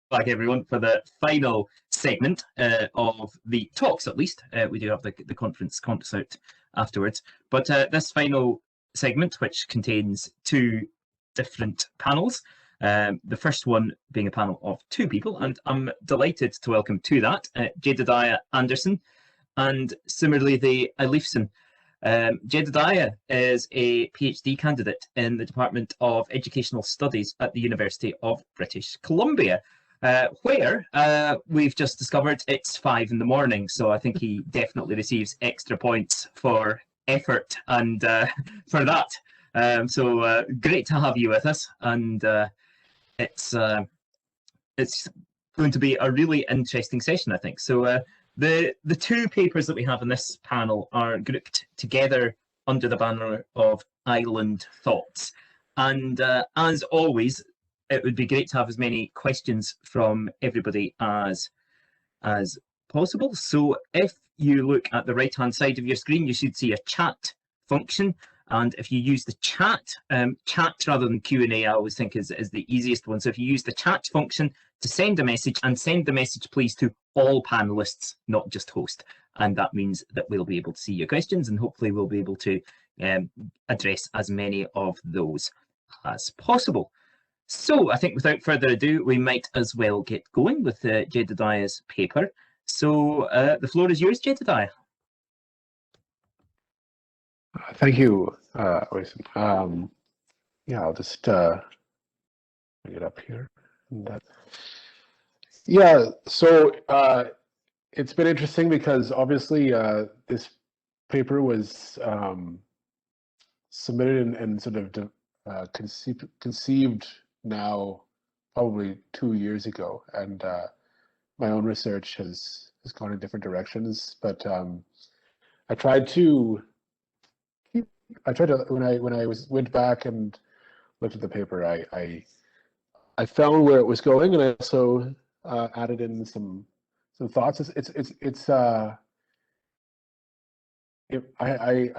back, everyone, for the final segment of the talks, at least. We do have the conference out afterwards. But this final segment, which contains two different panels, the first one being a panel of two people, and I'm delighted to welcome to that Jedediah Anderson and Sumarlíði Ísleifsson. Jedediah is a PhD candidate in the Department of Educational Studies at the University of British Columbia, where we've just discovered it's 5 in the morning, so I think he definitely receives extra points for effort and for that. So great to have you with us, and it's going to be a really interesting session, I think. So the two papers that we have in this panel are grouped together under the banner of Island Thoughts. And as always, it would be great to have as many questions from everybody as possible. So if you look at the right-hand side of your screen, you should see a chat function. And if you use the chat rather than Q&A, I always think is the easiest one. So if you use the chat function to send a message, and send the message, please, to all panelists, not just host. And that means that we'll be able to see your questions, and hopefully we'll be able to address as many of those as possible. So I think without further ado, we might as well get going with Jedediah's paper. So the floor is yours, Jedediah. Thank you, Rosie. Yeah, I'll just bring it up here. Yeah, so it's been interesting because obviously this paper was submitted and sort of conceived now probably 2 years ago, and my own research has gone in different directions. But I tried to when I went back and looked at the paper, I found where it was going, and I also added in some thoughts. I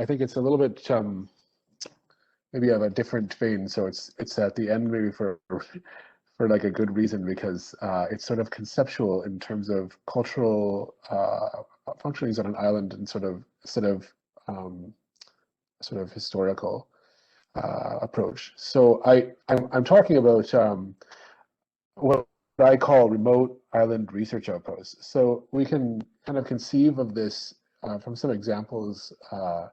think it's a little bit maybe of a different vein. So it's at the end maybe for like a good reason, because it's sort of conceptual in terms of cultural functionings on an island, and sort of historical approach. So I'm talking about what I call remote island research outposts. So we can kind of conceive of this from some examples. The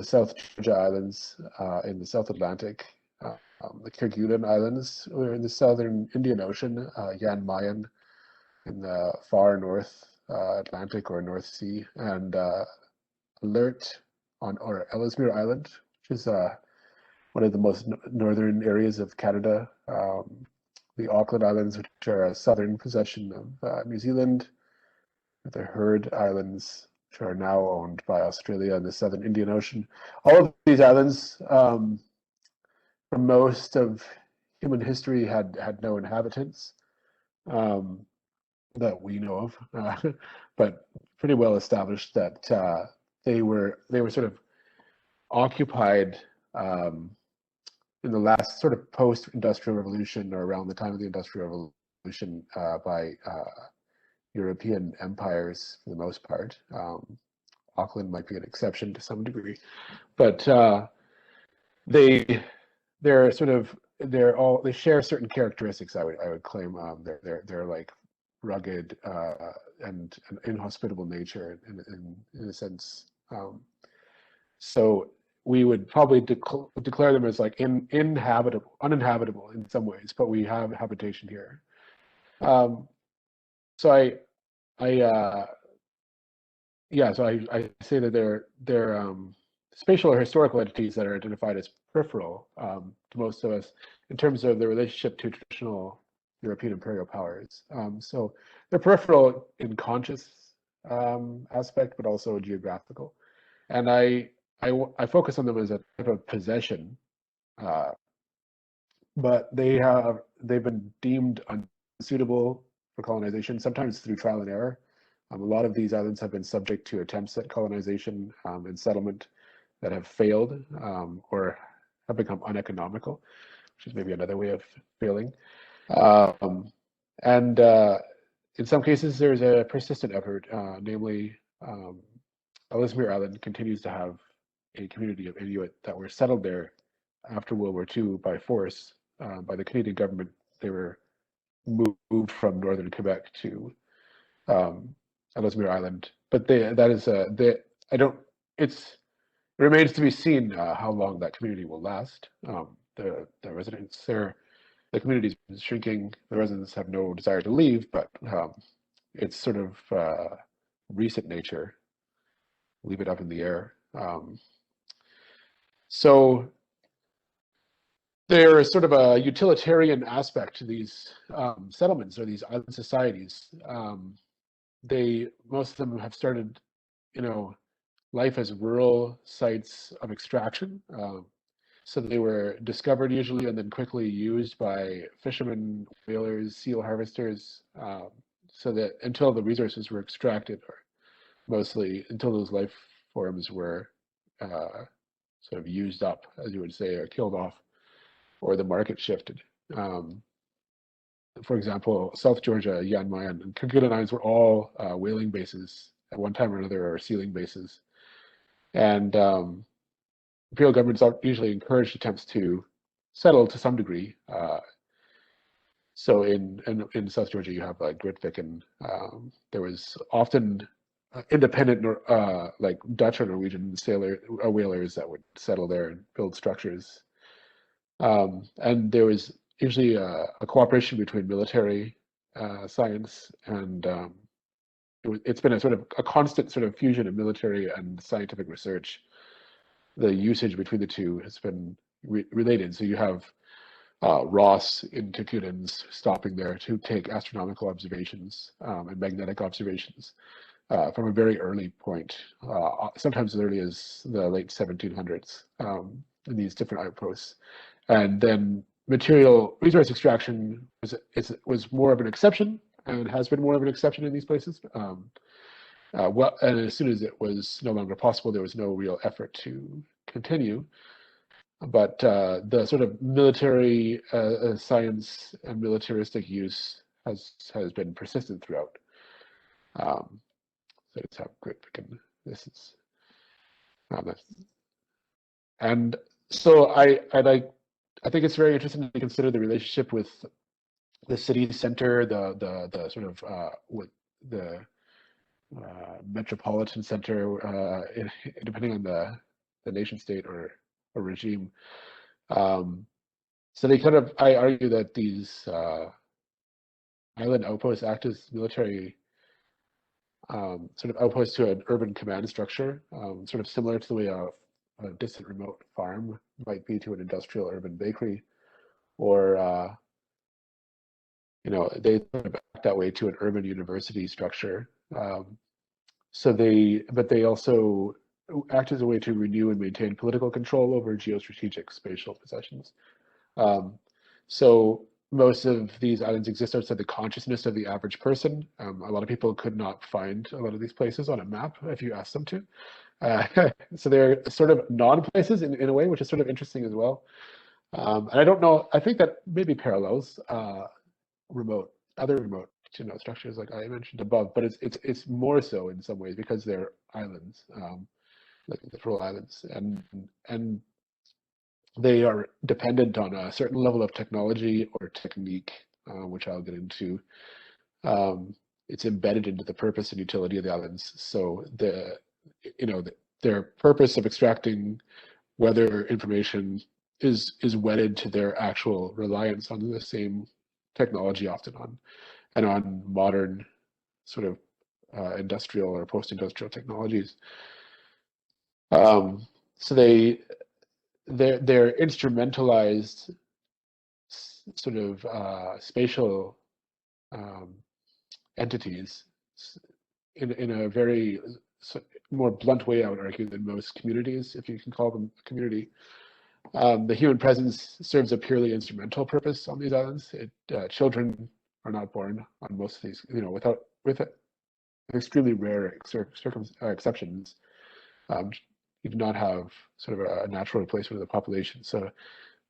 South Georgia Islands in the South Atlantic, the Kerguelen Islands are in the Southern Indian Ocean, Jan Mayen in the far North Atlantic or North Sea, and Alert or Ellesmere Island, which is one of the most northern areas of Canada. The Auckland Islands, which are a southern possession of New Zealand. The Heard Islands, which are now owned by Australia in the Southern Indian Ocean. All of these islands, for most of human history, had no inhabitants that we know of, but pretty well established that they were sort of occupied in the last sort of post-industrial revolution, or around the time of the Industrial Revolution, by European empires for the most part. Auckland might be an exception to some degree, but they share certain characteristics. I would claim they're like rugged and an inhospitable nature in a sense. So we would probably declare them as like uninhabitable in some ways, but we have habitation here. So I say that they're spatial or historical entities that are identified as peripheral to most of us in terms of their relationship to traditional European imperial powers. So they're peripheral in conscious aspect, but also geographical. And I focus on them as a type of possession, but they've been deemed unsuitable for colonization, sometimes through trial and error. A lot of these islands have been subject to attempts at colonization and settlement that have failed or have become uneconomical, which is maybe another way of failing. And in some cases, there's a persistent effort, namely, Ellesmere Island continues to have a community of Inuit that were settled there after World War II by force by the Canadian government. They were moved from northern Quebec to Ellesmere Island, but I don't. It remains to be seen how long that community will last. The residents there, the community is shrinking. The residents have no desire to leave, but it's sort of recent nature. Leave it up in the air. So there is sort of a utilitarian aspect to these settlements or these island societies. Most of them have started, life as rural sites of extraction. So they were discovered usually and then quickly used by fishermen, whalers, seal harvesters, so that until the resources were extracted, or mostly until those life forms were sort of used up, as you would say, or killed off, or the market shifted. For example, South Georgia, Jan Mayen, and Kerguelen Islands were all whaling bases at one time or another, or sealing bases. And imperial governments usually encouraged attempts to settle to some degree. So in South Georgia, you have Grytvik, and there was often independent like Dutch or Norwegian whalers that would settle there and build structures. And there was usually a cooperation between military science and it's been a sort of a constant sort of fusion of military and scientific research. The usage between the two has been related. So you have Ross in Kerguelen stopping there to take astronomical observations and magnetic observations from a very early point, sometimes as early as the late 1700s in these different outposts. And then material resource extraction was more of an exception, and has been more of an exception in these places. And as soon as it was no longer possible, there was no real effort to continue. But the sort of military science and militaristic use has been persistent throughout. So it's how great this is. And so I think it's very interesting to consider the relationship with the city center, the sort of with the metropolitan center, depending on the nation state or regime. So they kind of, I argue that these island outposts act as military sort of outposts to an urban command structure, sort of similar to the way a distant remote farm might be to an industrial urban bakery, or they sort of act that way to an urban university structure. But they also act as a way to renew and maintain political control over geostrategic spatial possessions. So most of these islands exist outside the consciousness of the average person. A lot of people could not find a lot of these places on a map if you asked them to. So they're sort of non-places in a way, which is sort of interesting as well. And I don't know, I think that maybe parallels other remote structures like I mentioned above, but it's more so in some ways because they're islands, like littoral islands, and they are dependent on a certain level of technology or technique, which I'll get into. It's embedded into the purpose and utility of the islands. So their purpose of extracting weather information is wedded to their actual reliance on the same technology, often on modern sort of industrial or post-industrial technologies. So they're instrumentalized sort of spatial entities in a very more blunt way, I would argue, than most communities, if you can call them a community. The human presence serves a purely instrumental purpose on these islands. Children are not born on most of these, with extremely rare exceptions. You do not have sort of a natural replacement of the population. So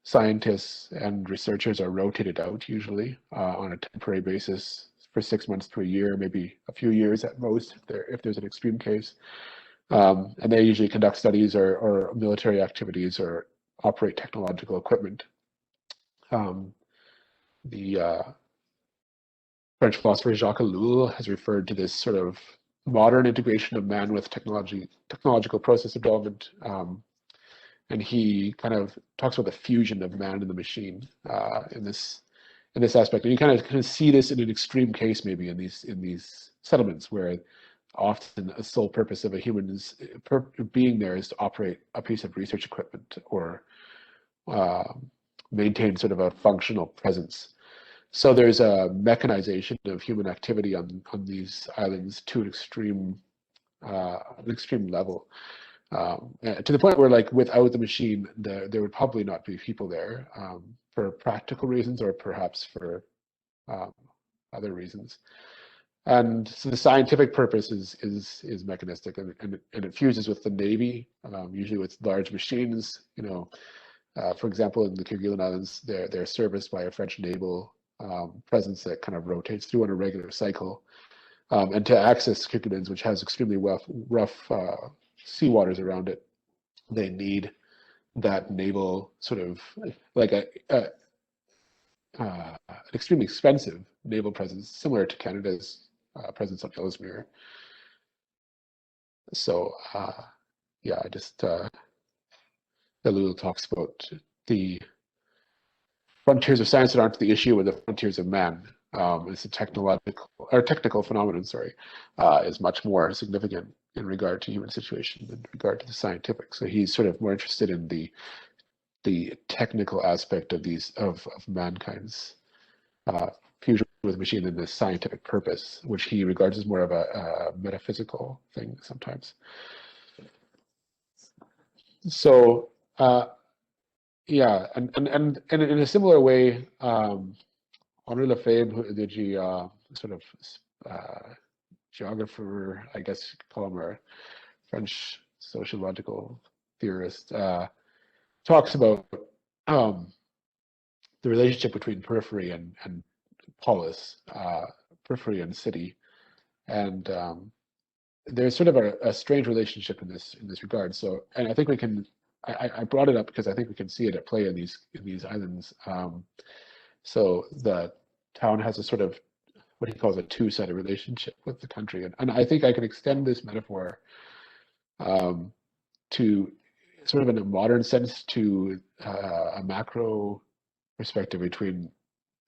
scientists and researchers are rotated out usually on a temporary basis for 6 months to a year, maybe a few years at most if there's an extreme case. And they usually conduct studies or military activities or operate technological equipment. The French philosopher Jacques Ellul has referred to this sort of modern integration of man with technological process of development. And he kind of talks about the fusion of man and the machine in this aspect. And you kind of see this in an extreme case, maybe in these settlements, where often a sole purpose of a human's being there is to operate a piece of research equipment or maintain sort of a functional presence. So there's a mechanization of human activity on these islands to an extreme level. To the point where, like, without the machine, there would probably not be people there for practical reasons or perhaps for other reasons. And so the scientific purpose is mechanistic, and it fuses with the Navy, usually with large machines. For example, in the Kerguelen Islands, they're serviced by a French naval presence that kind of rotates through on a regular cycle. And to access Kerguelens, which has extremely rough sea waters around it, they need that naval sort of like an extremely expensive naval presence, similar to Canada's presence on Ellesmere. So yeah, I just Ellul talks about the frontiers of science that aren't the issue, with the frontiers of man. It's a technical phenomenon, is much more significant in regard to human situation than in regard to the scientific. So he's sort of more interested in the technical aspect of mankind's fusion with machine than the scientific purpose, which he regards as more of a metaphysical thing sometimes. So yeah, and in a similar way, Henri Lefebvre, the sort of geographer, I guess you could call him, or French sociological theorist, talks about the relationship between periphery and polis, periphery and city, and there's sort of a strange relationship in this regard. So, and I think we can. I brought it up because I think we can see it at play in these islands. So the town has a sort of what he calls a two-sided relationship with the country, and I think I can extend this metaphor to sort of in a modern sense to a macro perspective between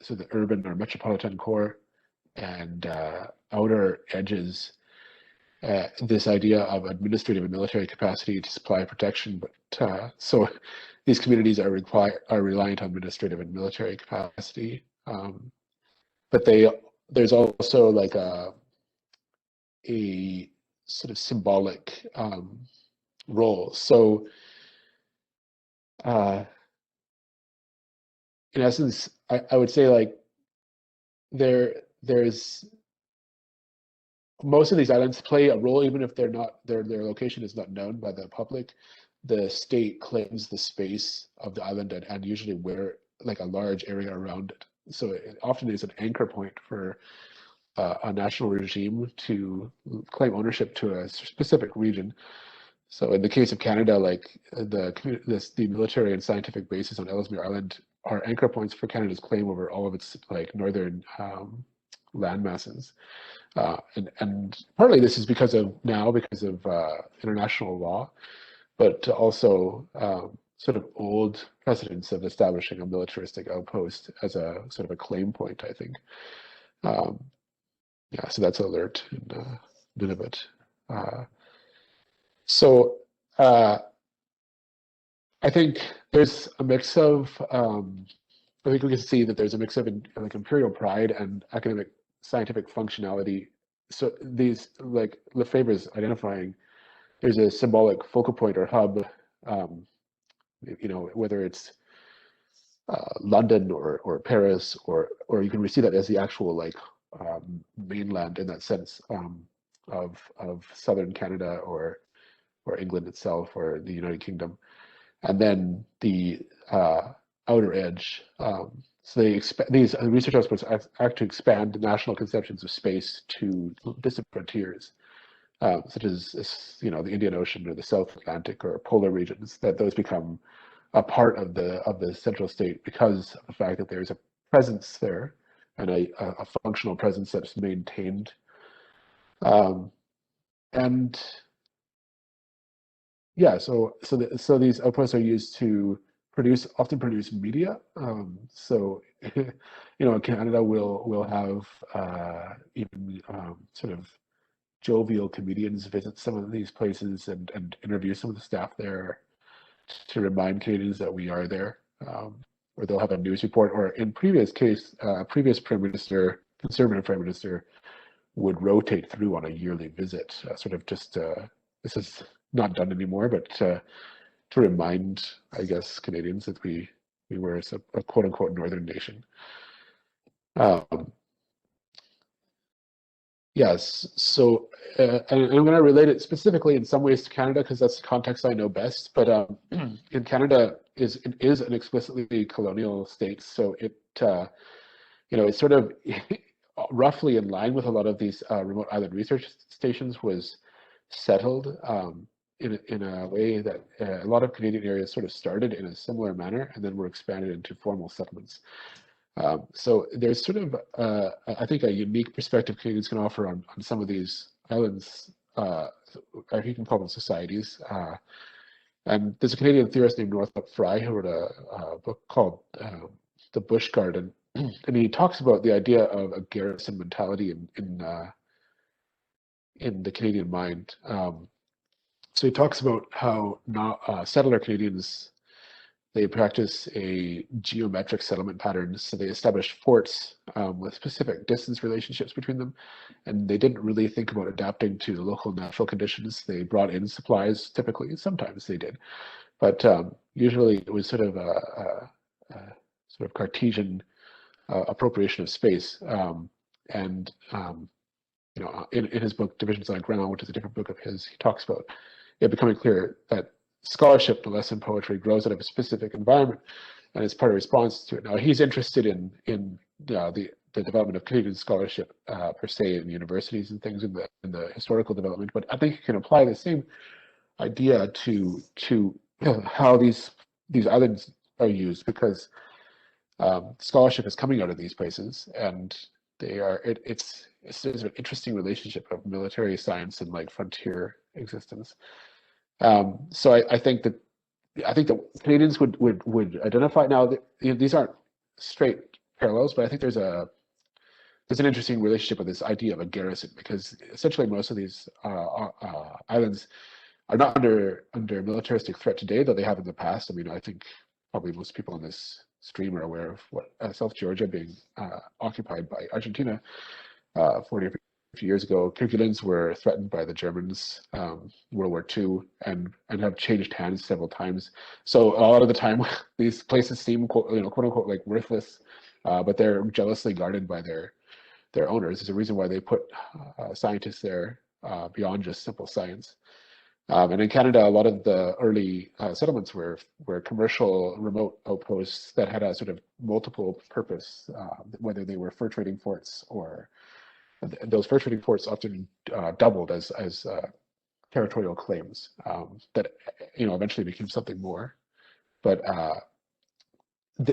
the urban or metropolitan core and outer edges. This idea of administrative and military capacity to supply protection, but so these communities are reliant on administrative and military capacity, but there's also like a sort of symbolic role. So in essence, I would say, like, there's most of these islands play a role, even if their location is not known by the public. The state claims the space of the island and usually like a large area around it. So it often is an anchor point for a national regime to claim ownership to a specific region. So in the case of Canada, like the military and scientific bases on Ellesmere Island are anchor points for Canada's claim over all of its like northern land masses. And partly this is because of international law, but also sort of old precedents of establishing a militaristic outpost as a sort of a claim point, I think. Yeah, so that's Alert in Nunavut. So I think there's a mix of, I think we can see that there's a mix of like imperial pride and academic scientific functionality. So these, like Lefebvre is identifying, there's a symbolic focal point or hub, whether it's London or Paris, or you can see that as the actual like mainland in that sense of southern Canada or England itself or the United Kingdom, and then the outer edge. So these research outposts act to expand national conceptions of space to distant frontiers, such as the Indian Ocean or the South Atlantic or polar regions. That those become a part of the central state because of the fact that there's a presence there and a functional presence that's maintained. And yeah, so these outposts are used to often produce media. So in Canada we'll have even sort of jovial comedians visit some of these places and interview some of the staff there to remind Canadians that we are there. Or they'll have a news report, or in previous Prime Minister, Conservative Prime Minister, would rotate through on a yearly visit, sort of just, this is not done anymore, but to remind, I guess, Canadians that we were a quote unquote northern nation. Yes, so and I'm going to relate it specifically in some ways to Canada because that's the context I know best. But in Canada is an explicitly colonial state, so it's sort of roughly in line with a lot of these remote island research stations, was settled in a way that a lot of Canadian areas sort of started in a similar manner and then were expanded into formal settlements. So there's sort of, I think, a unique perspective Canadians can offer on some of these islands, or you can call them societies. And there's a Canadian theorist named Northrop Frye who wrote a book called The Bush Garden, and he talks about the idea of a garrison mentality in the Canadian mind. So he talks about how settler Canadians, they practice a geometric settlement pattern. So they established forts with specific distance relationships between them, and they didn't really think about adapting to the local natural conditions. They brought in supplies typically, sometimes they did, but usually it was sort of a sort of Cartesian appropriation of space. In his book Divisions on Ground, which is a different book of his, he talks about it becoming clear that scholarship, no less than poetry, grows out of a specific environment, and it's part of response to it. Now he's interested in the development of Canadian scholarship per se in universities and things in the historical development, but I think you can apply the same idea to how these islands are used, because scholarship is coming out of these places, and it's there's an interesting relationship of military science and like frontier existence. So I think that Canadians would identify now that these aren't straight parallels, but I think there's an interesting relationship with this idea of a garrison, because essentially most of these islands are not under militaristic threat today, though they have in the past. I mean, I think probably most people on this stream are aware of what South Georgia being occupied by Argentina 40 or 50 years ago. Kerguelens were threatened by the Germans World War II and have changed hands several times. So a lot of the time, these places seem quote unquote like worthless, but they're jealously guarded by their owners. There's a reason why they put scientists there beyond just simple science. And in Canada, a lot of the early settlements were commercial remote outposts that had a sort of multiple purpose, whether they were fur trading forts, or those fur trading forts often doubled as territorial claims that eventually became something more. But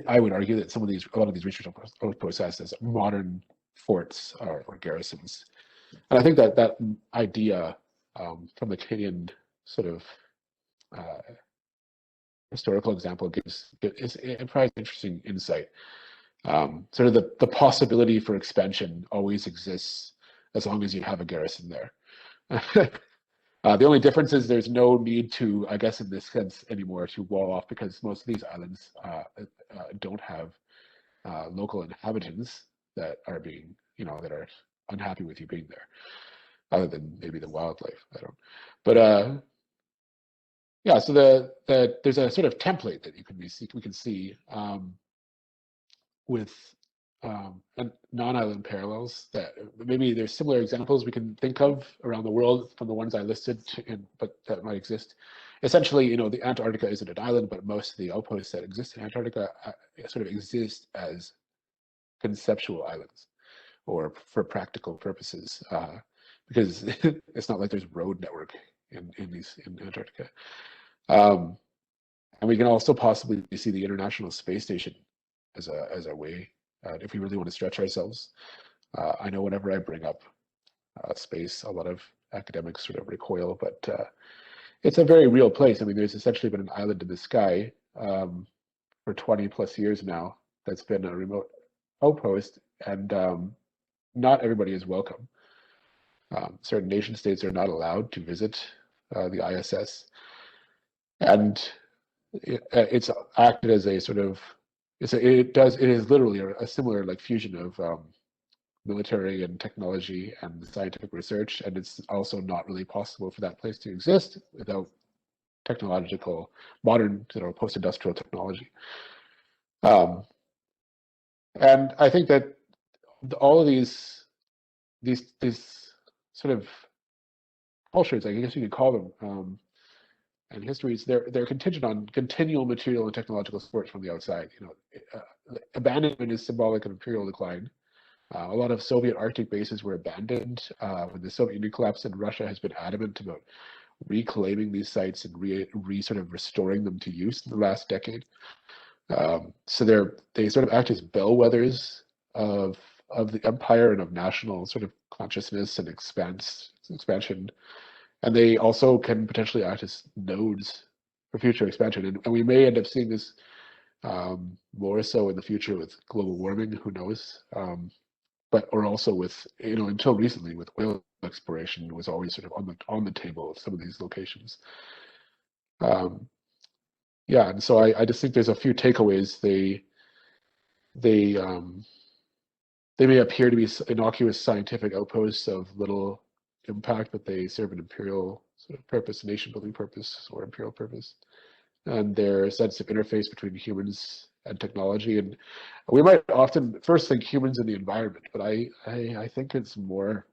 I would argue that a lot of these research outposts as modern forts or garrisons, and I think that idea from the Canadian sort of historical example it provides interesting insight. Sort of the possibility for expansion always exists as long as you have a garrison there. The only difference is there's no need to, I guess in this sense anymore, to wall off, because most of these islands don't have local inhabitants that are being, that are unhappy with you being there, other than maybe the wildlife. I don't. But yeah, so there's a sort of template that we can see with non-island parallels, that maybe there's similar examples we can think of around the world from the ones I listed, but that might exist essentially, the Antarctica isn't an island, but most of the outposts that exist in Antarctica sort of exist as conceptual islands, or for practical purposes, because it's not like there's road network in Antarctica. And we can also possibly see the International Space Station as a way, if we really want to stretch ourselves. I know whenever I bring up space, a lot of academics sort of recoil, but it's a very real place. I mean, there's essentially been an island in the sky for 20 plus years now that's been a remote outpost, and not everybody is welcome. Certain nation states are not allowed to visit the ISS, and it's acted as a sort of it is literally a similar like fusion of military and technology and scientific research, and it's also not really possible for that place to exist without technological modern post-industrial technology. And I think that all of these sort of cultures, I guess you could call them, and histories, they're contingent on continual material and technological support from the outside. Abandonment is symbolic of imperial decline. A lot of Soviet Arctic bases were abandoned when the Soviet Union collapsed, and Russia has been adamant about reclaiming these sites and sort of restoring them to use in the last decade. So they sort of act as bellwethers of the empire and of national sort of consciousness and expansion. And they also can potentially act as nodes for future expansion. And we may end up seeing this more so in the future with global warming, who knows? Or also with, until recently with oil exploration was always sort of on the table of some of these locations. Yeah, and so I just think there's a few takeaways. They may appear to be innocuous scientific outposts of little impact, but they serve an imperial sort of purpose, nation building purpose, or imperial purpose. And they're a sense of interface between humans and technology. And we might often first think humans and the environment, but I think it's more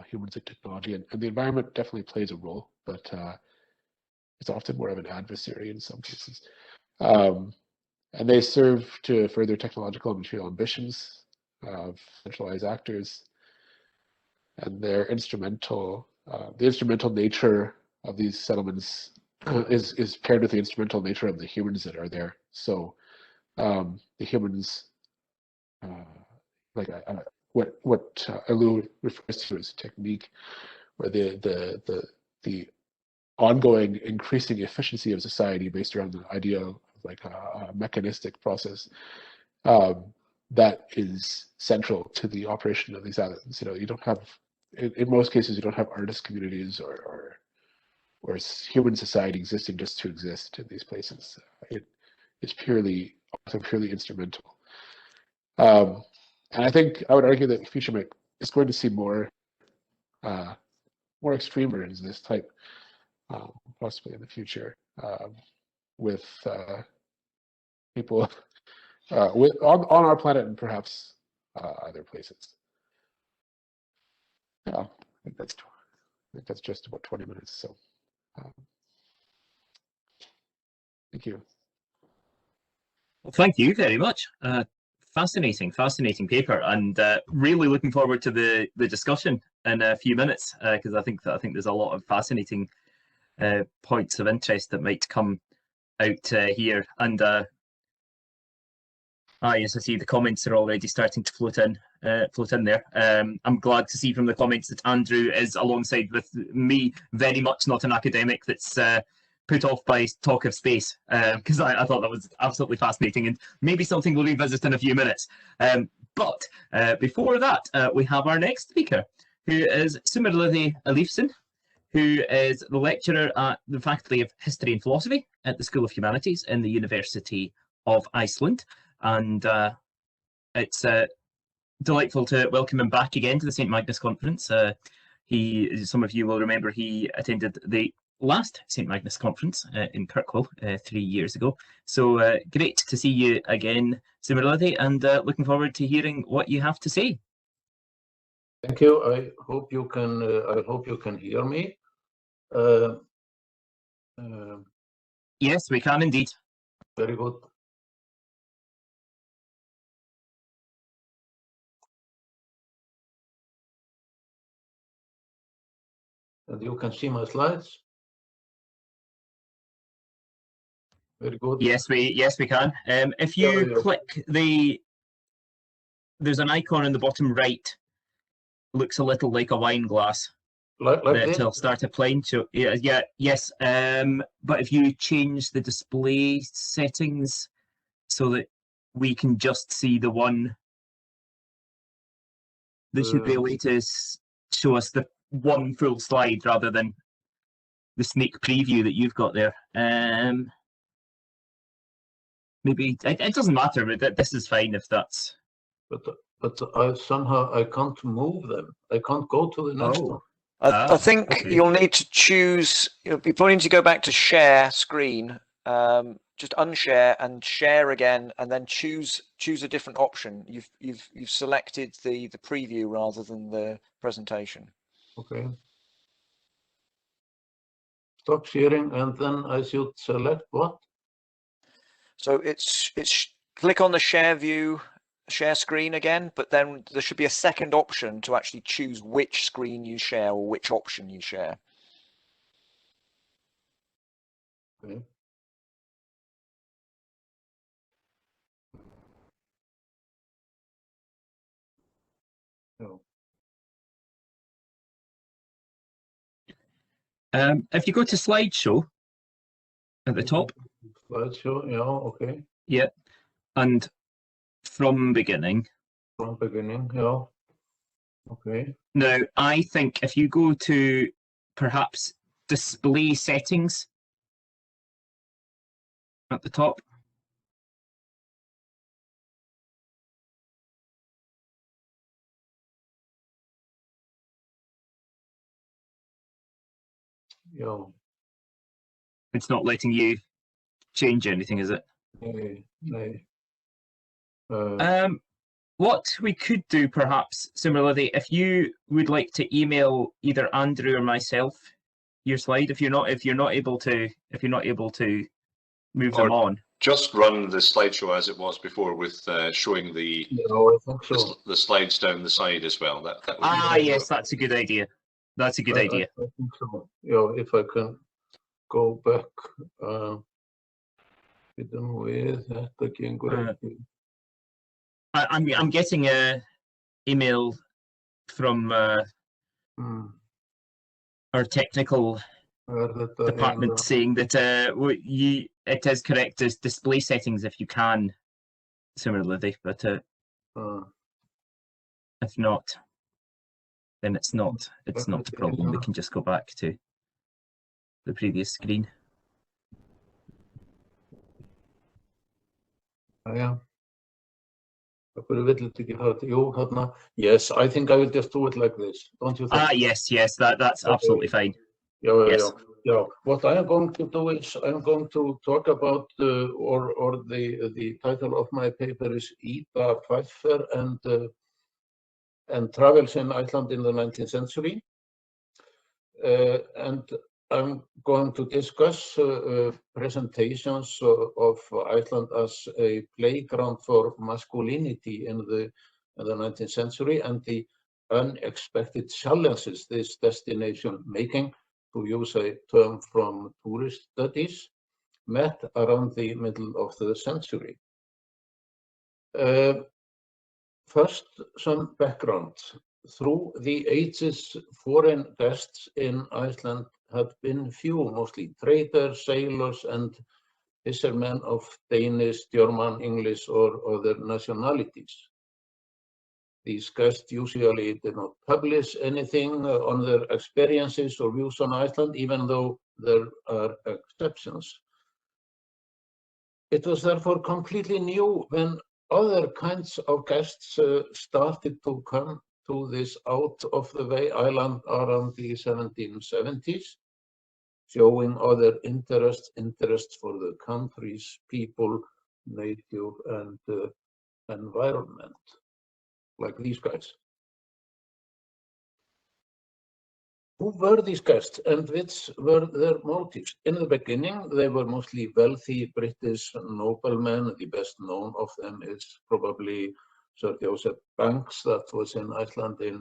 humans and technology, and the environment definitely plays a role, but it's often more of an adversary in some cases. And they serve to further technological and material ambitions of centralized actors, and they're instrumental. The instrumental nature of these settlements is paired with the instrumental nature of the humans that are there. So the humans, what Alu refers to as technique, or the ongoing increasing efficiency of society based around the idea of like a mechanistic process that is central to the operation of these islands. You don't have, in most cases, you don't have artist communities or human society existing just to exist in these places. It is often purely instrumental. And I think I would argue that future is going to see more extreme versions of this type, possibly in the future, with people on our planet and perhaps other places. Yeah, I think that's just about 20 minutes. So, thank you. Well, thank you very much. Fascinating paper, and really looking forward to the discussion in a few minutes, because I think there's a lot of fascinating points of interest that might come out here. And yes, I see the comments are already starting to float in there. I'm glad to see from the comments that Andrew is alongside with me, very much not an academic that's put off by talk of space, because I thought that was absolutely fascinating, and maybe something we'll revisit in a few minutes. But before that, we have our next speaker, who is Sumarlíði Ísleifsson, who is the lecturer at the Faculty of History and Philosophy at the School of Humanities in the University of Iceland. And it's delightful to welcome him back again to the St. Magnus Conference. Some of you will remember he attended the last St. Magnus Conference in Kirkwall 3 years ago. So great to see you again, Sumarlíði, and looking forward to hearing what you have to say. Thank you. I hope you can hear me. Yes, we can indeed. Very good. And you can see my slides. Very good. Yes, we can. If you click there's an icon in the bottom right. Looks a little like a wine glass. Like that this? will start playing. So yes. But if you change the display settings so that we can just see the one, there should be a way to show us the one full slide rather than the sneak preview that you've got there. Maybe it doesn't matter, but this is fine if that's. But I can't move them. I can't go to the next one. I think okay. You'll need to choose. You probably need to go back to share screen. Just unshare and share again, and then choose a different option. You've selected the preview rather than the presentation. Okay. Stop sharing, and then I should select what? So it's click on the share screen again, but then there should be a second option to actually choose which screen you share or which option you share. Okay. No. If you go to slideshow at the top. Slideshow, yeah, okay. Yeah, and from beginning. From beginning, yeah. Okay. Now, I think if you go to perhaps display settings at the top. Yeah. It's not letting you change anything, is it? No. What we could do perhaps similarly, if you would like to email either Andrew or myself your slide, if you're not able to move them on. Just run the slideshow as it was before, with showing the I think so. the slides down the side as well. That would be yes, that's a good idea. That's a good idea. I think so. Yeah, if I can go back with that again. I'm getting a email from our technical department saying that it is correct as display settings if you can, similarly, but if not, then it's not a problem. We can just go back to the previous screen. Yeah. Yes, I think I will just do it like this. Don't you think? Yes, that's absolutely fine. Yeah. What I am going to do is I'm going to talk about or the title of my paper is Ida Pfeiffer and Travels in Iceland in the 19th century. And I'm going to discuss presentations of Iceland as a playground for masculinity in the 19th century and the unexpected challenges this destination making, to use a term from tourist studies, met around the middle of the century. First, some background. Through the ages, foreign guests in Iceland had been few, mostly traders, sailors, and fishermen of Danish, German, English, or other nationalities. These guests usually did not publish anything on their experiences or views on Iceland, even though there are exceptions. It was therefore completely new when other kinds of guests started to come to this out-of-the-way island around the 1770s, showing other interests for the country's people, nature, and environment, like these guys. Who were these guests and which were their motives? In the beginning, they were mostly wealthy British noblemen. The best known of them is probably Sir Joseph Banks, that was in Iceland in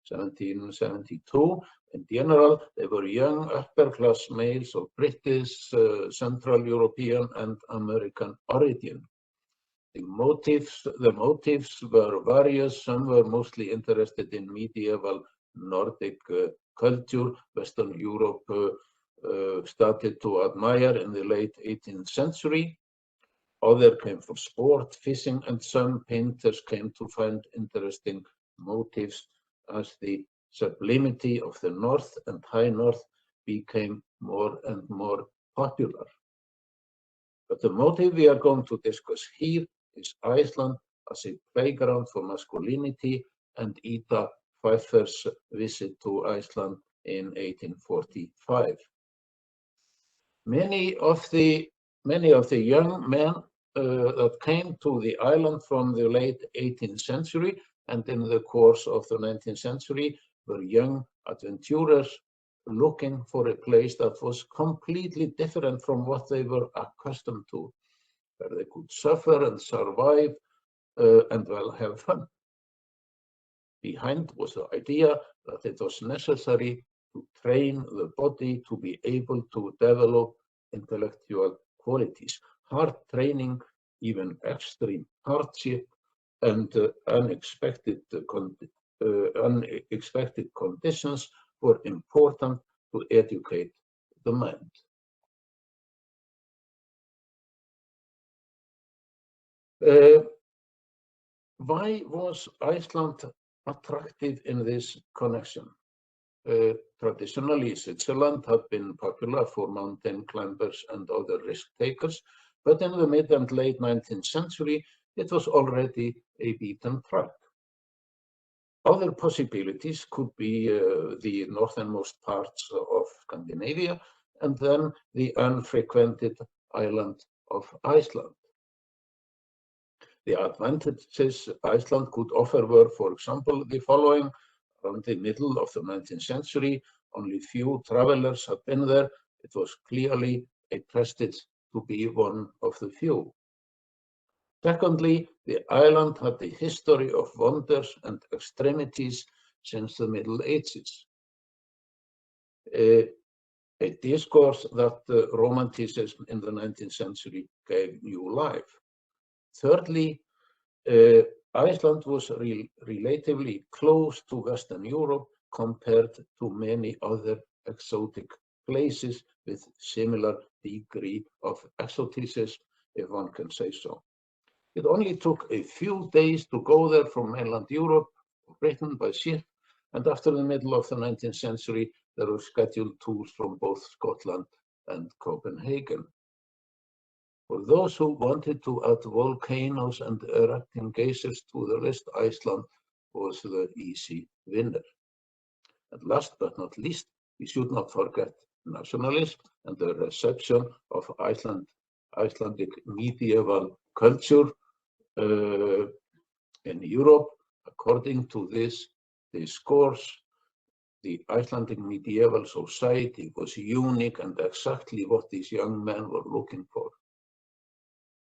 1772. In general, they were young upper-class males of British, Central European and American origin. The motives were various. Some were mostly interested in medieval Nordic culture. Western Europe started to admire in the late 18th century. Others came for sport, fishing, and some painters came to find interesting motives as the sublimity of the North and High North became more and more popular. But the motive we are going to discuss here is Iceland as a playground for masculinity and Ida Pfeiffer's visit to Iceland in 1845. Many of the young men that came to the island from the late 18th century and in the course of the 19th century were young adventurers looking for a place that was completely different from what they were accustomed to, where they could suffer and survive and well have fun. Behind was the idea that it was necessary to train the body to be able to develop intellectual qualities. Hard training, even extreme hardship, and unexpected conditions were important to educate the mind. Why was Iceland attractive in this connection? Traditionally, Switzerland had been popular for mountain climbers and other risk takers, but in the mid and late 19th century, it was already a beaten track. Other possibilities could be the northernmost parts of Scandinavia and then the unfrequented island of Iceland. The advantages Iceland could offer were, for example, the following. Around the middle of the 19th century, only few travelers had been there. It was clearly a prestige to be one of the few. Secondly, the island had a history of wonders and extremities since the Middle Ages. A discourse that Romanticism in the 19th century gave new life. Thirdly, Iceland was relatively close to Western Europe compared to many other exotic places with similar degree of exoticism, if one can say so. It only took a few days to go there from mainland Europe, Britain by ship, and after the middle of the 19th century, there were scheduled tours from both Scotland and Copenhagen. For those who wanted to add volcanoes and erupting geysers to the list, Iceland was the easy winner. And last but not least, we should not forget nationalism and the reception of Icelandic medieval culture in Europe. According to this discourse, the Icelandic medieval society was unique and exactly what these young men were looking for.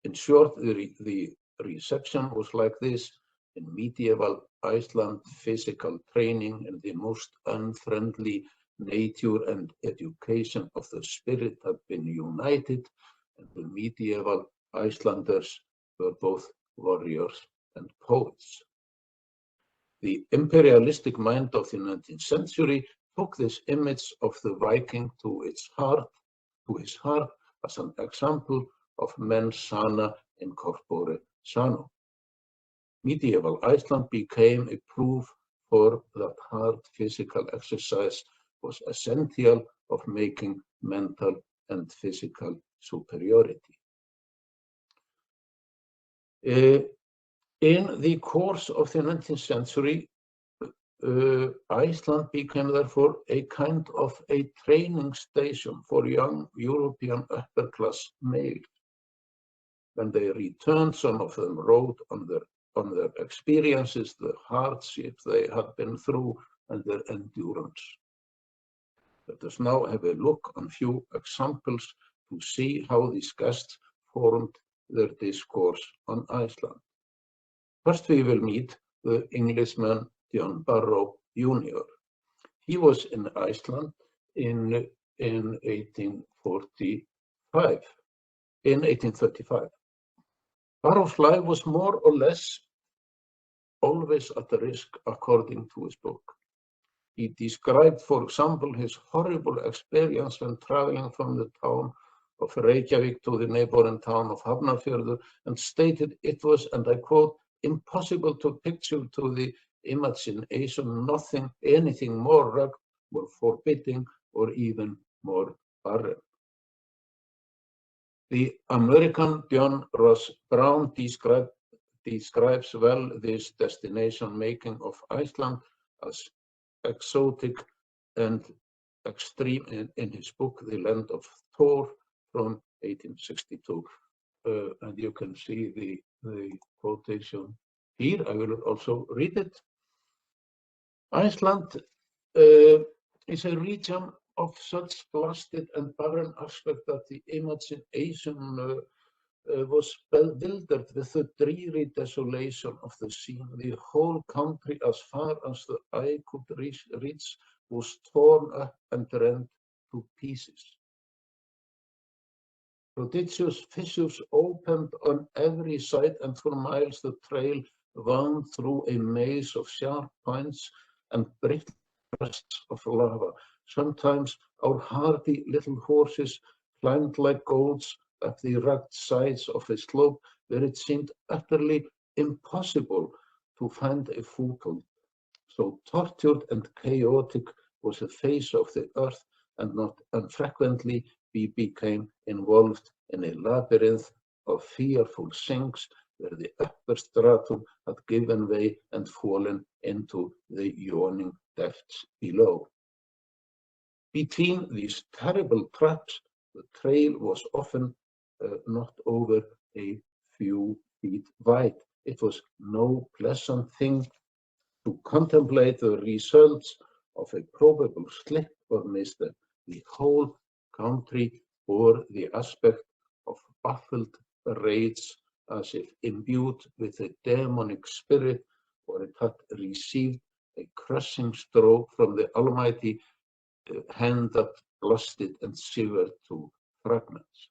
In short, the reception was like this. In medieval Iceland, physical training and the most unfriendly nature and education of the spirit had been united, and the medieval Icelanders were both warriors and poets. The imperialistic mind of the 19th century took this image of the Viking to his heart as an example of mens sana in corpore sano. Medieval Iceland became a proof for that hard physical exercise was essential of making mental and physical superiority. In the course of the 19th century, Iceland became therefore a kind of a training station for young European upper-class males. When they returned, some of them wrote on their experiences, the hardship they had been through, and their endurance. Let us now have a look on few examples to see how these guests formed their discourse on Iceland. First, we will meet the Englishman John Barrow Jr. He was in Iceland in 1835. Barrow's life was more or less always at risk, according to his book. He described, for example, his horrible experience when traveling from the town of Reykjavik to the neighboring town of Hafnarfjörður, and stated it was, and I quote, impossible to picture to the imagination anything more rugged, more forbidding, or even more barren. The American John Ross Brown describes well this destination making of Iceland as exotic and extreme in his book, The Land of Thor, from 1862. And you can see the quotation here. I will also read it. Iceland is a region of such blasted and barren aspect that the imagination was bewildered with the dreary desolation of the scene. The whole country, as far as the eye could reach, was torn up and rent to pieces. Prodigious fissures opened on every side, and for miles the trail wound through a maze of sharp points and brittle crests of lava. Sometimes our hardy little horses climbed like goats up the rugged sides of a slope where it seemed utterly impossible to find a foothold. So tortured and chaotic was the face of the earth, and not unfrequently we became involved in a labyrinth of fearful sinks where the upper stratum had given way and fallen into the yawning depths below. Between these terrible traps, the trail was often not over a few feet wide. It was no pleasant thing to contemplate the results of a probable slip or misstep. The whole country bore the aspect of baffled rage, as if imbued with a demonic spirit, or it had received a crushing stroke from the Almighty hand that blasted and severed to fragments.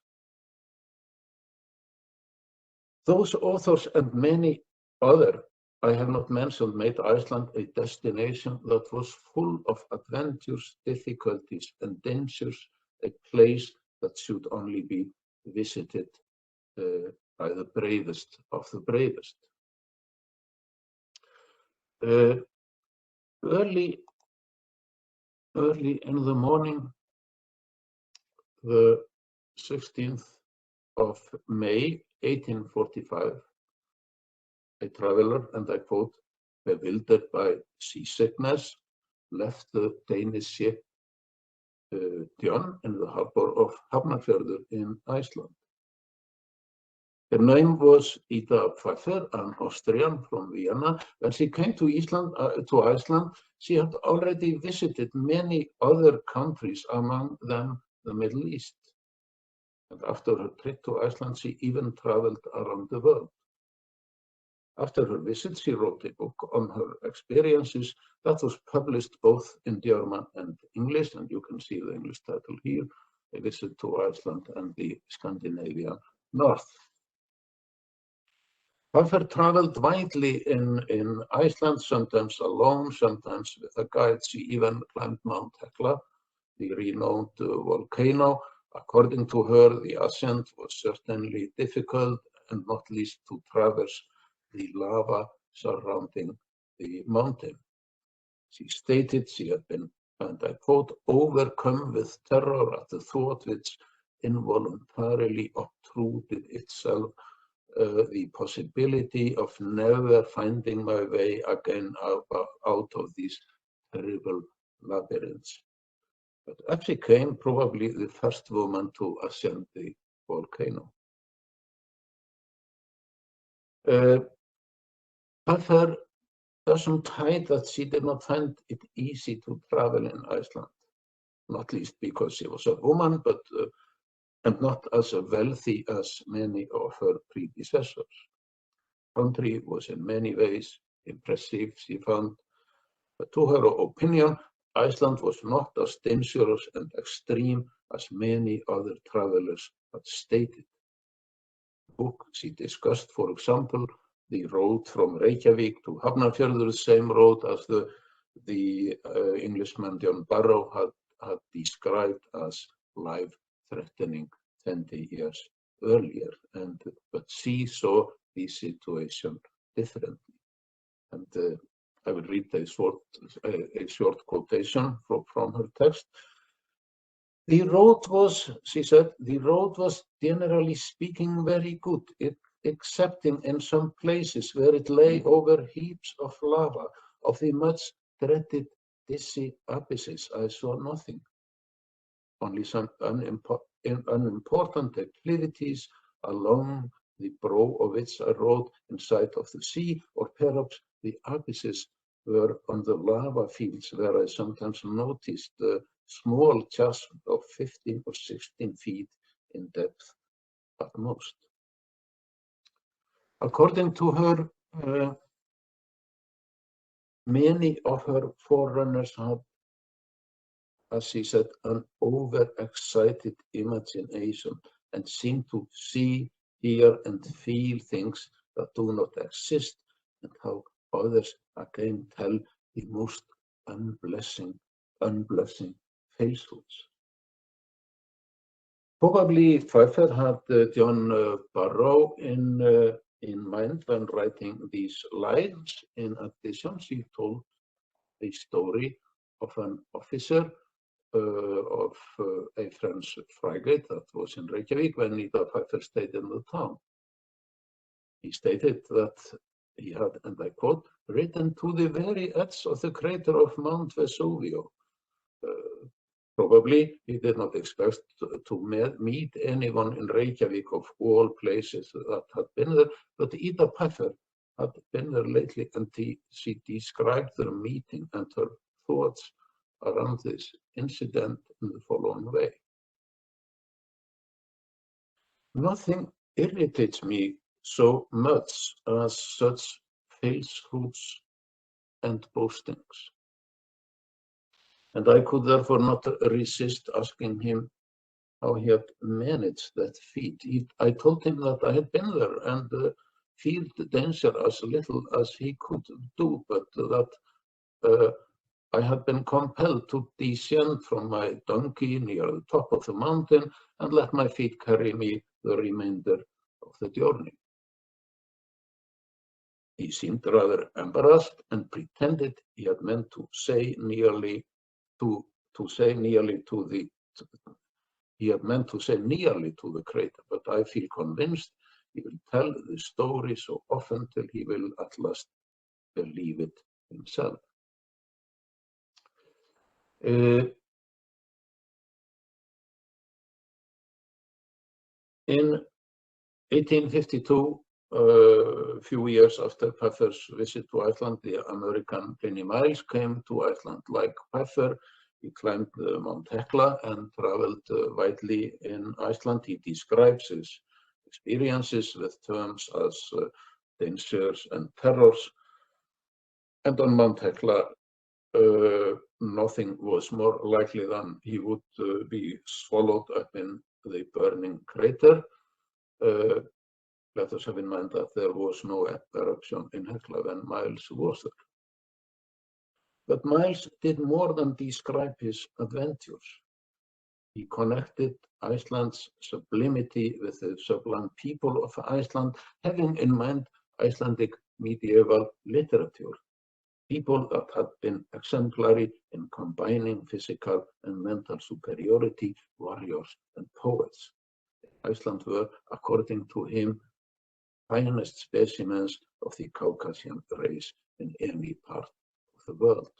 Those authors and many other I have not mentioned made Iceland a destination that was full of adventures, difficulties, and dangers, a place that should only be visited by the bravest of the bravest. Early in the morning, the 16th of May, 1845, a traveler, and I quote, bewildered by seasickness, left the Danish ship John in the harbor of Hafnarfjörður in Iceland. Her name was Ida Pfeiffer, an Austrian from Vienna. When she came to Iceland, she had already visited many other countries, among them the Middle East. And after her trip to Iceland, she even traveled around the world. After her visit, she wrote a book on her experiences that was published both in German and English, and you can see the English title here, A Visit to Iceland and the Scandinavian North. Pfeiffer traveled widely in Iceland, sometimes alone, sometimes with a guide. She even climbed Mount Hekla, the renowned volcano. According to her, the ascent was certainly difficult, and not least to traverse the lava surrounding the mountain. She stated she had been, and I quote, overcome with terror at the thought which involuntarily obtruded itself, the possibility of never finding my way again out of these terrible labyrinths. But up she came, probably the first woman to ascend the volcano. Pfeiffer doesn't hide that she did not find it easy to travel in Iceland. not least because she was a woman, but and not as wealthy as many of her predecessors. Country was in many ways impressive, she found, but to her opinion, Iceland was not as dangerous and extreme as many other travelers had stated. Book she discussed, for example, the road from Reykjavik to Hafnarfjörður, the same road as the Englishman John Barrow had described as life-threatening 20 years earlier, but she saw the situation differently. And I will read a short quotation from her text. The road was, she said, the road was generally speaking very good, excepting in some places where it lay over heaps of lava, of the much dreaded dizzy abysses. I saw nothing, only some unimportant acclivities along the brow of which I rode in sight of the sea, or perhaps the abysses were on the lava fields where I sometimes noticed small chasms of 15 or 16 feet in depth at most. According to her, many of her forerunners had, as she said, an overexcited imagination and seemed to see, hear, and feel things that do not exist, and how others again tell the most unblessing falsehoods. Probably Pfeiffer had John Barrow in mind when writing these lines. In addition, she told the story of an officer of a French frigate that was in Reykjavik when Pfeiffer stayed in the town. He stated that he had, and I quote, "ridden to the very edge of the crater of Mount Vesuvio." Probably he did not expect to meet anyone in Reykjavik of all places that had been there, but Ida Pfeiffer had been there lately, and she described their meeting and her thoughts around this incident in the following way. Nothing irritates me so much as such falsehoods and boastings. And I could therefore not resist asking him how he had managed that feat. I told him that I had been there and feared danger as little as he could do, but that I had been compelled to descend from my donkey near the top of the mountain and let my feet carry me the remainder of the journey. He seemed rather embarrassed and pretended he had meant to say nearly to the crater, but I feel convinced he will tell the story so often till he will at last believe it himself. In 1852, a few years after Pfeiffer's visit to Iceland, the American Pliny Miles came to Iceland. Like Pfeiffer, he climbed Mount Hekla and traveled widely in Iceland. He describes his experiences with terms as dangers and terrors. And on Mount Hekla, nothing was more likely than he would be swallowed up in the burning crater. Let us have in mind that there was no eruption in Hekla when Miles was there. But Miles did more than describe his adventures. He connected Iceland's sublimity with the sublime people of Iceland, having in mind Icelandic medieval literature, people that had been exemplary in combining physical and mental superiority, warriors and poets. Iceland were, according to him, finest specimens of the Caucasian race in any part of the world.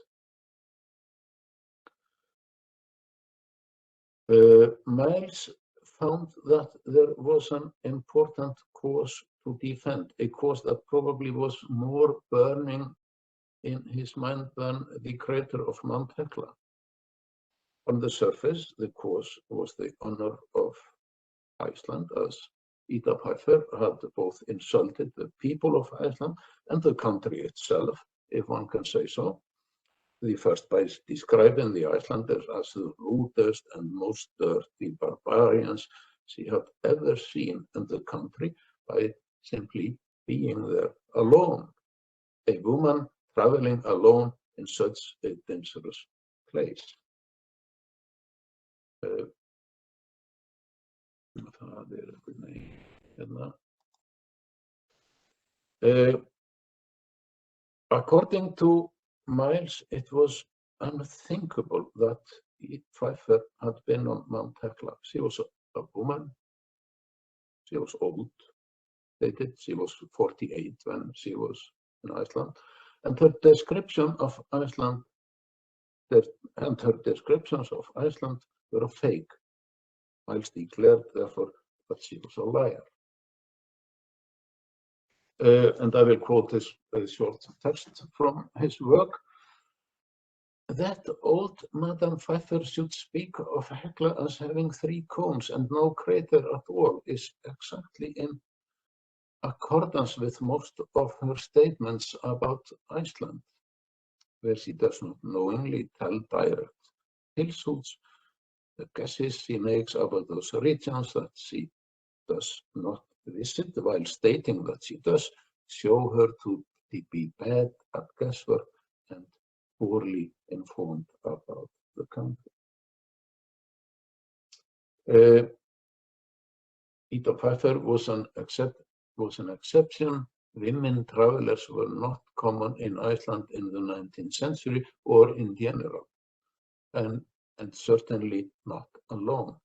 Miles found that there was an important cause to defend, a cause that probably was more burning in his mind than the crater of Mount Hekla. On the surface, the cause was the honor of Iceland, as Ida Pfeiffer had both insulted the people of Iceland and the country itself, if one can say so. The first by describing the Icelanders as the rudest and most dirty barbarians she had ever seen in the country by simply being there alone. A woman traveling alone in such a dangerous place. According to Miles, it was unthinkable that Pfeiffer had been on Mount Hekla. She was a woman. She was old. She was 48 when she was in Iceland, and her description of Iceland and her descriptions of Iceland were fake. Miles declared, therefore, that she was a liar. And I will quote this very short text from his work. That old Madame Pfeiffer should speak of Hekla as having 3 cones and no crater at all is exactly in accordance with most of her statements about Iceland, where she does not knowingly tell direct falsehoods. The guesses she makes about those regions that she does not visit, while stating that she does, show her to be bad at guesswork and poorly informed about the country. Ida Pfeiffer was an exception. Women travelers were not common in Iceland in the 19th century or in general, and certainly not alone.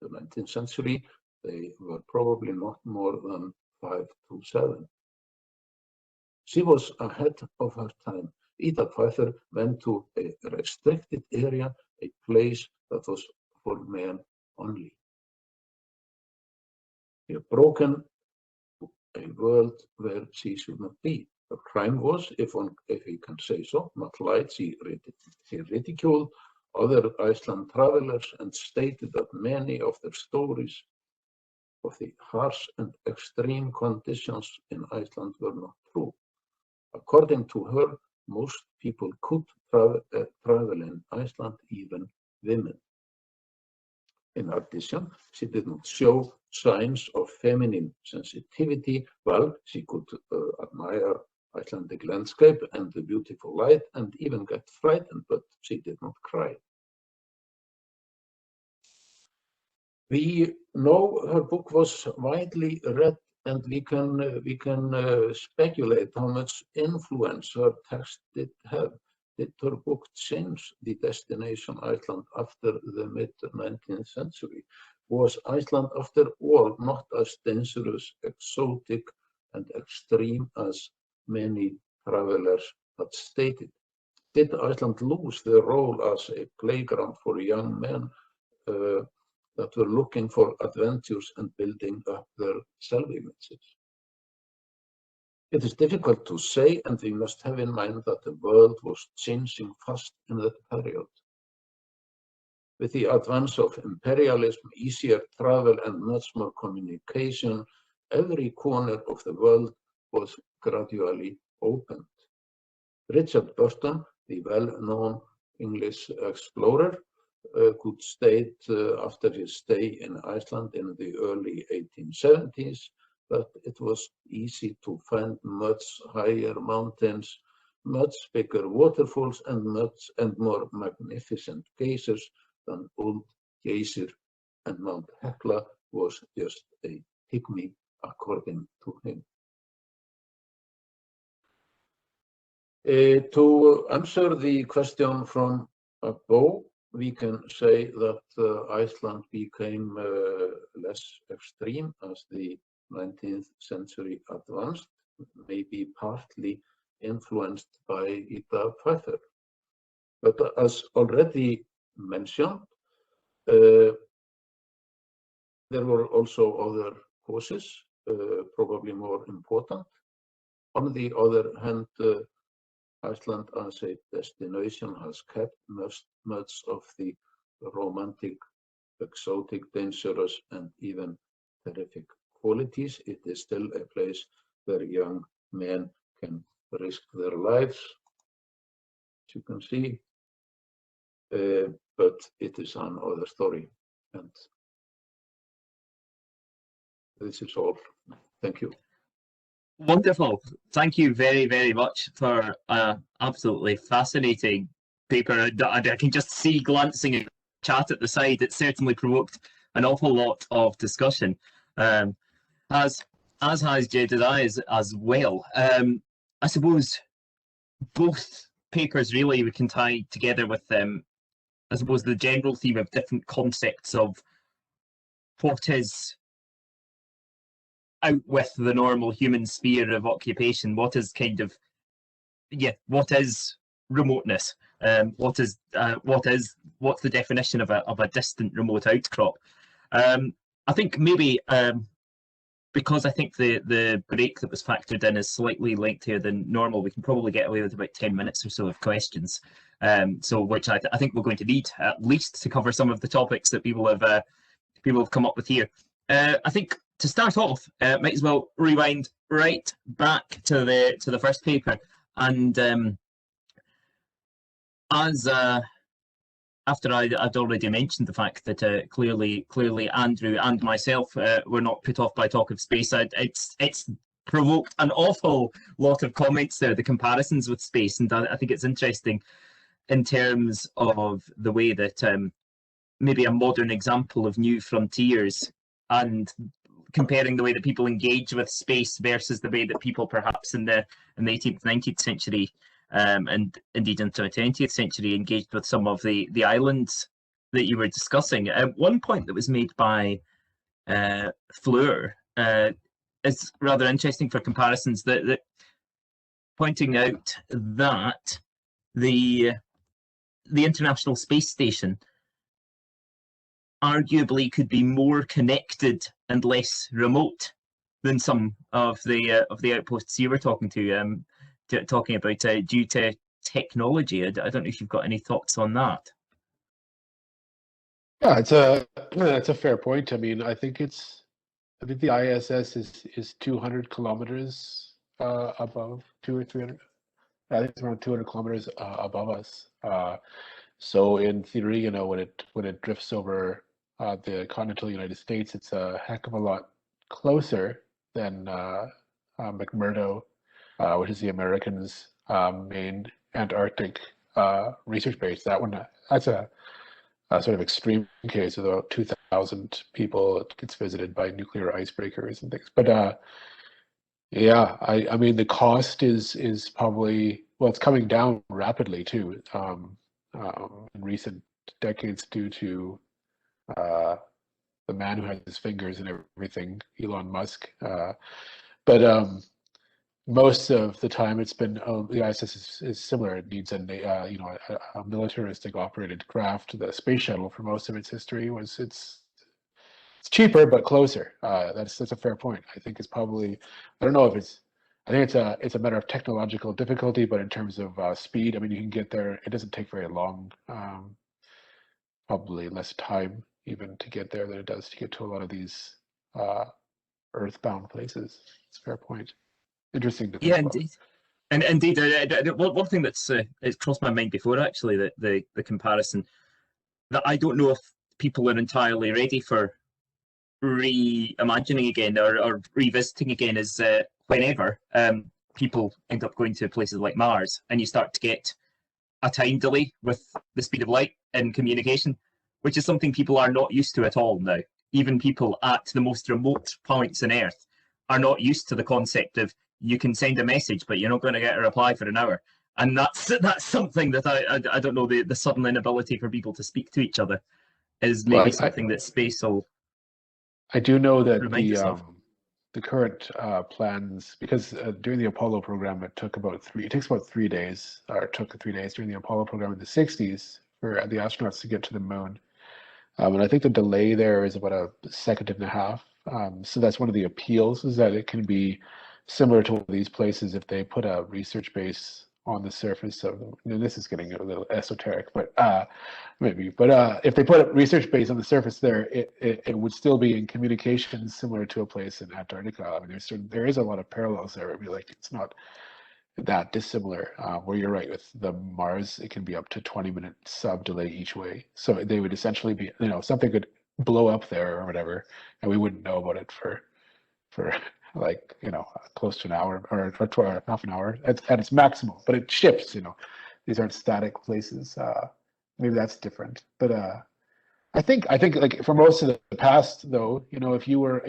The 19th century, they were probably not more than 5 to 7. She was ahead of her time. Ida Pfeiffer went to a restricted area, a place that was for men only. She had broken a world where she should not be. Her crime was, if we can say so, not lied. She ridiculed other Iceland travelers and stated that many of their stories of the harsh and extreme conditions in Iceland were not true. According to her, most people could travel in Iceland, even women. In addition, she did not show signs of feminine sensitivity. Well, she could admire Icelandic landscape and the beautiful light and even get frightened, but she did not cry. We know her book was widely read, and we can speculate how much influence her text did have. Did her book change the destination Iceland after the mid-19th century? Was Iceland, after all, not as dangerous, exotic, and extreme as many travelers had stated? Did Iceland lose their role as a playground for young men that were looking for adventures and building up their self-images? It is difficult to say, and we must have in mind that the world was changing fast in that period. With the advance of imperialism, easier travel, and much more communication, every corner of the world was gradually opened. Richard Burton, the well-known English explorer, could state after his stay in Iceland in the early 1870s that it was easy to find much higher mountains, much bigger waterfalls, and more magnificent geysers than old Geyser, and Mount Hekla was just a pygmy, according to him. To answer the question from above, we can say that Iceland became less extreme as the 19th century advanced, maybe partly influenced by Ida Pfeiffer. But as already mentioned, there were also other causes, probably more important. On the other hand, Iceland as a destination has kept much of the romantic, exotic, dangerous, and even terrific qualities. It is still a place where young men can risk their lives, as you can see, but it is another story. And this is all. Thank you. Wonderful. Thank you very, very much for absolutely fascinating paper. I can just see, glancing at the chat at the side, it certainly provoked an awful lot of discussion, as has Jedediah as well. I suppose both papers really we can tie together with I suppose the general theme of different concepts of what is out with the normal human sphere of occupation, what is kind of, what is remoteness, what's the definition of a distant remote outcrop. I think maybe because I think the break that was factored in is slightly lengthier than normal, we can probably get away with about 10 minutes or so of questions, so which I think we're going to need at least to cover some of the topics that people have come up with here. I think to start off, might as well rewind right back to the first paper, and as after I'd already mentioned the fact that clearly Andrew and myself were not put off by talk of space, it's provoked an awful lot of comments there, the comparisons with space, and I think it's interesting in terms of the way that maybe a modern example of new frontiers and comparing the way that people engage with space versus the way that people perhaps in the 18th, 19th century and indeed into the 20th century engaged with some of the islands that you were discussing. One point that was made by Fleur is rather interesting for comparisons, that pointing out that the International Space Station arguably could be more connected and less remote than some of the outposts you were talking about due to technology. I don't know if you've got any thoughts on that. Yeah, it's a fair point. I mean, I think the ISS is 200 kilometers above, 200 or 300. I think it's around 200 kilometers above us. So in theory, when it drifts over the continental United States, it's a heck of a lot closer than McMurdo, which is the Americans' main Antarctic research base. That's a sort of extreme case of about 2,000 people. It gets visited by nuclear icebreakers and things. But yeah, I mean the cost is probably, well, it's coming down rapidly too in recent decades due to the man who has his fingers in everything, Elon Musk. But most of the time it's been the ISS is similar. It needs a militaristic operated craft. The space shuttle for most of its history it's cheaper but closer. That's a fair point. I think it's probably, I don't know if I think it's a matter of technological difficulty, but in terms of speed, I mean, you can get there. It doesn't take very long, probably less time even to get there than it does to get to a lot of these earthbound places. It's a fair point. Interesting to think about. Indeed. And indeed, one thing that's it's crossed my mind before, actually, that the comparison, that I don't know if people are entirely ready for reimagining again or revisiting again, is whenever people end up going to places like Mars and you start to get a time delay with the speed of light in communication, which is something people are not used to at all now. Even people at the most remote points on Earth are not used to the concept of you can send a message, but you're not going to get a reply for an hour. And that's something that I don't know, the sudden inability for people to speak to each other is maybe something that space will. I do know that the current plans, because during the Apollo program, it takes about 3 days, or it took 3 days during the Apollo program in the 60s for the astronauts to get to the moon. And I think the delay there is about a second and a half. So that's one of the appeals, is that it can be similar to one of these places if they put a research base on the surface of them. And this is getting a little esoteric, but maybe. But if they put research base on the surface there, it would still be in communication similar to a place in Antarctica. I mean, there is a lot of parallels there. It'd be like it's not that dissimilar. Where you're right with the Mars, it can be up to 20-minute sub delay each way. So they would essentially be, something could blow up there or whatever, and we wouldn't know about it for like close to an hour or half an hour at its maximal. But it shifts. These aren't static places. Maybe that's different. But I think like for most of the past though, if you were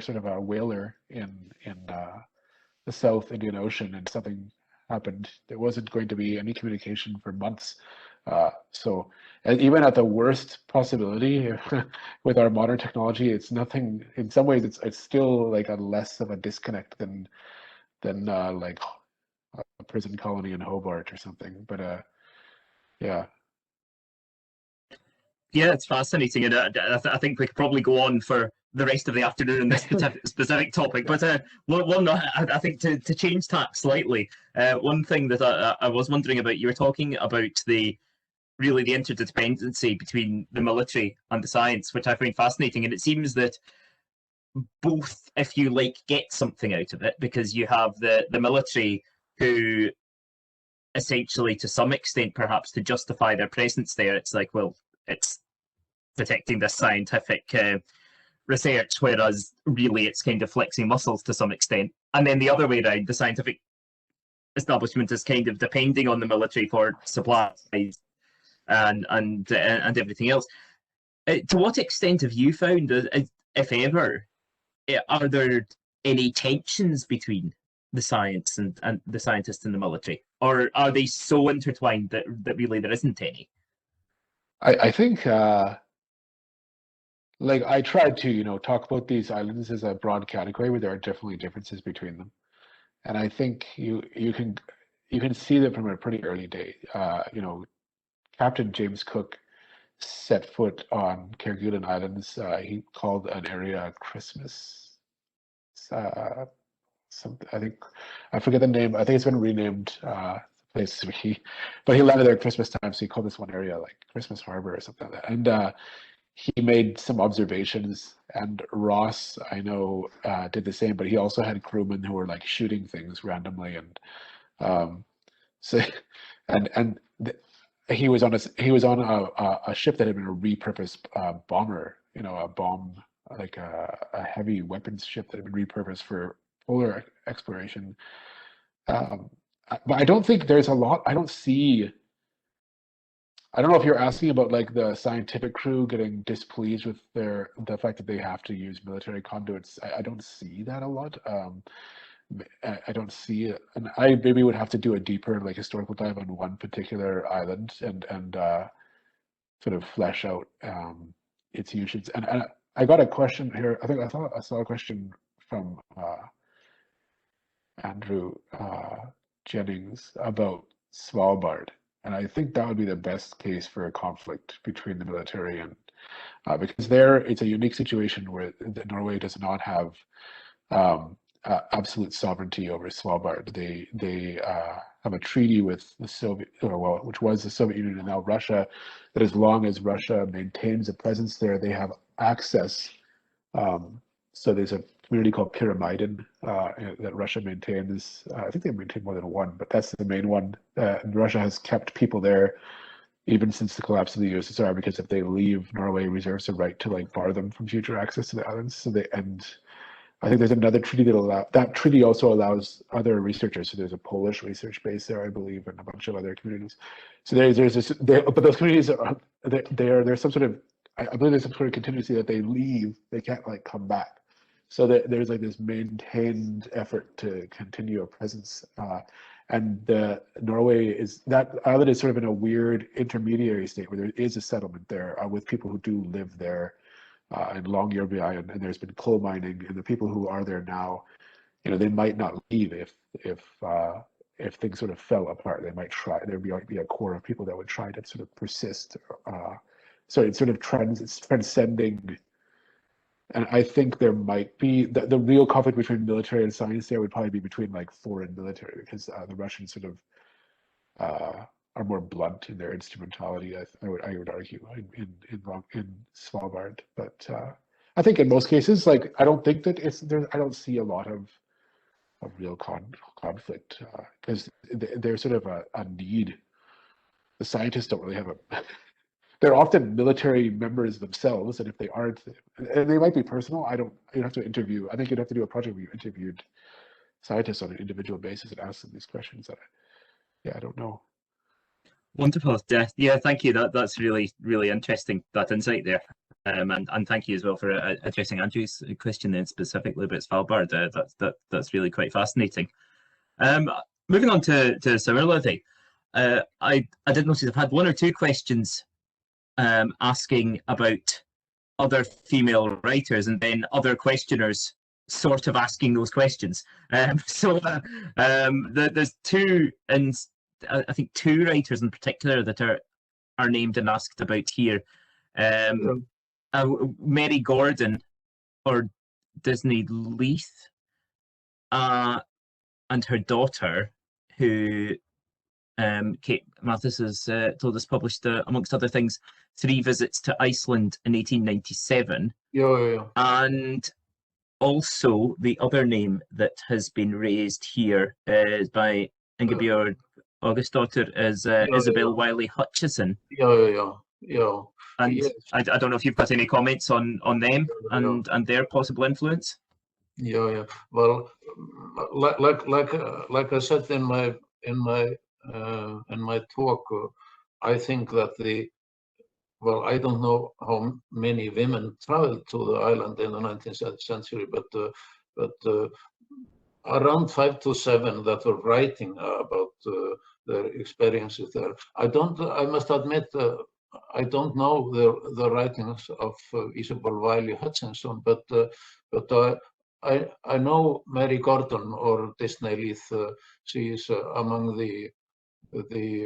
sort of a whaler in the South Indian Ocean and something happened, there wasn't going to be any communication for months. So, and even at the worst possibility with our modern technology, it's nothing. In some ways, it's still like a less of a disconnect than like a prison colony in Hobart or something. But yeah. Yeah, it's fascinating, and I think we could probably go on for the rest of the afternoon on this specific topic. But I think to change tack slightly, one thing that I was wondering about, you were talking about the interdependency between the military and the science, which I find fascinating. And it seems that both, if you like, get something out of it, because you have the military who essentially, to some extent, perhaps to justify their presence there, it's like, well, it's protecting this scientific research, whereas really it's kind of flexing muscles to some extent. And then the other way around, the scientific establishment is kind of depending on the military for supplies and everything else. To what extent have you found, if ever, are there any tensions between the science and the scientists in the military, or are they so intertwined that really there isn't any? I think like I tried to talk about these islands as a broad category where there are definitely differences between them, and I think you can see that from a pretty early day. Captain James Cook set foot on Kerguelen Islands. He called an area Christmas. I think I forget the name. I think it's been renamed. Place but he landed there at Christmas time, so he called this one area like Christmas Harbor or something like that. And he made some observations, and Ross, I know, did the same, but he also had crewmen who were like shooting things randomly, and so he was on a ship that had been a repurposed bomber, a bomb, like a heavy weapons ship that had been repurposed for polar exploration. But I don't think there's a lot. I don't know if you're asking about like the scientific crew getting displeased with the fact that they have to use military conduits. I don't see that a lot. I don't see it, and I maybe would have to do a deeper like historical dive on one particular island and sort of flesh out its usage. And I got a question here. I think I saw a question from Andrew Jennings about Svalbard, and I think that would be the best case for a conflict between the military and because there it's a unique situation where Norway does not have absolute sovereignty over Svalbard. They have a treaty with the which was the Soviet Union and now Russia, that as long as Russia maintains a presence there, they have access. So there's a community called Pyramiden that Russia maintains. I think they maintain more than one, but that's the main one. And Russia has kept people there even since the collapse of the USSR, because if they leave, Norway reserves the right to like bar them from future access to the islands. So I think there's another treaty that treaty also allows other researchers. So there's a Polish research base there, I believe, and a bunch of other communities. So there's this, but those communities there's some sort of, I believe there's some sort of contingency that they leave, they can't like come back. So there's like this maintained effort to continue a presence, and Norway that island is sort of in a weird intermediary state where there is a settlement there with people who do live there. In Longyearbyen, and there's been coal mining, and the people who are there now, they might not leave if things sort of fell apart. They might try. There might be a core of people that would try to sort of persist. So it's sort of it's transcending And I think there might be the real conflict between military and science there would probably be between like foreign military, because the Russians sort of are more blunt in their instrumentality. I would argue in Svalbard, but I think in most cases, like I don't think that I don't see a lot of real conflict because they're sort of a need. The scientists don't really have a. They're often military members themselves, and if they aren't, and they might be personal. You'd have to interview. I think you'd have to do a project where you interviewed scientists on an individual basis and ask them these questions. I don't know. Wonderful. Yeah, thank you. That's really, really interesting, that insight there. And thank you as well for addressing Andrew's question then specifically about Svalbard. That's really quite fascinating. Moving on to Sumarlíði, I did notice I've had one or two questions asking about other female writers, and then other questioners sort of asking those questions. There's two, and I think two writers in particular that are named and asked about here. Mary Gordon or Disney Leith, and her daughter, who Kate Mathis has told us published, amongst other things, 3 visits to Iceland in 1897. Yeah. And also the other name that has been raised here is by Ingibjörg Augustdóttir as Isabel Wiley Hutchison. Yeah. And yes. I don't know if you've got any comments on them and their possible influence. Yeah. Well, like I said in my talk, I think that I don't know how many women traveled to the island in the 19th century, but around 5 to 7 that were writing about their experiences there. I must admit, I don't know the writings of Isabel Wiley Hutchinson, but I know Mary Gordon or Disney Leith. She is among the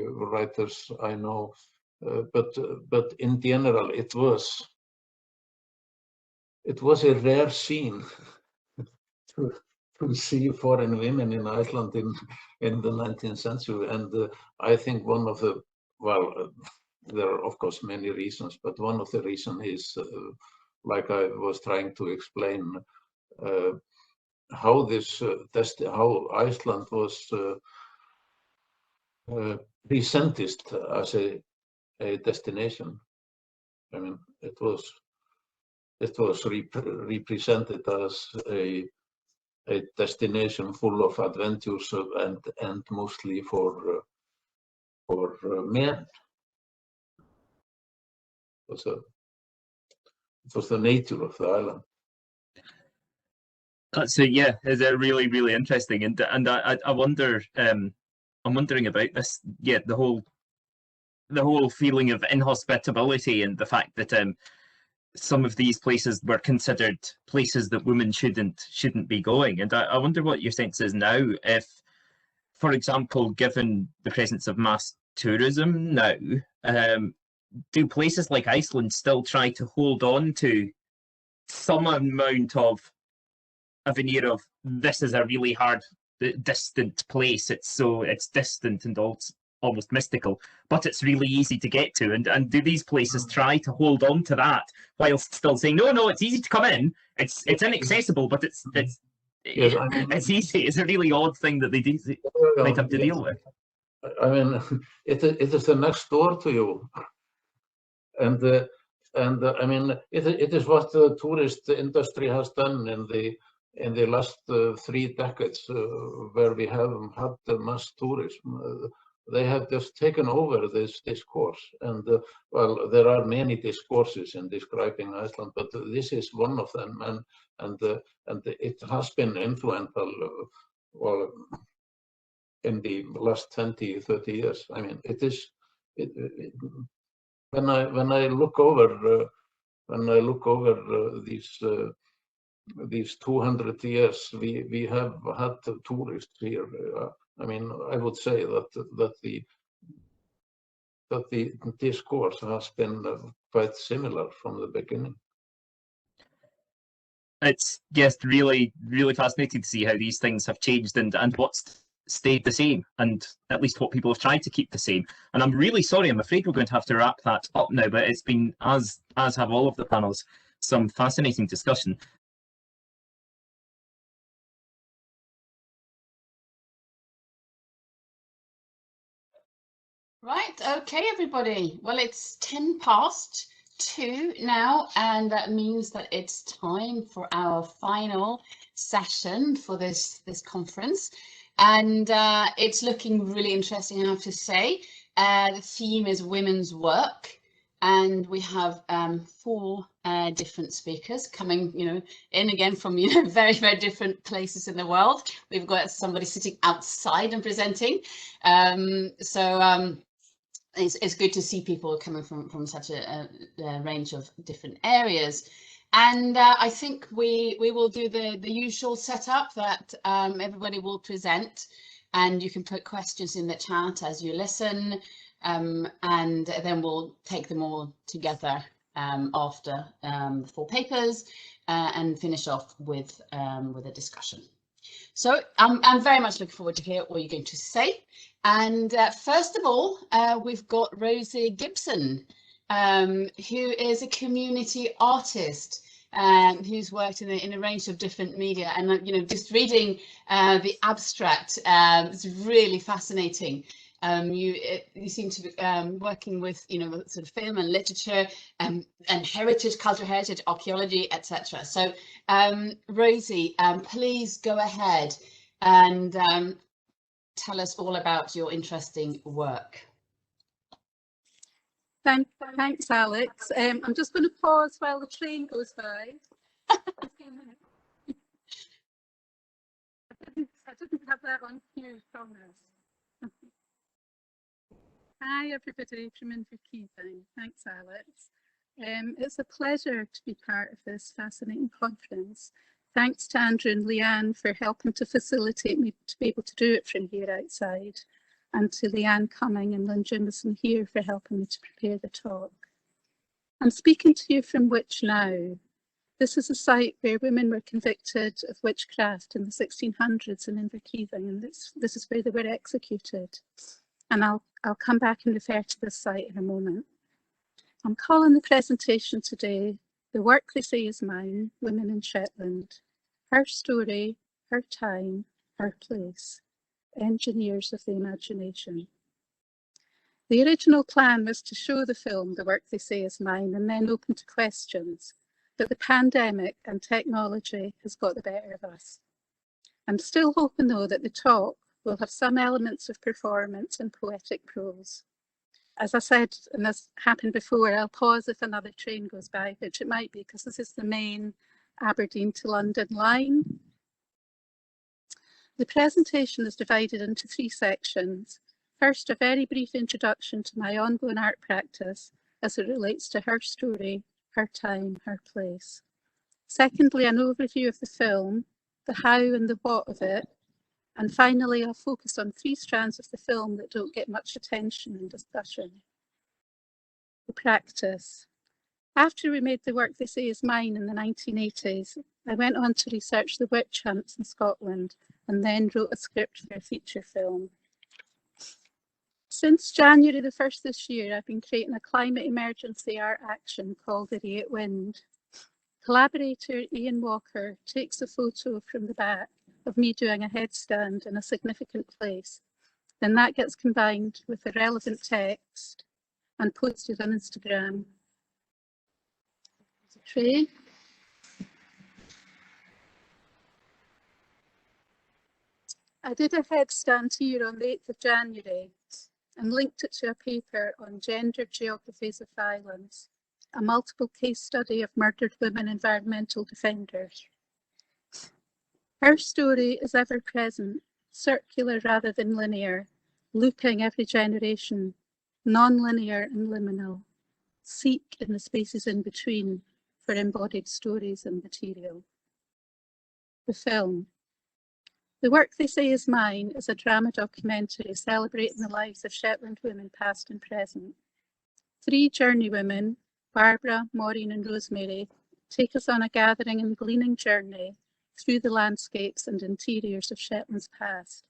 writers I know, but in general it was a rare scene to see foreign women in Iceland in the 19th century, and I think one of the there are of course many reasons, but one of the reasons is like I was trying to explain how Iceland was presented as a destination. I mean, it was represented as a destination full of adventures and mostly for men. It was the nature of the island. That's it's really, really interesting, and I wonder, I'm wondering about this. Yeah, the whole feeling of inhospitability and the fact that some of these places were considered places that women shouldn't be going, and I wonder what your sense is now. If, for example, given the presence of mass tourism now, do places like Iceland still try to hold on to some amount of a veneer of this is a really hard, distant place? It's distant and almost mystical, but it's really easy to get to. And do these places try to hold on to that whilst still saying, no, it's easy to come in. It's inaccessible, but it's easy. It's a really odd thing that they might have to deal with. I mean, it is the next door to you. And I mean, it is what the tourist industry has done in the last 3 decades, where we have had the mass tourism. They have just taken over this discourse, and there are many discourses in describing Iceland, but this is one of them, and it has been influential, in the last 20, 30 years. I mean, when I look over these 200 years we have had tourists here. I mean, I would say that the discourse has been quite similar from the beginning. it's just really, really fascinating to see how these things have changed and what's stayed the same, and at least what people have tried to keep the same. And I'm really sorry, I'm afraid we're going to have to wrap that up now, but it's been, as have all of the panels, some fascinating discussion. Right, okay, everybody. Well, it's 2:10 now, and that means that it's time for our final session for this conference. And it's looking really interesting, I have to say. The theme is women's work, and we have 4 different speakers coming, in again from, very, very different places in the world. We've got somebody sitting outside and presenting. It's good to see people coming from such a range of different areas. And I think we will do the usual setup that everybody will present, and you can put questions in the chat as you listen, and then we'll take them all together after the 4 papers and finish off with a discussion. So I'm very much looking forward to hear what you're going to say. And first of all, we've got Rosie Gibson, who is a community artist who's worked in a range of different media. And just reading the abstract, it's really fascinating. You seem to be working with sort of film and literature and heritage, cultural heritage, archaeology, etc. So Rosie, please go ahead and tell us all about your interesting work. Thanks, Alex. I'm just going to pause while the train goes by. I didn't have that on cue, promise. Hi, everybody from Inverkeithing. Thanks, Alex. It's a pleasure to be part of this fascinating conference. Thanks to Andrew and Leanne for helping to facilitate me to be able to do it from here outside, and to Leanne Cumming and Lynn Jimison here for helping me to prepare the talk. I'm speaking to you from Witch Now. This is a site where women were convicted of witchcraft in the 1600s in Inverkeithing, and this is where they were executed. And I'll come back and refer to this site in a moment. I'm calling the presentation today, The Work They Say Is Mine, Women in Shetland. Her story, her time, her place. Engineers of the imagination. The original plan was to show the film, The Work They Say Is Mine, and then open to questions. But the pandemic and technology has got the better of us. I'm still hoping, though, that the talk will have some elements of performance and poetic prose. As I said, and this happened before, I'll pause if another train goes by, which it might be, because this is the main Aberdeen to London line. The presentation is divided into 3 sections. First, a very brief introduction to my ongoing art practice as it relates to her story, her time, her place. Secondly, an overview of the film, the how and the what of it. And finally, I'll focus on 3 strands of the film that don't get much attention and discussion. The practice. After we made The Work They Say Is Mine in the 1980s, I went on to research the witch hunts in Scotland and then wrote a script for a feature film. Since January the 1st this year, I've been creating a climate emergency art action called The Rate Wind. Collaborator Ian Walker takes a photo from the back of me doing a headstand in a significant place. Then that gets combined with the relevant text and posted on Instagram. There's a tray. I did a headstand here on the 8th of January and linked it to a paper on gendered geographies of violence, a multiple case study of murdered women environmental defenders. Her story is ever present, circular rather than linear, looping every generation, non-linear and liminal. Seek in the spaces in between for embodied stories and material. The film. The Work They Say Is Mine is a drama documentary celebrating the lives of Shetland women past and present. 3 journey women, Barbara, Maureen and Rosemary, take us on a gathering and gleaning journey through the landscapes and interiors of Shetland's past.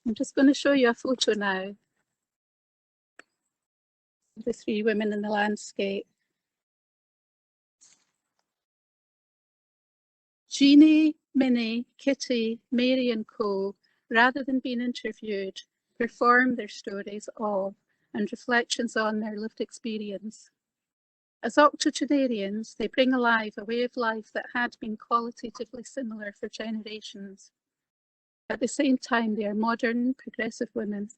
I'm just going to show you a photo now of the three women in the landscape. Jeannie, Minnie, Kitty, Mary and Co, rather than being interviewed, perform their stories of and reflections on their lived experience. As octogenarians, they bring alive a way of life that had been qualitatively similar for generations. At the same time, they are modern, progressive women.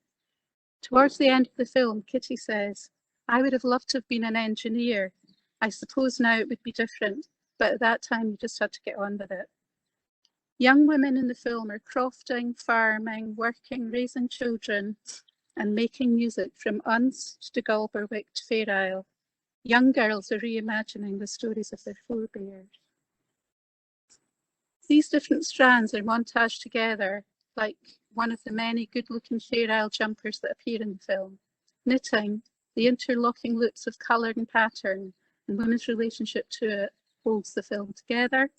Towards the end of the film, Kitty says, "I would have loved to have been an engineer. I suppose now it would be different, but at that time you just had to get on with it." Young women in the film are crofting, farming, working, raising children, and making music from Unst to Galberwick to Fair Isle. Young girls are reimagining the stories of their forebears. These different strands are montaged together like one of the many good-looking Fair Isle jumpers that appear in the film. Knitting, the interlocking loops of colour and pattern, and women's relationship to it holds the film together.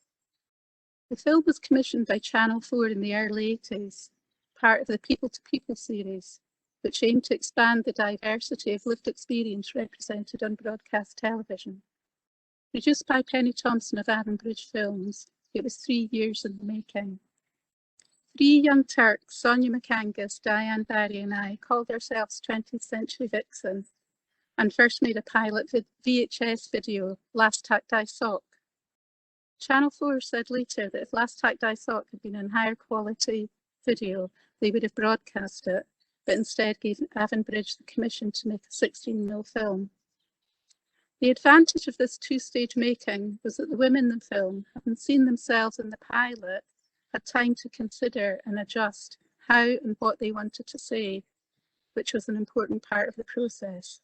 The film was commissioned by Channel 4 in the early 80s, part of the People to People series, which aimed to expand the diversity of lived experience represented on broadcast television. Produced by Penny Thompson of Avonbridge Films, it was 3 years in the making. 3 young Turks, Sonia McAngus, Diane Barry and I, called ourselves 20th Century Vixen and first made a pilot VHS video, Last Tack Die Sock. Channel 4 said later that if Last Tack Die Sock had been a higher quality video, they would have broadcast it, but instead gave Avonbridge the commission to make a 16mm film. The advantage of this 2-stage making was that the women in the film, having seen themselves in the pilot, had time to consider and adjust how and what they wanted to say, which was an important part of the process.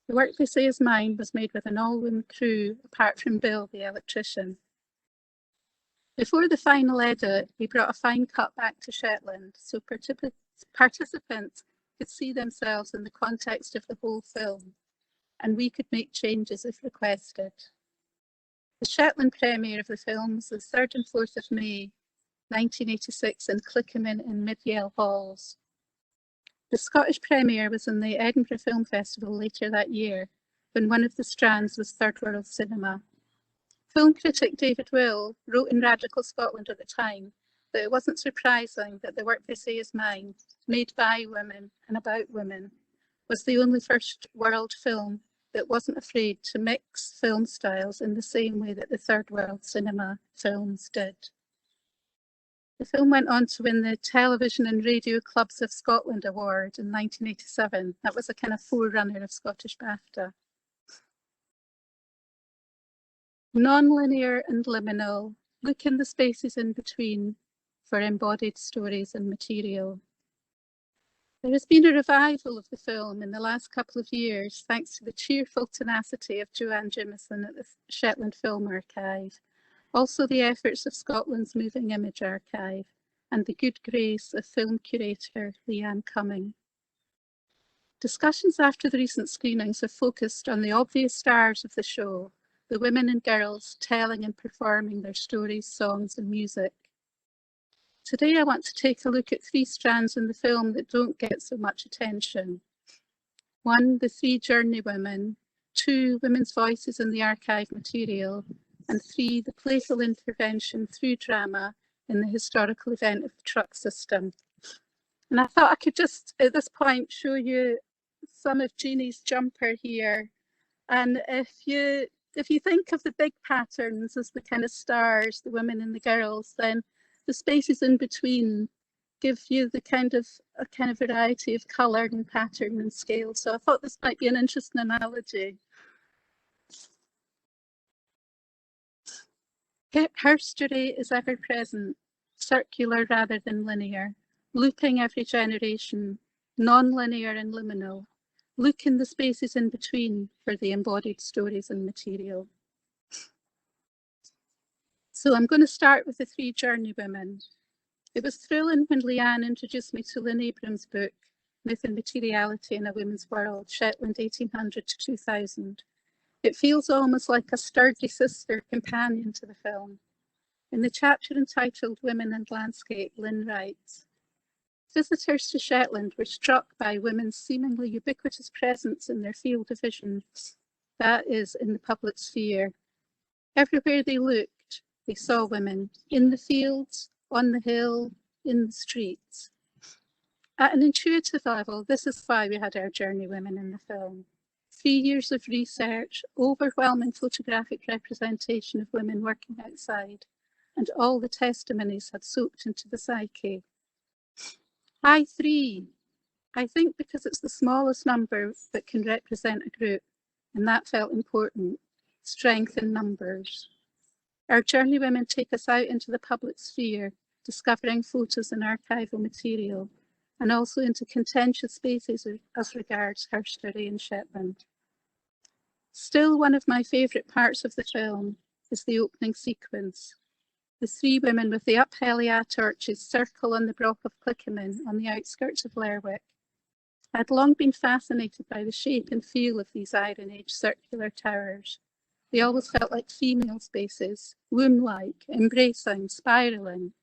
The Work They Say Is Mine was made with an all-women crew, apart from Bill, the electrician. Before the final edit, we brought a fine cut back to Shetland, so participants could see themselves in the context of the whole film, and we could make changes if requested. The Shetland premiere of the film was the 3rd and 4th of May, 1986 in Clickaman in Mid-Yale Halls. The Scottish premiere was in the Edinburgh Film Festival later that year, when one of the strands was Third World Cinema. Film critic David Will wrote in Radical Scotland at the time that it wasn't surprising that The Work They Say Is Mine, made by women and about women, was the only first world film that wasn't afraid to mix film styles in the same way that the Third World Cinema films did. The film went on to win the Television and Radio Clubs of Scotland Award in 1987. That was a kind of forerunner of Scottish BAFTA. Non-linear and liminal, look in the spaces in between for embodied stories and material. There has been a revival of the film in the last couple of years, thanks to the cheerful tenacity of Joanne Jimison at the Shetland Film Archive, also the efforts of Scotland's Moving Image Archive, and the good grace of film curator Leanne Cumming. Discussions after the recent screenings have focused on the obvious stars of the show, the women and girls telling and performing their stories, songs and music. Today I want to take a look at 3 strands in the film that don't get so much attention. 1, the 3 journey women, 2, women's voices in the archive material, and 3, the playful intervention through drama in the historical event of the truck system. And I thought I could just, at this point, show you some of Jeannie's jumper here. And if you think of the big patterns as the kind of stars, the women and the girls, then the spaces in between give you a kind of variety of colour and pattern and scale. So I thought this might be an interesting analogy. Her story is ever present, circular rather than linear, looping every generation, non-linear and liminal. Look in the spaces in between for the embodied stories and material. So I'm going to start with the 3 journey women. It was thrilling when Leanne introduced me to Lynn Abrams' book, Myth and Materiality in a Women's World, Shetland 1800 to 2000. It feels almost like a sturdy sister companion to the film. In the chapter entitled Women and Landscape, Lynn writes, visitors to Shetland were struck by women's seemingly ubiquitous presence in their field of vision, that is, in the public sphere. Everywhere they looked, they saw women, in the fields, on the hill, in the streets. At an intuitive level, this is why we had our journey women in the film. 3 years of research, overwhelming photographic representation of women working outside, and all the testimonies had soaked into the psyche. I 3, I think because it's the smallest number that can represent a group, and that felt important, strength in numbers. Our journey women take us out into the public sphere, discovering photos and archival material, and also into contentious spaces as regards her story in Shetland. Still, one of my favourite parts of the film is the opening sequence. The 3 women with the Uphellia torches circle on the Broch of Clickaman on the outskirts of Lerwick. I'd long been fascinated by the shape and feel of these Iron Age circular towers. They always felt like female spaces, womb-like, embracing, spiralling.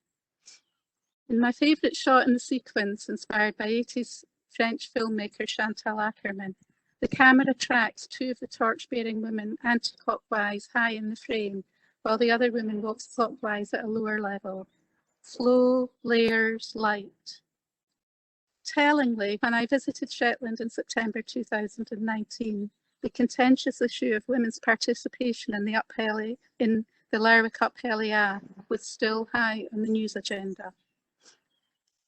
In my favourite shot in the sequence, inspired by 80s French filmmaker Chantal Akerman, the camera tracks 2 of the torch-bearing women anti-clockwise high in the frame, while the other woman walks clockwise at a lower level. Flow, layers, light. Tellingly, when I visited Shetland in September 2019, the contentious issue of women's participation in the Lerwick Uphellia was still high on the news agenda.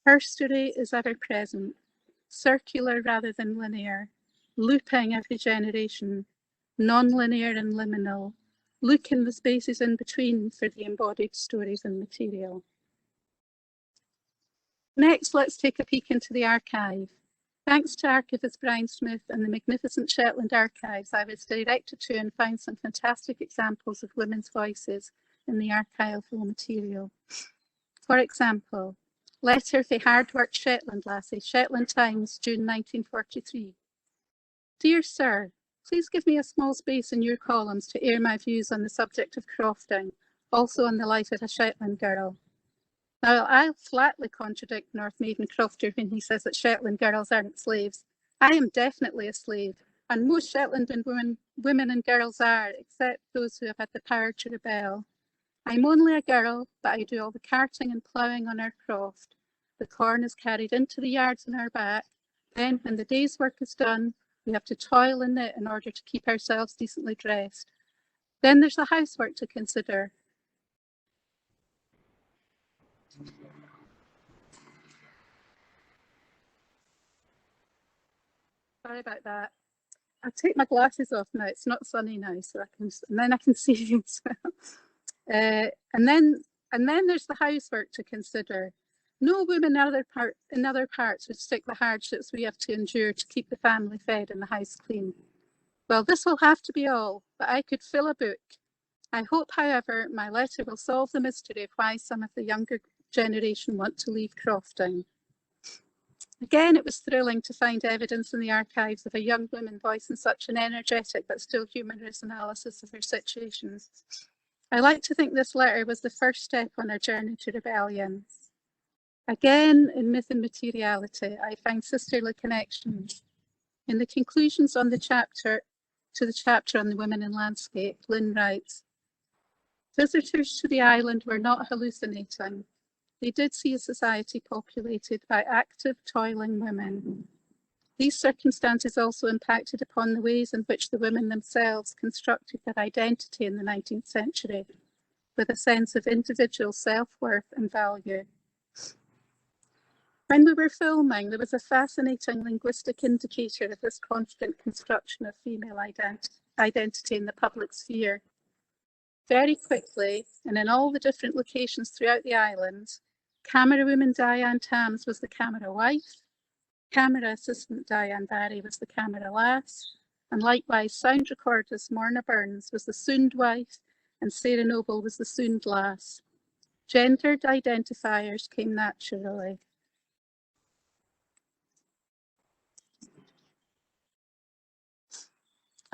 Her story is ever present, circular rather than linear, looping every generation, non-linear and liminal, look in the spaces in between for the embodied stories and material. Next, let's take a peek into the archive. Thanks to archivist Brian Smith and the magnificent Shetland archives, I was directed to and found some fantastic examples of women's voices in the archival material. For example, letter for hard-worked Shetland lassie, Shetland Times, June 1943. Dear Sir, please give me a small space in your columns to air my views on the subject of crofting, also on the life of a Shetland girl. Now, I'll flatly contradict North Maiden Crofter when he says that Shetland girls aren't slaves. I am definitely a slave, and most Shetland and women and girls are, except those who have had the power to rebel. I'm only a girl, but I do all the carting and ploughing on our croft. The corn is carried into the yards on our back. Then, when the day's work is done, we have to toil and knit in order to keep ourselves decently dressed. Then there's the housework to consider. Sorry about that. I'll take my glasses off now. It's not sunny now, so and then I can see you as well. And then there's the housework to consider. No woman in other parts would stick the hardships we have to endure to keep the family fed and the house clean. Well, this will have to be all, but I could fill a book. I hope, however, my letter will solve the mystery of why some of the younger generation want to leave crofting. Again, it was thrilling to find evidence in the archives of a young woman voicing such an energetic but still humorous analysis of her situations. I like to think this letter was the first step on our journey to rebellion. Again, in Myth and Materiality, I find sisterly connections. In the conclusions on the chapter on the women in landscape, Lynn writes, visitors to the island were not hallucinating. They did see a society populated by active, toiling women. These circumstances also impacted upon the ways in which the women themselves constructed their identity in the 19th century, with a sense of individual self-worth and value. When we were filming, there was a fascinating linguistic indicator of this constant construction of female identity in the public sphere. Very quickly, and in all the different locations throughout the island, camera woman Diane Tams was the camera wife, camera assistant Diane Barry was the camera lass, and likewise sound recordist Morna Burns was the sound wife, and Sarah Noble was the sound lass. Gendered identifiers came naturally.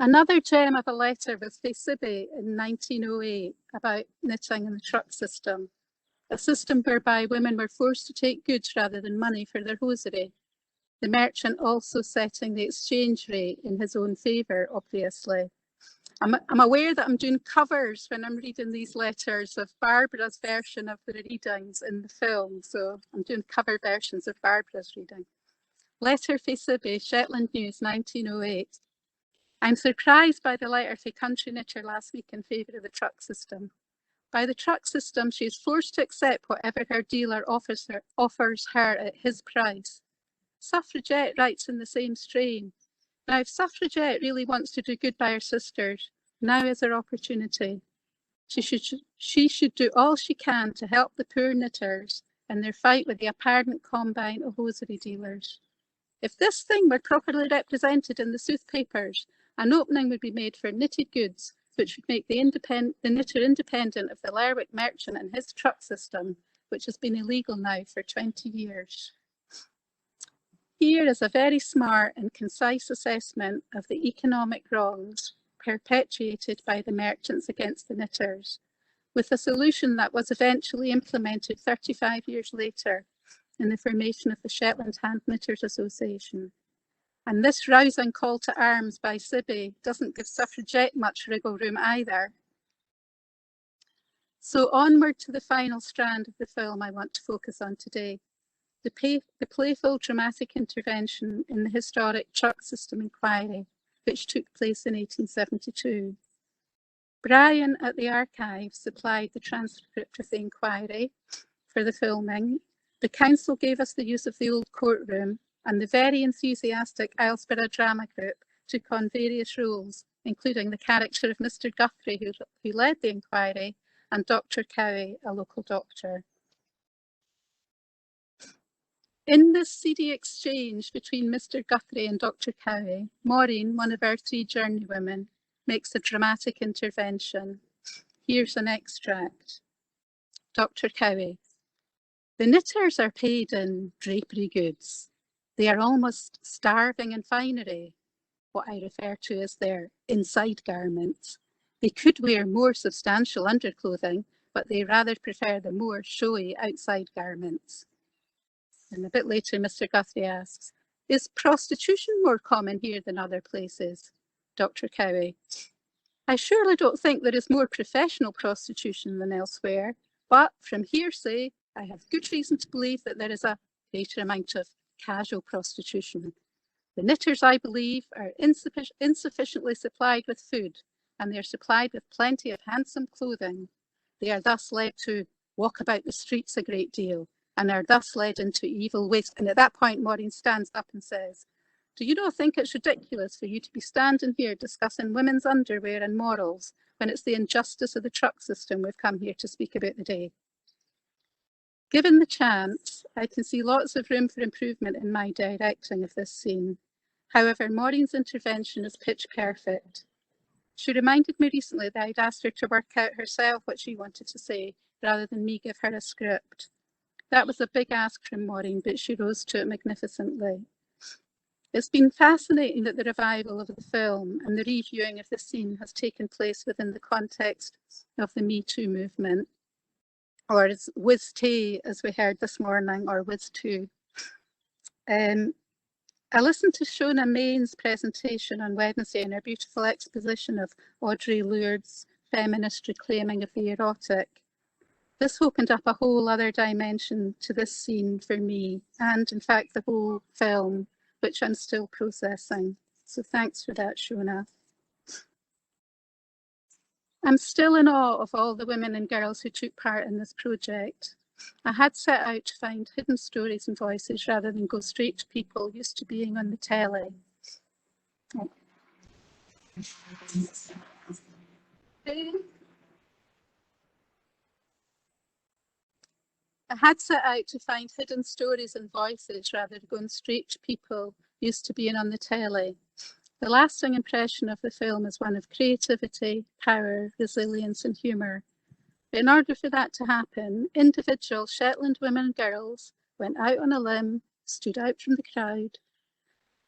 Another gem of a letter was Cassidy in 1908 about knitting in the truck system, a system whereby women were forced to take goods rather than money for their hosiery. The merchant also setting the exchange rate in his own favour, obviously. I'm aware that I'm doing covers when I'm reading these letters of Barbara's version of the readings in the film, so I'm doing cover versions of Barbara's reading. Letter Cassidy, Shetland News, 1908. I'm surprised by the letter to Country Knitter last week in favour of the truck system. By the truck system, she is forced to accept whatever her dealer offers her at his price. Suffragette writes in the same strain. Now, if Suffragette really wants to do good by her sisters, now is her opportunity. She should do all she can to help the poor knitters in their fight with the apparent combine of hosiery dealers. If this thing were properly represented in the Sooth papers, an opening would be made for knitted goods, which would make the knitter independent of the Lerwick merchant and his truck system, which has been illegal now for 20 years. Here is a very smart and concise assessment of the economic wrongs perpetuated by the merchants against the knitters, with a solution that was eventually implemented 35 years later in the formation of the Shetland Hand Knitters Association. And this rousing call to arms by Sibby doesn't give Suffragette much wriggle room either. So onward to the final strand of the film I want to focus on today. The playful dramatic intervention in the historic truck system inquiry, which took place in 1872. Brian at the archives supplied the transcript of the inquiry for the filming. The council gave us the use of the old courtroom, and the very enthusiastic Islesborough Drama Group took on various roles, including the character of Mr. Guthrie, who led the inquiry, and Dr. Cowie, a local doctor. In this seedy exchange between Mr. Guthrie and Dr. Cowie, Maureen, one of our 3 journeywomen, makes a dramatic intervention. Here's an extract. Dr. Cowie. The knitters are paid in drapery goods. They are almost starving in finery, what I refer to as their inside garments. They could wear more substantial underclothing, but they rather prefer the more showy outside garments. And a bit later, Mr. Guthrie asks, is prostitution more common here than other places? Dr. Cowie, I surely don't think there is more professional prostitution than elsewhere, but from hearsay, I have good reason to believe that there is a greater amount of casual prostitution. The knitters, I believe, are insufficiently supplied with food, and they are supplied with plenty of handsome clothing. They are thus led to walk about the streets a great deal, and are thus led into evil waste. And at that point, Maureen stands up and says, do you not think it's ridiculous for you to be standing here discussing women's underwear and morals when it's the injustice of the truck system we've come here to speak about today? Given the chance, I can see lots of room for improvement in my directing of this scene. However, Maureen's intervention is pitch perfect. She reminded me recently that I'd asked her to work out herself what she wanted to say, rather than me give her a script. That was a big ask from Maureen, but she rose to it magnificently. It's been fascinating that the revival of the film and the reviewing of the scene has taken place within the context of the Me Too movement, or as Whiz-Tay, as we heard this morning, or Whiz-Too. I listened to Shona Main's presentation on Wednesday in her beautiful exposition of Audre Lorde's feminist reclaiming of the erotic. This opened up a whole other dimension to this scene for me, and in fact the whole film, which I'm still processing. So thanks for that, Shona. I'm still in awe of all the women and girls who took part in this project. I had set out to find hidden stories and voices rather than go straight to people used to being on the telly. I had set out to find hidden stories and voices rather than going straight to people used to being on the telly. The lasting impression of the film is one of creativity, power, resilience and humour. But in order for that to happen, individual Shetland women and girls went out on a limb, stood out from the crowd,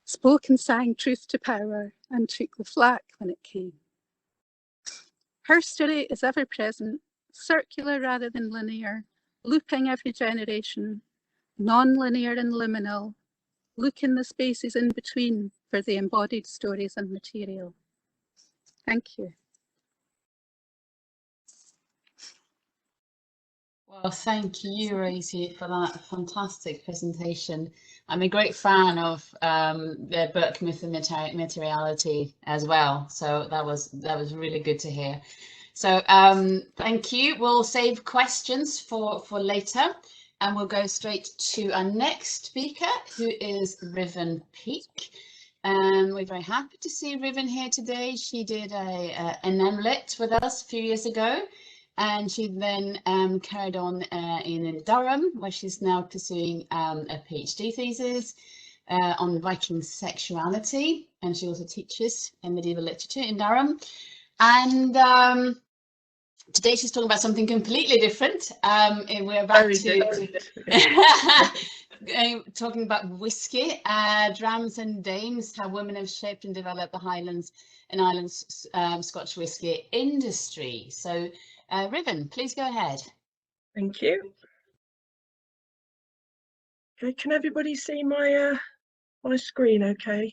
spoke and sang truth to power, and took the flak when it came. Her story is ever present, circular rather than linear, looping every generation, non-linear and liminal. Look in the spaces in between for the embodied stories and material. Thank you. Well, thank you, Rosie, for that fantastic presentation. I'm a great fan of the book Myth and Materiality as well, so that was really good to hear. So thank you. We'll save questions for later, and we'll go straight to our next speaker, who is Riven Peake. We're very happy to see Riven here today. She did an MLit with us a few years ago, and she then carried on in Durham, where she's now pursuing a PhD thesis on Viking sexuality, and she also teaches in medieval literature in Durham. And today she's talking about something completely different. We're about talking about whiskey, drams and dames, how women have shaped and developed the Highlands and Islands Scotch whiskey industry. So Riven, please go ahead. Thank you. Okay, can everybody see my my screen okay?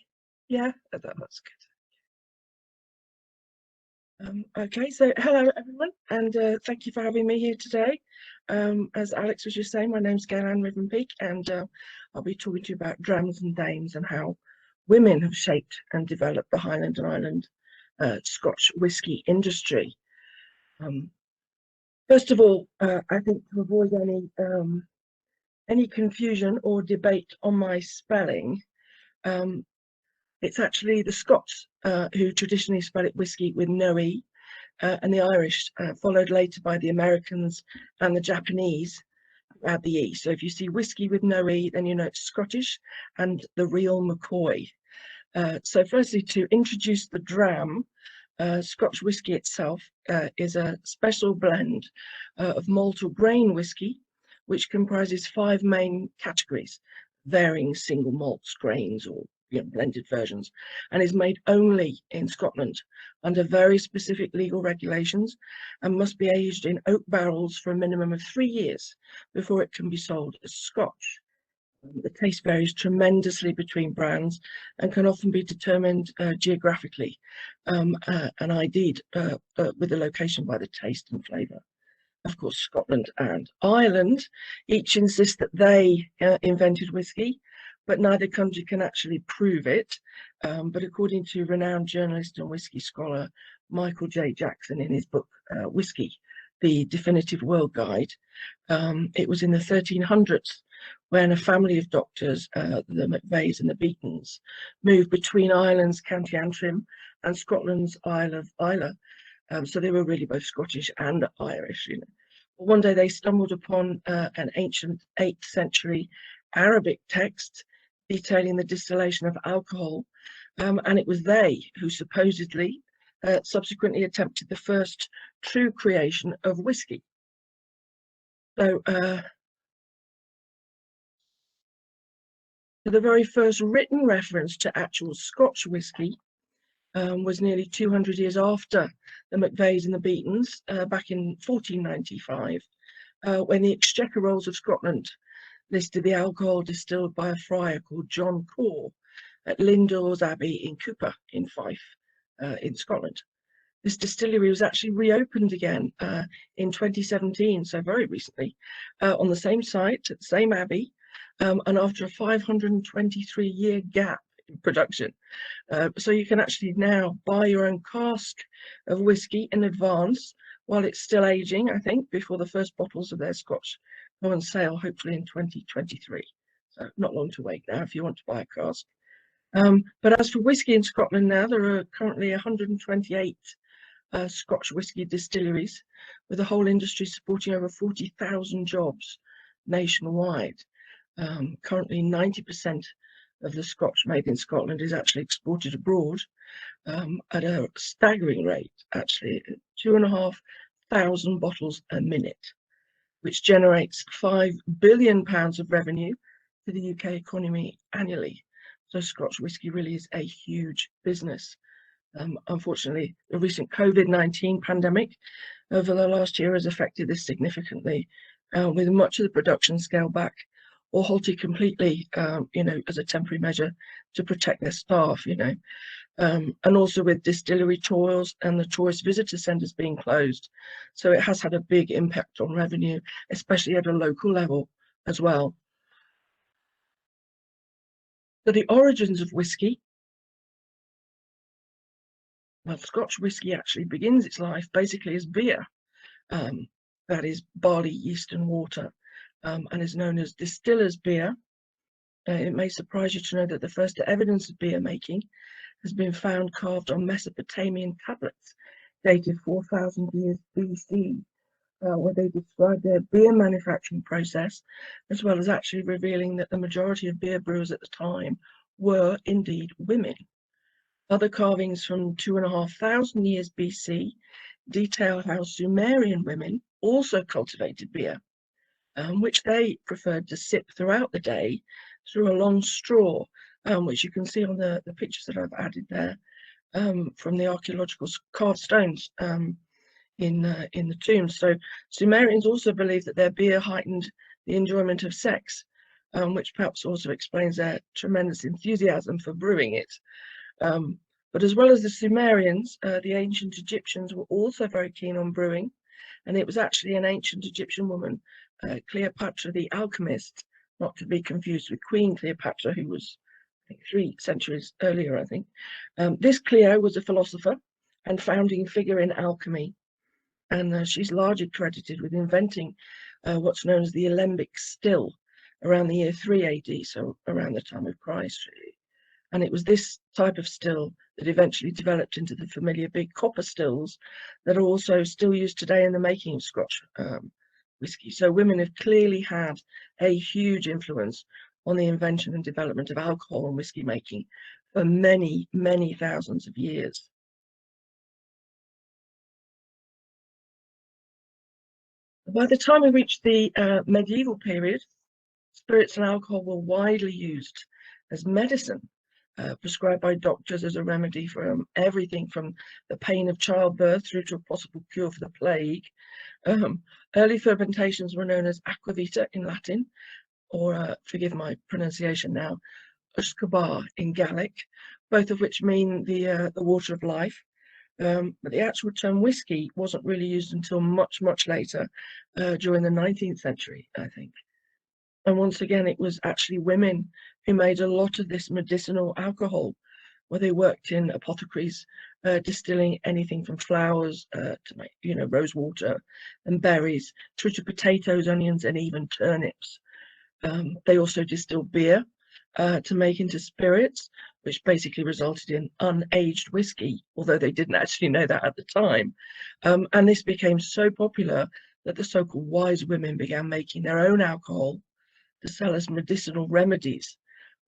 Yeah, that's good. Okay, so hello everyone, and thank you for having me here today. As Alex was just saying, my name's Gailann Riven Peake, and I'll be talking to you about drams and dames and how women have shaped and developed the Highland and Island Scotch whisky industry. First of all, I think to avoid any confusion or debate on my spelling, it's actually the Scots who traditionally spell it whiskey with no E, and the Irish, followed later by the Americans and the Japanese, add the E. So if you see whiskey with no E, then you know it's Scottish and the real McCoy. So firstly, to introduce the dram, Scotch whisky itself is a special blend of malt or grain whisky, which comprises 5 main categories, varying single malts, grains, or blended versions, and is made only in Scotland under very specific legal regulations, and must be aged in oak barrels for a minimum of 3 years before it can be sold as Scotch. The taste varies tremendously between brands and can often be determined geographically and ID'd with the location by the taste and flavour. Of course, Scotland and Ireland each insist that they invented whisky, but neither country can actually prove it. But according to renowned journalist and whisky scholar Michael J. Jackson in his book Whisky, the Definitive World Guide, it was in the 1300s when a family of doctors, the McVeys and the Beatons, moved between Ireland's County Antrim and Scotland's Isle of Islay. So they were really both Scottish and Irish. One day they stumbled upon an ancient 8th century Arabic text detailing the distillation of alcohol, and it was they who supposedly subsequently attempted the first true creation of whisky. So the very first written reference to actual Scotch whisky was nearly 200 years after the McVeys and the Beatons, back in 1495, when the Exchequer Rolls of Scotland listed the alcohol distilled by a friar called John Core at Lindores Abbey in Cooper in Fife in Scotland. This distillery was actually reopened again in 2017, so very recently, on the same site, at the same abbey, and after a 523-year gap in production. So you can actually now buy your own cask of whisky in advance while it's still aging, I think, before the first bottles of their Scotch go on sale, hopefully in 2023. So not long to wait now if you want to buy a cask. But as for whisky in Scotland now, there are currently 128 Scotch whisky distilleries, with the whole industry supporting over 40,000 jobs nationwide. Currently 90% of the Scotch made in Scotland is actually exported abroad at a staggering rate, actually 2,500 bottles a minute, which generates £5 billion of revenue to the UK economy annually. So Scotch whisky really is a huge business Unfortunately, the recent COVID-19 pandemic over the last year has affected this significantly, with much of the production scaled back or halted completely, as a temporary measure to protect their staff, and also with distillery tours and the tourist visitor centres being closed. So it has had a big impact on revenue, especially at a local level as well. So the origins of whisky. Well, Scotch whisky actually begins its life basically as beer, that is barley, yeast and water, and is known as distiller's beer. It may surprise you to know that the first evidence of beer making has been found carved on Mesopotamian tablets dated 4,000 years BC, where they describe their beer manufacturing process, as well as actually revealing that the majority of beer brewers at the time were indeed women. Other carvings from 2,500 years BC detail how Sumerian women also cultivated beer, which they preferred to sip throughout the day through a long straw, which you can see on the pictures that I've added there, from the archaeological carved stones in the tombs. So Sumerians also believed that their beer heightened the enjoyment of sex, which perhaps also explains their tremendous enthusiasm for brewing it. But as well as the Sumerians, the ancient Egyptians were also very keen on brewing, and it was actually an ancient Egyptian woman, Cleopatra the alchemist, not to be confused with Queen Cleopatra, who was, I think, 3 centuries earlier, I think. This Cleo was a philosopher and founding figure in alchemy, and she's largely credited with inventing what's known as the alembic still around the year 3 AD, so around the time of Christ, really. And it was this type of still that eventually developed into the familiar big copper stills that are also still used today in the making of Scotch whisky. So women have clearly had a huge influence on the invention and development of alcohol and whisky making for many, many thousands of years. By the time we reached the medieval period, spirits and alcohol were widely used as medicine, prescribed by doctors as a remedy for everything from the pain of childbirth through to a possible cure for the plague. Early fermentations were known as aquavita in Latin, or forgive my pronunciation now, usquebar in Gaelic, both of which mean the water of life. But the actual term whisky wasn't really used until much, much later, during the 19th century, I think. And once again, it was actually women who made a lot of this medicinal alcohol, where they worked in apothecaries, distilling anything from flowers to make, rose water and berries, through to potatoes, onions, and even turnips. They also distilled beer to make into spirits, which basically resulted in unaged whiskey, although they didn't actually know that at the time. And this became so popular that the so-called wise women began making their own alcohol to sell as medicinal remedies,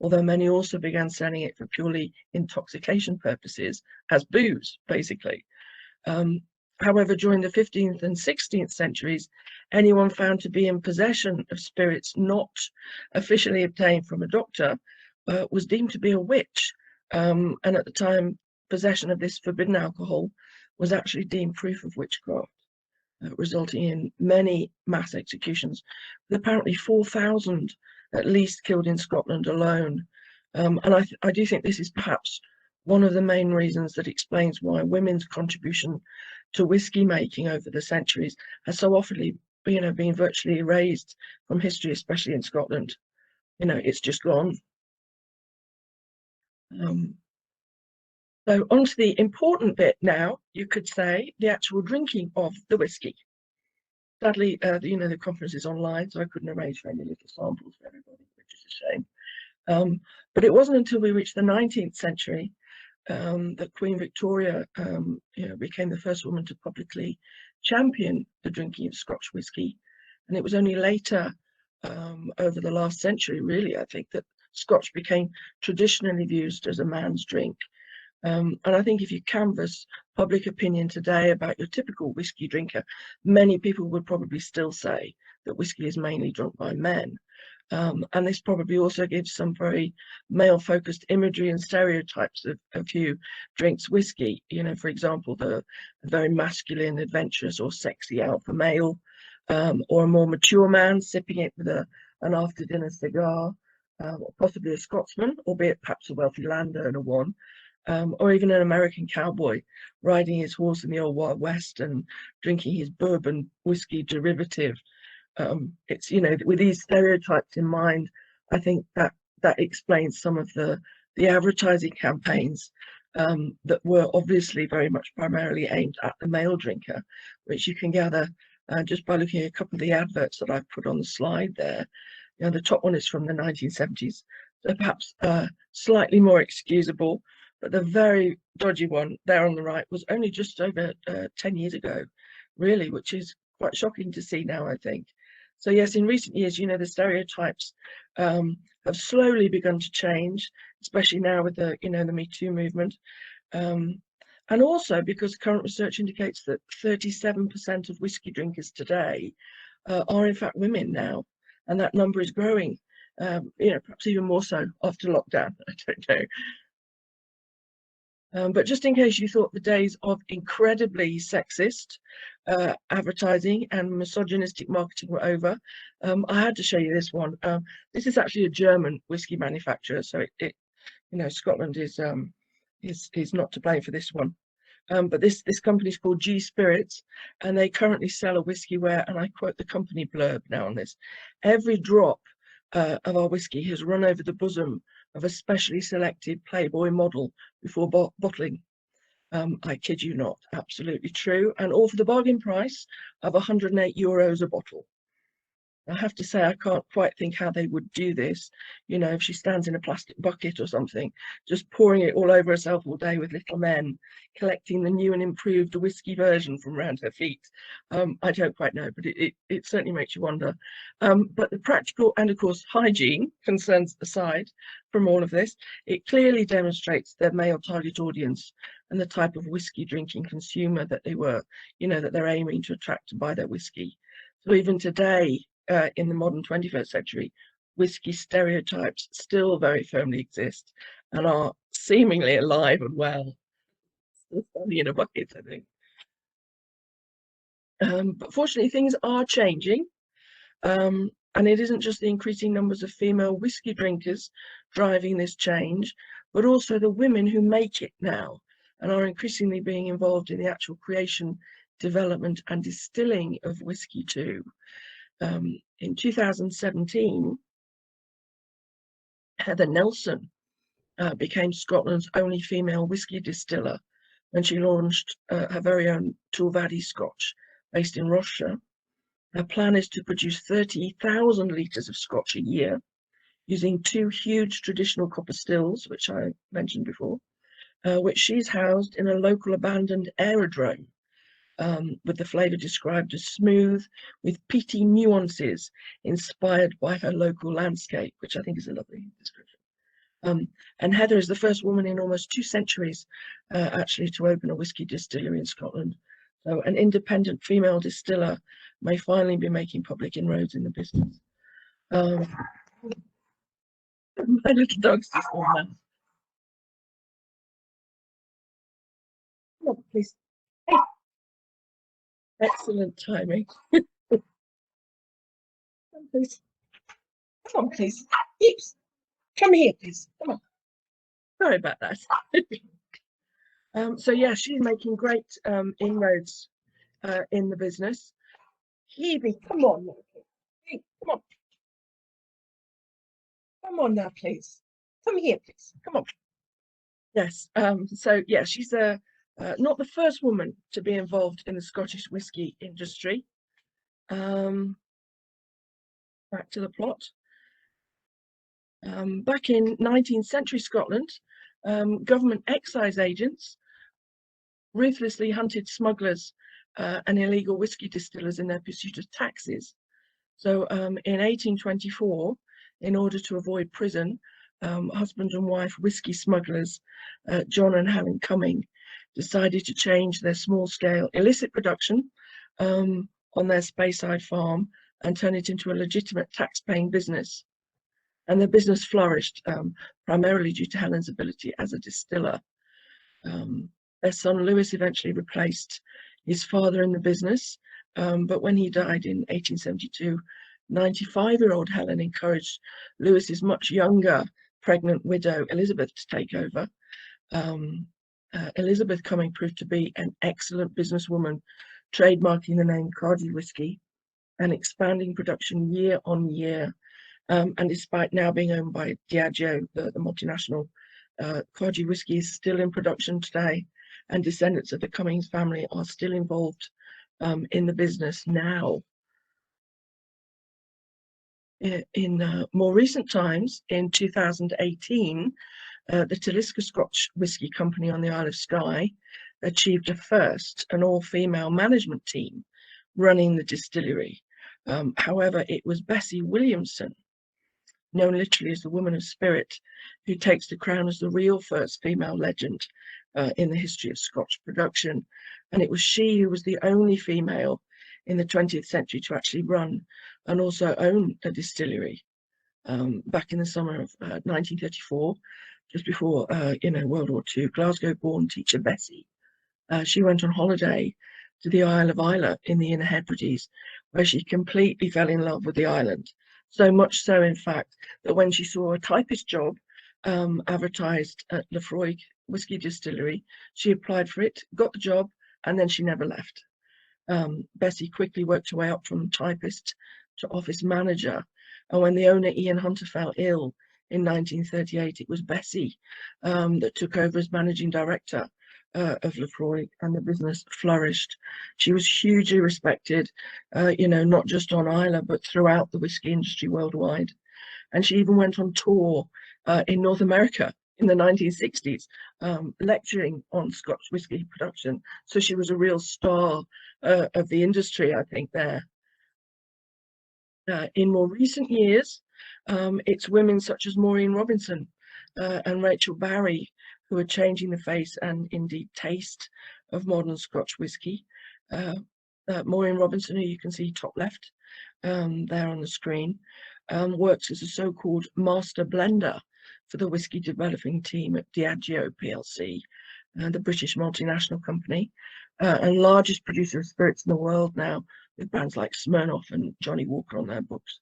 although many also began selling it for purely intoxication purposes as booze, basically. However, during the 15th and 16th centuries, anyone found to be in possession of spirits not officially obtained from a doctor was deemed to be a witch. And at the time, possession of this forbidden alcohol was actually deemed proof of witchcraft, resulting in many mass executions, with apparently 4,000 at least killed in Scotland alone. And I do think this is perhaps one of the main reasons that explains why women's contribution to whisky making over the centuries has so often been virtually erased from history, especially in Scotland. It's just gone. So on to the important bit now, you could say, the actual drinking of the whisky. Sadly, the conference is online, so I couldn't arrange for any little samples for everybody, which is a shame. But it wasn't until we reached the 19th century that Queen Victoria became the first woman to publicly champion the drinking of Scotch whisky. And it was only later, over the last century, really, I think, that Scotch became traditionally used as a man's drink. And I think if you canvass public opinion today about your typical whisky drinker, many people would probably still say that whisky is mainly drunk by men. And this probably also gives some very male-focused imagery and stereotypes of who drinks whiskey. You know, for example, the very masculine, adventurous or sexy alpha male, or a more mature man sipping it with an after-dinner cigar, or possibly a Scotsman, albeit perhaps a wealthy landowner one, or even an American cowboy riding his horse in the old Wild West and drinking his bourbon whiskey derivative. It's, you know, with these stereotypes in mind, I think that explains some of the advertising campaigns that were obviously very much primarily aimed at the male drinker, which you can gather just by looking at a couple of the adverts that I've put on the slide there. You know, the top one is from the 1970s, so perhaps slightly more excusable, but the very dodgy one there on the right was only just over 10 years ago, really, which is quite shocking to see now, I think. So yes, in recent years, you know, the stereotypes have slowly begun to change, especially now with the, you know, the Me Too movement. And also because current research indicates that 37% of whiskey drinkers today are in fact women now, and that number is growing, you know, perhaps even more so after lockdown, I don't know. But just in case you thought the days of incredibly sexist advertising and misogynistic marketing were over, I had to show you this one. This is actually a German whiskey manufacturer, so it you know, Scotland is not to blame for this one. But this company is called G Spirits, and they currently sell a whiskey where, and I quote the company blurb now on this, every drop of our whiskey has run over the bosom of a specially selected Playboy model before bottling. I kid you not, absolutely true, and all for the bargain price of €108 a bottle. I have to say, I can't quite think how they would do this, you know, if she stands in a plastic bucket or something, just pouring it all over herself all day with little men, collecting the new and improved whiskey version from around her feet. I don't quite know, but it certainly makes you wonder. But the practical and, of course, hygiene concerns aside from all of this, it clearly demonstrates their male target audience and the type of whiskey drinking consumer that they were, you know, that they're aiming to attract to buy their whiskey. So even today, in the modern 21st century, whiskey stereotypes still very firmly exist and are seemingly alive and well. Still standing in a bucket, I think. But fortunately, things are changing. And it isn't just the increasing numbers of female whiskey drinkers driving this change, but also the women who make it now and are increasingly being involved in the actual creation, development and distilling of whiskey too. In 2017, Heather Nelson became Scotland's only female whiskey distiller when she launched her very own Tulvaddy Scotch based in Rossshire. Her plan is to produce 30,000 litres of Scotch a year using 2 huge traditional copper stills, which I mentioned before, which she's housed in a local abandoned aerodrome. With the flavour described as smooth, with peaty nuances inspired by her local landscape, which I think is a lovely description. And Heather is the first woman in almost 2 centuries actually to open a whiskey distillery in Scotland. So an independent female distiller may finally be making public inroads in the business. My little dog's just gone mad. Come on, please. Hey. Excellent timing. Come on, please. Come on, please. Oops. Come here, please. Come on. Sorry about that. So yeah, she's making great inroads in the business. Hebe, come on now, please. Hey, come on. Come on now, please. Come here, please. Come on. Yes. So yeah, she's not the first woman to be involved in the Scottish whiskey industry. Back to the plot. Back in 19th century Scotland, government excise agents ruthlessly hunted smugglers and illegal whiskey distillers in their pursuit of taxes. So in 1824, in order to avoid prison, husband and wife whiskey smugglers, John and Helen Cumming, decided to change their small-scale illicit production on their Speyside farm and turn it into a legitimate tax-paying business. and the business flourished primarily due to Helen's ability as a distiller. Their son Lewis eventually replaced his father in the business, but when he died in 1872, 95-year-old Helen encouraged Lewis's much younger pregnant widow Elizabeth to take over. Elizabeth Cumming proved to be an excellent businesswoman, trademarking the name Croci Whisky and expanding production year on year. And despite now being owned by Diageo, the multinational, Croci Whisky is still in production today, and descendants of the Cummings family are still involved in the business now. In more recent times, in 2018, the Talisker Scotch Whisky Company on the Isle of Skye achieved a first, an all-female management team running the distillery. However, it was Bessie Williamson, known literally as the Woman of Spirit, who takes the crown as the real first female legend in the history of Scotch production. And it was she who was the only female in the 20th century to actually run and also own a distillery. Back in the summer of 1934, just before World War II, Glasgow-born teacher Bessie, she went on holiday to the Isle of Islay in the Inner Hebrides, where she completely fell in love with the island. So much so, in fact, that when she saw a typist job advertised at Lefroy Whisky Distillery, she applied for it, got the job, and then she never left. Bessie quickly worked her way up from typist to office manager, and when the owner Ian Hunter fell ill in 1938, it was Bessie that took over as managing director of Lefroy, and the business flourished. She was hugely respected, not just on Islay, but throughout the whisky industry worldwide. And she even went on tour in North America in the 1960s, lecturing on Scotch whisky production. So she was a real star of the industry, I think, there. In more recent years, it's women such as Maureen Robinson and Rachel Barry who are changing the face and indeed taste of modern Scotch whisky. Maureen Robinson, who you can see top left there on the screen, works as a so-called master blender for the whisky developing team at Diageo PLC, the British multinational company, and largest producer of spirits in the world now, with brands like Smirnoff and Johnny Walker on their books.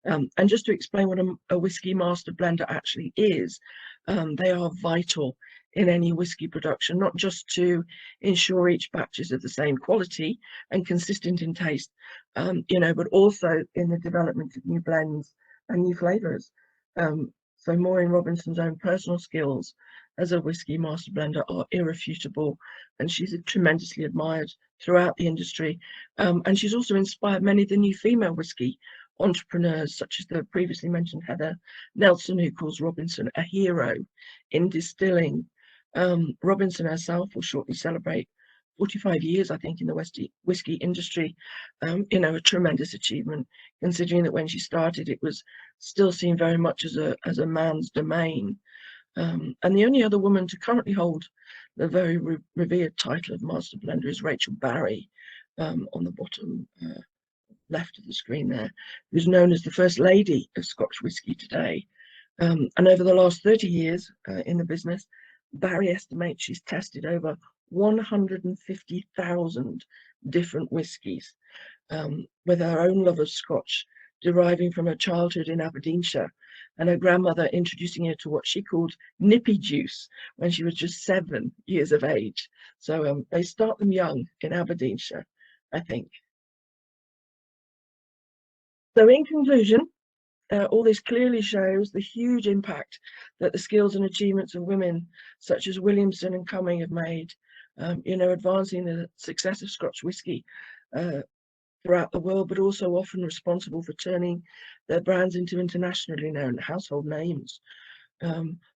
And just to explain what a whisky master blender actually is, they are vital in any whisky production, not just to ensure each batch is of the same quality and consistent in taste, but also in the development of new blends and new flavors. So Maureen Robinson's own personal skills as a whisky master blender are irrefutable, and she's tremendously admired throughout the industry. And she's also inspired many of the new female whisky entrepreneurs, such as the previously mentioned Heather Nelson, who calls Robinson a hero in distilling. Robinson herself will shortly celebrate 45 years, I think, in the whisky industry. A tremendous achievement, considering that when she started, it was still seen very much as a man's domain. And the only other woman to currently hold the very revered title of Master Blender is Rachel Barry, on the bottom left of the screen there, who's known as the First Lady of Scotch whisky today. And over the last 30 years in the business, Barry estimates she's tested over 150,000 different whiskies, with her own love of Scotch deriving from her childhood in Aberdeenshire, and her grandmother introducing her to what she called nippy juice when she was just 7 years of age. So they start them young in Aberdeenshire, I think. So in conclusion, all this clearly shows the huge impact that the skills and achievements of women such as Williamson and Cumming have made, advancing the success of Scotch whisky throughout the world, but also often responsible for turning their brands into internationally known household names.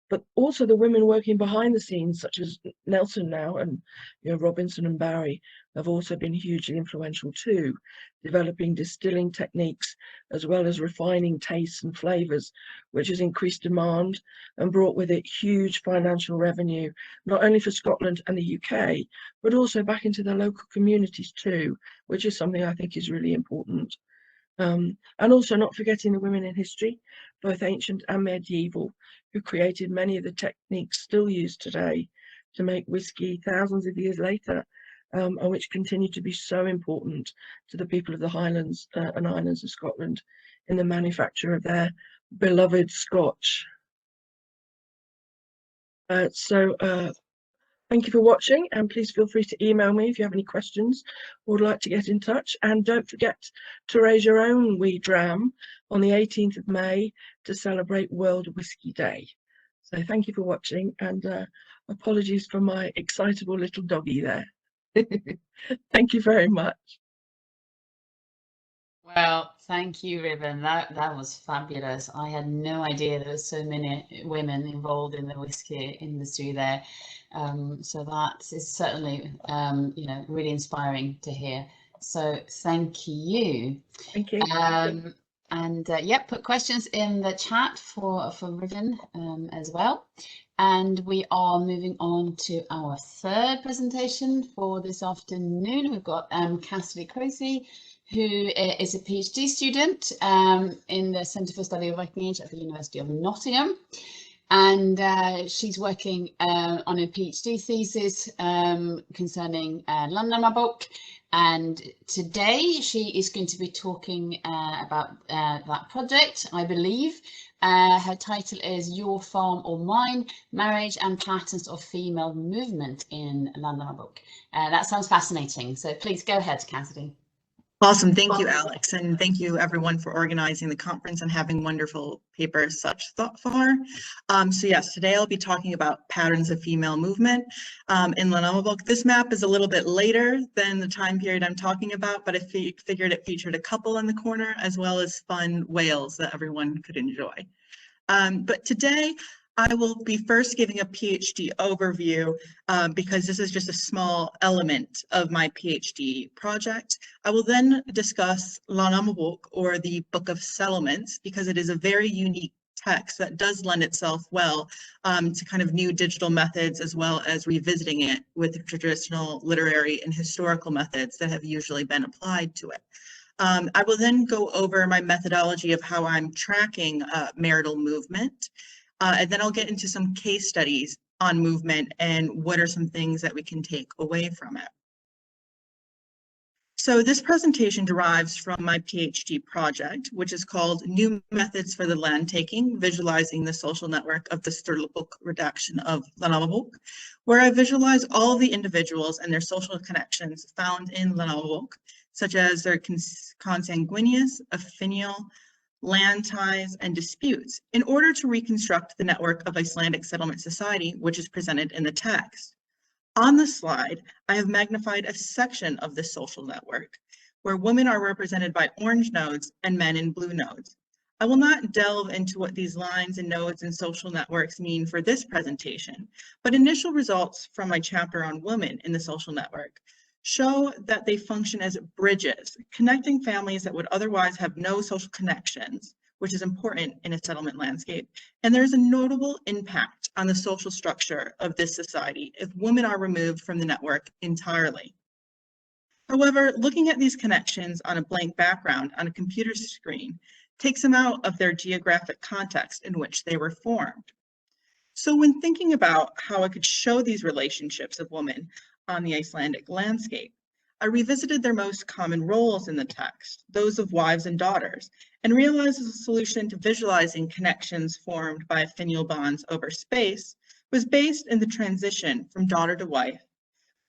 But also the women working behind the scenes, such as Nelson now, and Robinson and Barry, have also been hugely influential too, developing distilling techniques as well as refining tastes and flavors, which has increased demand and brought with it huge financial revenue, not only for Scotland and the UK, but also back into the local communities too, which is something I think is really important. And also not forgetting the women in history, both ancient and medieval, who created many of the techniques still used today to make whiskey thousands of years later, and which continue to be so important to the people of the Highlands and Islands of Scotland in the manufacture of their beloved Scotch. Thank you for watching, and please feel free to email me if you have any questions or would like to get in touch. And don't forget to raise your own wee dram on the 18th of May to celebrate World Whisky Day. So thank you for watching, and apologies for my excitable little doggy there. Thank you very much. Well, thank you, Riven. That was fabulous. I had no idea there were so many women involved in the whiskey industry there. So that is certainly, you know, really inspiring to hear. So thank you. Thank you. And yeah, put questions in the chat for Riven as well. And we are moving on to our third presentation for this afternoon. We've got Cassidy Croci, who is a PhD student in the Centre for Study of Viking Age at the University of Nottingham. And she's working on a PhD thesis concerning Landnámabók. And today she is going to be talking about that project, I believe. Her title is Your Farm or Mine, Marriage and Patterns of Female Movement in Landnámabók. That sounds fascinating. So please go ahead, Cassidy. Awesome. Thank you, Alex. And thank you, everyone, for organizing the conference and having wonderful papers such far. So yes, today I'll be talking about patterns of female movement in Landnámabók. This map is a little bit later than the time period I'm talking about, but I figured it featured a couple in the corner as well as fun whales that everyone could enjoy. But today, I will be first giving a PhD overview because this is just a small element of my PhD project. I will then discuss Landnámabók, or the Book of Settlements, because it is a very unique text that does lend itself well to kind of new digital methods, as well as revisiting it with traditional literary and historical methods that have usually been applied to it. I will then go over my methodology of how I'm tracking marital movement. And then I'll get into some case studies on movement and what are some things that we can take away from it. So this presentation derives from my PhD project, which is called New Methods for the Land Taking, Visualizing the Social Network of the Sturlupuk Redaction of Landnámabók, where I visualize all of the individuals and their social connections found in Landnámabók, such as their consanguineous, affinal, land ties, and disputes, in order to reconstruct the network of Icelandic settlement society, which is presented in the text. On the slide, I have magnified a section of this social network, where women are represented by orange nodes and men in blue nodes. I will not delve into what these lines and nodes and social networks mean for this presentation, but initial results from my chapter on women in the social network show that they function as bridges, connecting families that would otherwise have no social connections, which is important in a settlement landscape. And there's a notable impact on the social structure of this society if women are removed from the network entirely. However, looking at these connections on a blank background on a computer screen takes them out of their geographic context in which they were formed. So when thinking about how I could show these relationships of women on the Icelandic landscape, I revisited their most common roles in the text, those of wives and daughters, and realized the solution to visualizing connections formed by affinal bonds over space was based in the transition from daughter to wife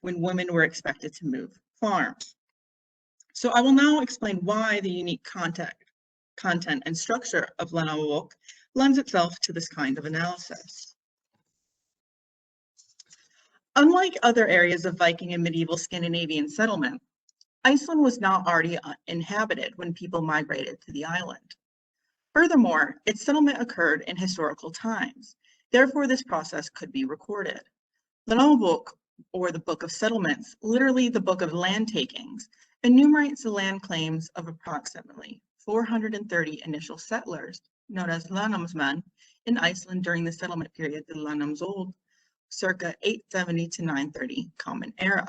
when women were expected to move farms. So I will now explain why the unique content and structure of Landnámabók lends itself to this kind of analysis. Unlike other areas of Viking and medieval Scandinavian settlement, Iceland was not already inhabited when people migrated to the island. Furthermore, its settlement occurred in historical times. Therefore, this process could be recorded. Landnámabók, or the Book of Settlements, literally the Book of Land Takings, enumerates the land claims of approximately 430 initial settlers, known as landnámsmenn, in Iceland during the settlement period, the Landnámsöld, circa 870 to 930 Common Era.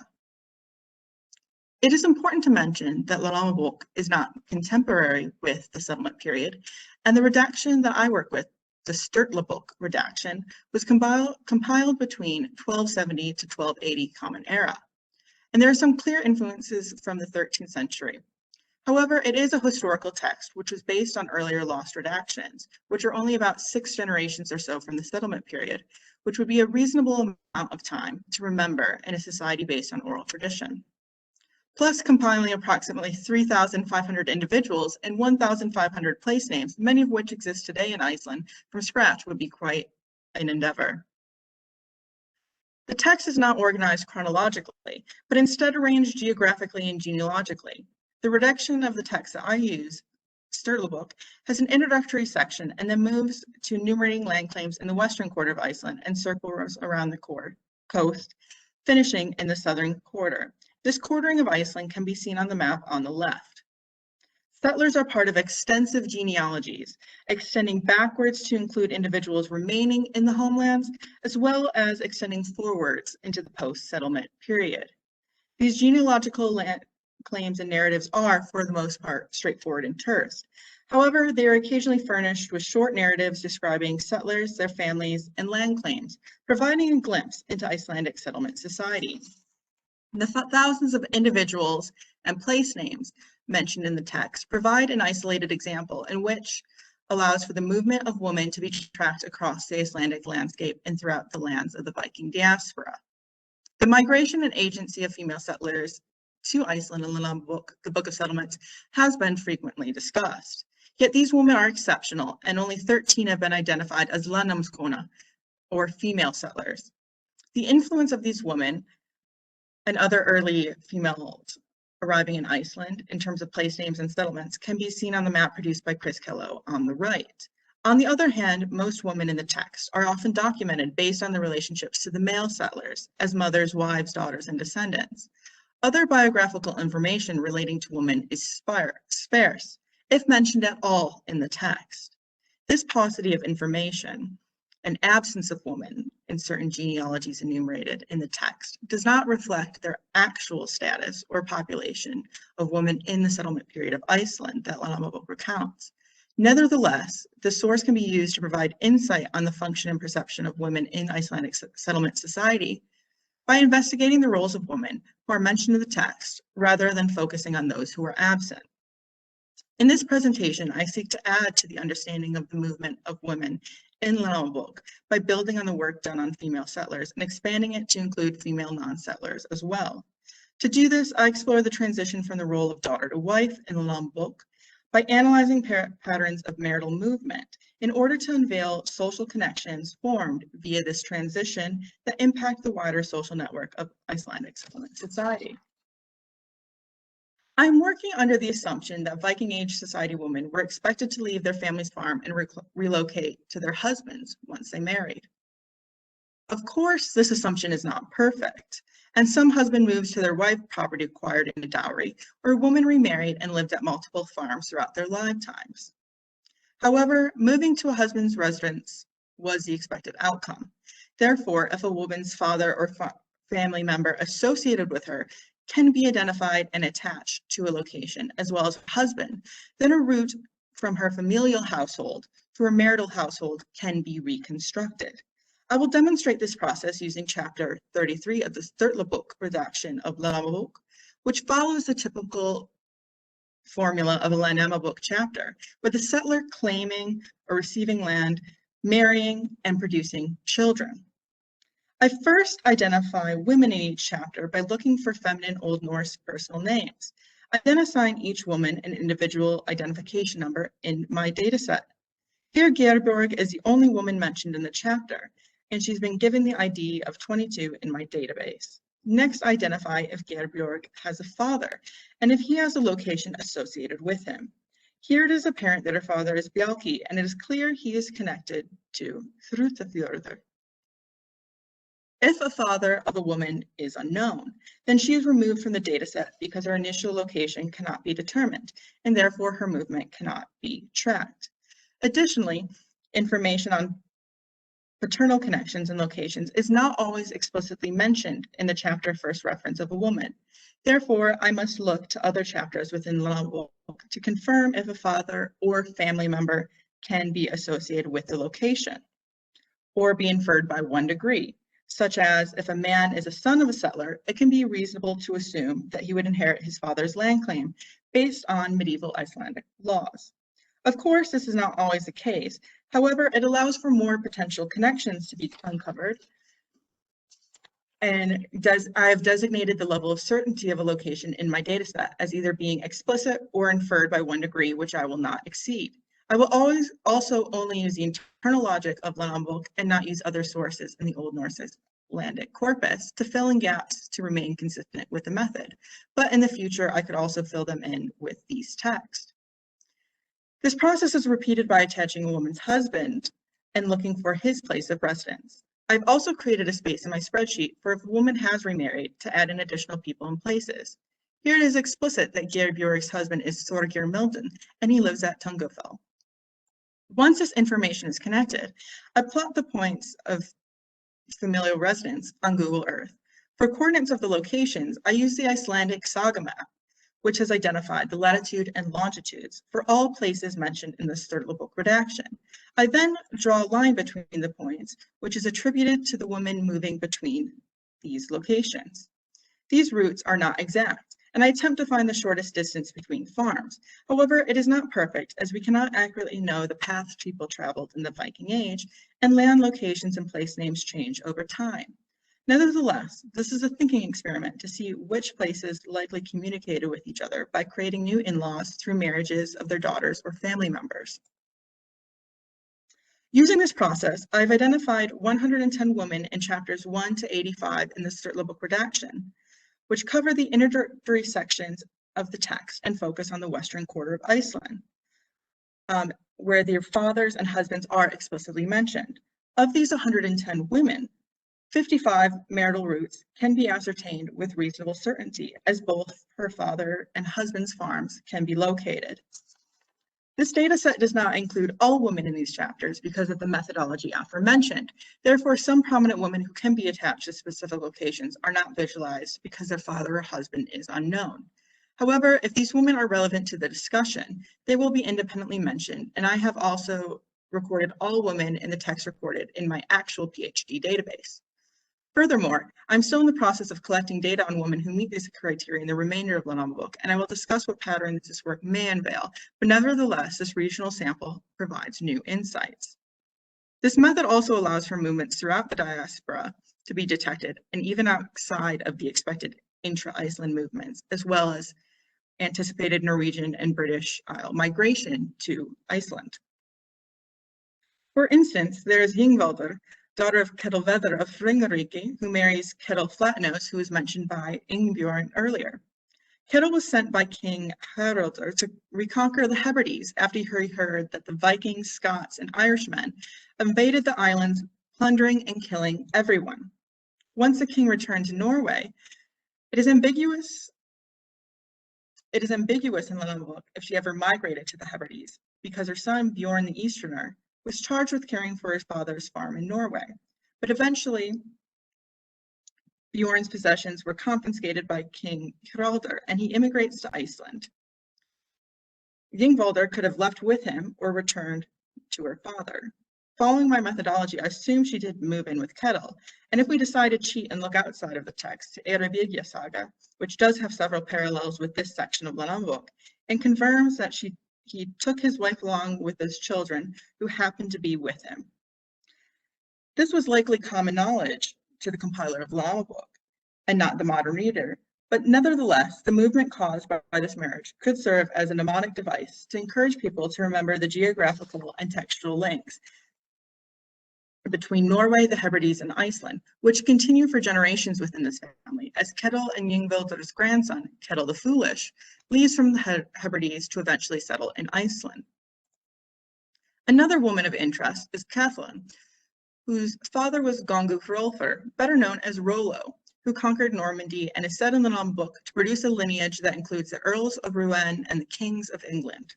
It is important to mention that Landnámabók is not contemporary with the settlement period, and the redaction that I work with, the Sturlubók redaction, was compiled between 1270 to 1280 Common Era. And there are some clear influences from the 13th century. However, it is a historical text which was based on earlier lost redactions, which are only about 6 generations or so from the settlement period, which would be a reasonable amount of time to remember in a society based on oral tradition. Plus, compiling approximately 3,500 individuals and 1,500 place names, many of which exist today in Iceland, from scratch would be quite an endeavor. The text is not organized chronologically, but instead arranged geographically and genealogically. The redaction of the text that I use, Sturlubók, has an introductory section and then moves to enumerating land claims in the western quarter of Iceland and circles around the coast, finishing in the southern quarter. This quartering of Iceland can be seen on the map on the left. Settlers are part of extensive genealogies, extending backwards to include individuals remaining in the homelands, as well as extending forwards into the post-settlement period. These genealogical land claims and narratives are, for the most part, straightforward and terse. However, they are occasionally furnished with short narratives describing settlers, their families, and land claims, providing a glimpse into Icelandic settlement society. The thousands of individuals and place names mentioned in the text provide an isolated example in which allows for the movement of women to be tracked across the Icelandic landscape and throughout the lands of the Viking diaspora. The migration and agency of female settlers to Iceland in Landnámabók, the Book of Settlements, has been frequently discussed. Yet these women are exceptional, and only 13 have been identified as landnámskona, or female settlers. The influence of these women and other early females arriving in Iceland in terms of place names and settlements can be seen on the map produced by Chris Kello on the right. On the other hand, most women in the text are often documented based on the relationships to the male settlers as mothers, wives, daughters, and descendants. Other biographical information relating to women is sparse, if mentioned at all in the text. This paucity of information, an absence of women in certain genealogies enumerated in the text, does not reflect their actual status or population of women in the settlement period of Iceland that Landnámabók recounts. Nevertheless, the source can be used to provide insight on the function and perception of women in Icelandic settlement society by investigating the roles of women who are mentioned in the text rather than focusing on those who are absent. In this presentation, I seek to add to the understanding of the movement of women in Landnámabók by building on the work done on female settlers and expanding it to include female non-settlers as well. To do this, I explore the transition from the role of daughter to wife in Landnámabók by analyzing patterns of marital movement in order to unveil social connections formed via this transition that impact the wider social network of Icelandic settlement society. I'm working under the assumption that Viking Age society women were expected to leave their family's farm and relocate to their husbands once they married. Of course, this assumption is not perfect, and some husband moves to their wife property acquired in a dowry, or a woman remarried and lived at multiple farms throughout their lifetimes. However, moving to a husband's residence was the expected outcome. Therefore, if a woman's father or family member associated with her can be identified and attached to a location, as well as her husband, then a route from her familial household to her marital household can be reconstructed. I will demonstrate this process using chapter 33 of the Sturlubók redaction of Landnámabók, which follows the typical formula of a Landnámabók chapter, with the settler claiming or receiving land, marrying, and producing children. I first identify women in each chapter by looking for feminine Old Norse personal names. I then assign each woman an individual identification number in my dataset. Here, Geirborg is the only woman mentioned in the chapter, and she's been given the ID of 22 in my database. Next, identify if Geirborg has a father, and if he has a location associated with him. Here it is apparent that her father is Bjalki, and it is clear he is connected to Hrútafjörður. If a father of a woman is unknown, then she is removed from the dataset because her initial location cannot be determined, and therefore her movement cannot be tracked. Additionally, information on paternal connections and locations is not always explicitly mentioned in the chapter first reference of a woman. Therefore, I must look to other chapters within Landnámabók to confirm if a father or family member can be associated with the location or be inferred by one degree, such as if a man is a son of a settler, it can be reasonable to assume that he would inherit his father's land claim based on medieval Icelandic laws. Of course, this is not always the case. However, it allows for more potential connections to be uncovered. And I have designated the level of certainty of a location in my dataset as either being explicit or inferred by one degree, which I will not exceed. I will always also only use the internal logic of Landnámabók and not use other sources in the Old Norse Icelandic corpus to fill in gaps to remain consistent with the method. But in the future, I could also fill them in with these texts. This process is repeated by attaching a woman's husband and looking for his place of residence. I've also created a space in my spreadsheet for if a woman has remarried to add in additional people and places. Here it is explicit that Gerbjorg's husband is Thorgeir Milton and he lives at Tungufell. Once this information is connected, I plot the points of familial residence on Google Earth. For coordinates of the locations, I use the Icelandic saga map, which has identified the latitude and longitudes for all places mentioned in the Sturlubók redaction. I then draw a line between the points, which is attributed to the woman moving between these locations. These routes are not exact, and I attempt to find the shortest distance between farms. However, it is not perfect, as we cannot accurately know the paths people traveled in the Viking Age, and land locations and place names change over time. Nevertheless, this is a thinking experiment to see which places likely communicated with each other by creating new in-laws through marriages of their daughters or family members. Using this process, I've identified 110 women in chapters 1 to 85 in the Sturlubók redaction, which cover the introductory sections of the text and focus on the western quarter of Iceland, where their fathers and husbands are explicitly mentioned. Of these 110 women, 55 marital roots can be ascertained with reasonable certainty, as both her father and husband's farms can be located. This data set does not include all women in these chapters because of the methodology aforementioned. Therefore, some prominent women who can be attached to specific locations are not visualized because their father or husband is unknown. However, if these women are relevant to the discussion, they will be independently mentioned, and I have also recorded all women in the text recorded in my actual PhD database. Furthermore, I'm still in the process of collecting data on women who meet these criteria in the remainder of Landnámabók, and I will discuss what patterns this work may unveil, but nevertheless, this regional sample provides new insights. This method also allows for movements throughout the diaspora to be detected, and even outside of the expected intra-Iceland movements, as well as anticipated Norwegian and British Isle migration to Iceland. For instance, there is Yngveldur, daughter of Ketilveður of Hringaríki, who marries Ketil Flatnose, who was mentioned by Ingbjorn earlier. Ketil was sent by King Haraldur to reconquer the Hebrides after he heard that the Vikings, Scots, and Irishmen invaded the islands, plundering and killing everyone. Once the king returned to Norway, it is ambiguous in Landnámabók if she ever migrated to the Hebrides, because her son Bjorn the Easterner was charged with caring for his father's farm in Norway. But eventually, Bjorn's possessions were confiscated by King Haraldur, and he immigrates to Iceland. Yngveldur could have left with him or returned to her father. Following my methodology, I assume she did move in with Ketil, and if we decide to cheat and look outside of the text to Eyrbyggja saga, which does have several parallels with this section of Landnámabók, and confirms that he took his wife along with his children who happened to be with him. This was likely common knowledge to the compiler of Landnámabók and not the modern reader, but nevertheless, the movement caused by this marriage could serve as a mnemonic device to encourage people to remember the geographical and textual links between Norway, the Hebrides, and Iceland, which continue for generations within this family, as Ketil and Yngvildur's grandson, Ketil the Foolish, leaves from the Hebrides to eventually settle in Iceland. Another woman of interest is Kathleen, whose father was Gongu Hrolfr, better known as Rollo, who conquered Normandy and is set in the Landnámabók to produce a lineage that includes the Earls of Rouen and the Kings of England.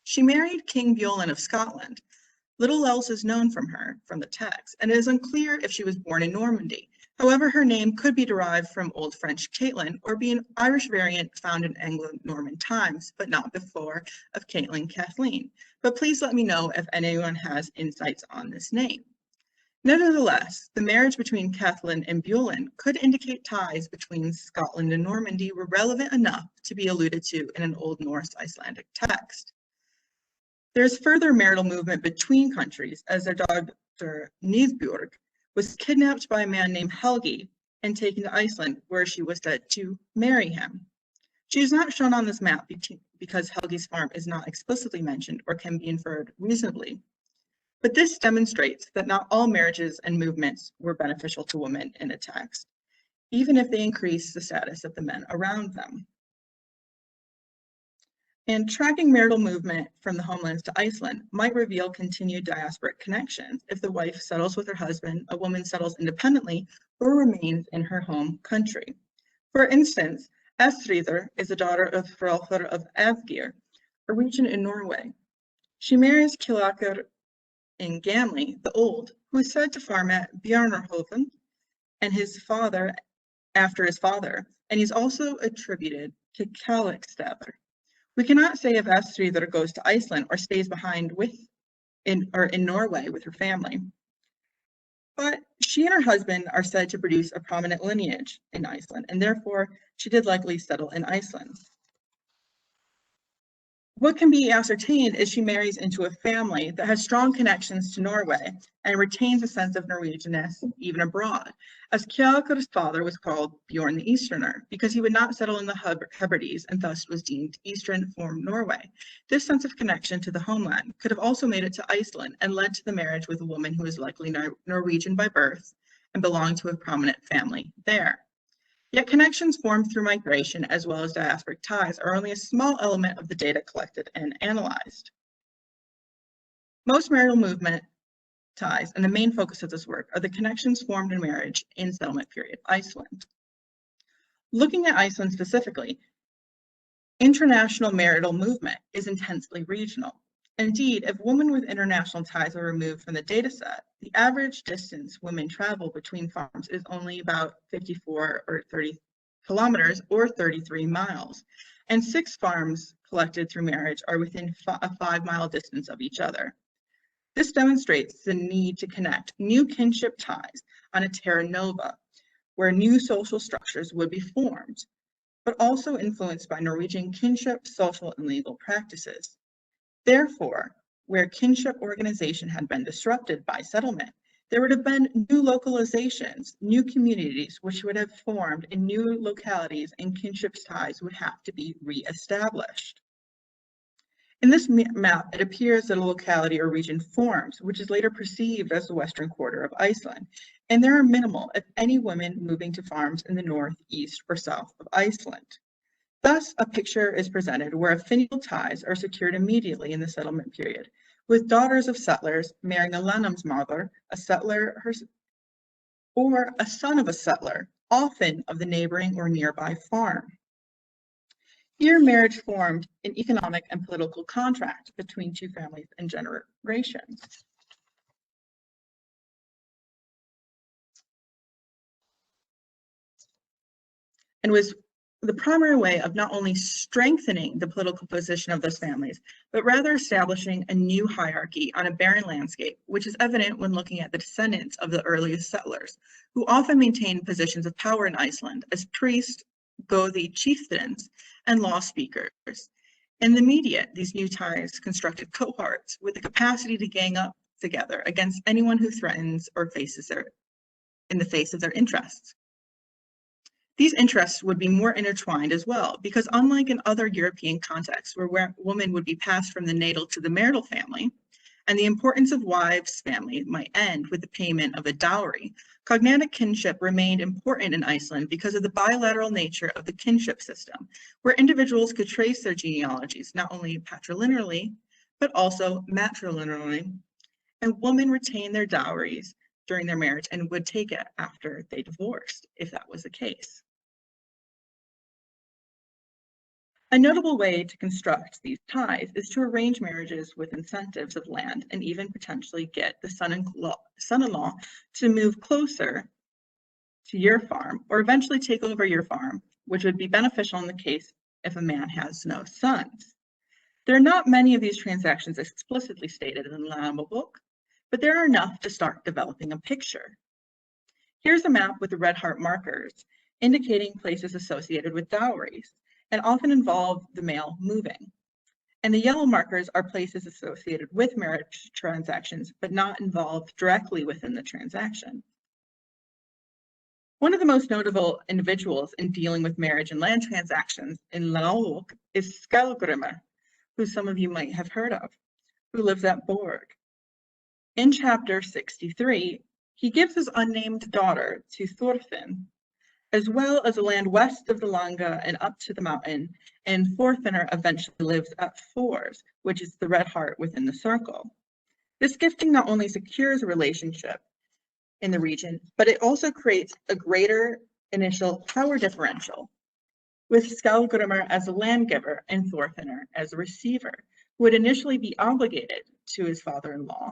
She married King Bjorn of Scotland, Little else is known from her from the text, and it is unclear if she was born in Normandy. However, her name could be derived from Old French Caitlin or be an Irish variant found in Anglo-Norman times, but not before of Caitlin Kathleen. But please let me know if anyone has insights on this name. Nevertheless, the marriage between Kathleen and Buellen could indicate ties between Scotland and Normandy were relevant enough to be alluded to in an Old Norse Icelandic text. There is further marital movement between countries, as their daughter Niðbjörg was kidnapped by a man named Helgi and taken to Iceland, where she was said to marry him. She is not shown on this map because Helgi's farm is not explicitly mentioned or can be inferred reasonably. But this demonstrates that not all marriages and movements were beneficial to women in a text, even if they increased the status of the men around them. And tracking marital movement from the homelands to Iceland might reveal continued diasporic connections if the wife settles with her husband, a woman settles independently, or remains in her home country. For instance, Estridr is the daughter of Hrolfr of Aðgir, a region in Norway. She marries Kilakr in Gamli the Old, who is said to farm at Bjarnarhofen and his father after his father, and he's also attributed to Kalekstabr. We cannot say if Estridr goes to Iceland or stays behind in Norway with her family. But she and her husband are said to produce a prominent lineage in Iceland, and therefore she did likely settle in Iceland. What can be ascertained is she marries into a family that has strong connections to Norway and retains a sense of Norwegianness even abroad, as Kjallkur's father was called Bjorn the Easterner because he would not settle in the Hebrides and thus was deemed Eastern from Norway. This sense of connection to the homeland could have also made it to Iceland and led to the marriage with a woman who is likely Norwegian by birth and belonged to a prominent family there. Yet connections formed through migration as well as diasporic ties are only a small element of the data collected and analyzed. Most marital movement ties and the main focus of this work are the connections formed in marriage in settlement period Iceland. Looking at Iceland specifically, international marital movement is intensely regional. Indeed, if women with international ties are removed from the data set, the average distance women travel between farms is only about 54 or 30 kilometers or 33 miles, and 6 farms collected through marriage are within a 5-mile distance of each other. This demonstrates the need to connect new kinship ties on a terra nova, where new social structures would be formed, but also influenced by Norwegian kinship, social, and legal practices. Therefore, where kinship organization had been disrupted by settlement, there would have been new localizations, new communities which would have formed in new localities, and kinship ties would have to be re-established. In this map, it appears that a locality or region forms, which is later perceived as the western quarter of Iceland, and there are minimal, if any, women moving to farms in the north, east, or south of Iceland. Thus, a picture is presented where affinal ties are secured immediately in the settlement period, with daughters of settlers marrying a Landnámabók, a settler, or a son of a settler, often of the neighboring or nearby farm. Here, marriage formed an economic and political contract between 2 families and generations. And was the primary way of not only strengthening the political position of those families, but rather establishing a new hierarchy on a barren landscape, which is evident when looking at the descendants of the earliest settlers, who often maintained positions of power in Iceland as priests, gothi chieftains, and law speakers. In the media, these new ties constructed cohorts with the capacity to gang up together against anyone who threatens or faces in the face of their interests. These interests would be more intertwined as well, because unlike in other European contexts where women would be passed from the natal to the marital family, and the importance of wives' family might end with the payment of a dowry, cognatic kinship remained important in Iceland because of the bilateral nature of the kinship system, where individuals could trace their genealogies not only patrilineally, but also matrilineally, and women retained their dowries during their marriage and would take it after they divorced, if that was the case. A notable way to construct these ties is to arrange marriages with incentives of land and even potentially get the son-in-law to move closer to your farm or eventually take over your farm, which would be beneficial in the case if a man has no sons. There are not many of these transactions explicitly stated in the Landnámabók, but there are enough to start developing a picture. Here's a map with the red heart markers indicating places associated with dowries and often involve the male moving. And the yellow markers are places associated with marriage transactions, but not involved directly within the transaction. One of the most notable individuals in dealing with marriage and land transactions in Landnámabók is Skallagrímur, who some of you might have heard of, who lives at Borg. In chapter 63, he gives his unnamed daughter to Thorfinn, as well as the land west of the Langa and up to the mountain, and Thorfinnr eventually lives at Thors, which is the red heart within the circle. This gifting not only secures a relationship in the region, but it also creates a greater initial power differential, with Skallagrímur as a land giver and Thorfinnr as a receiver, who would initially be obligated to his father-in-law,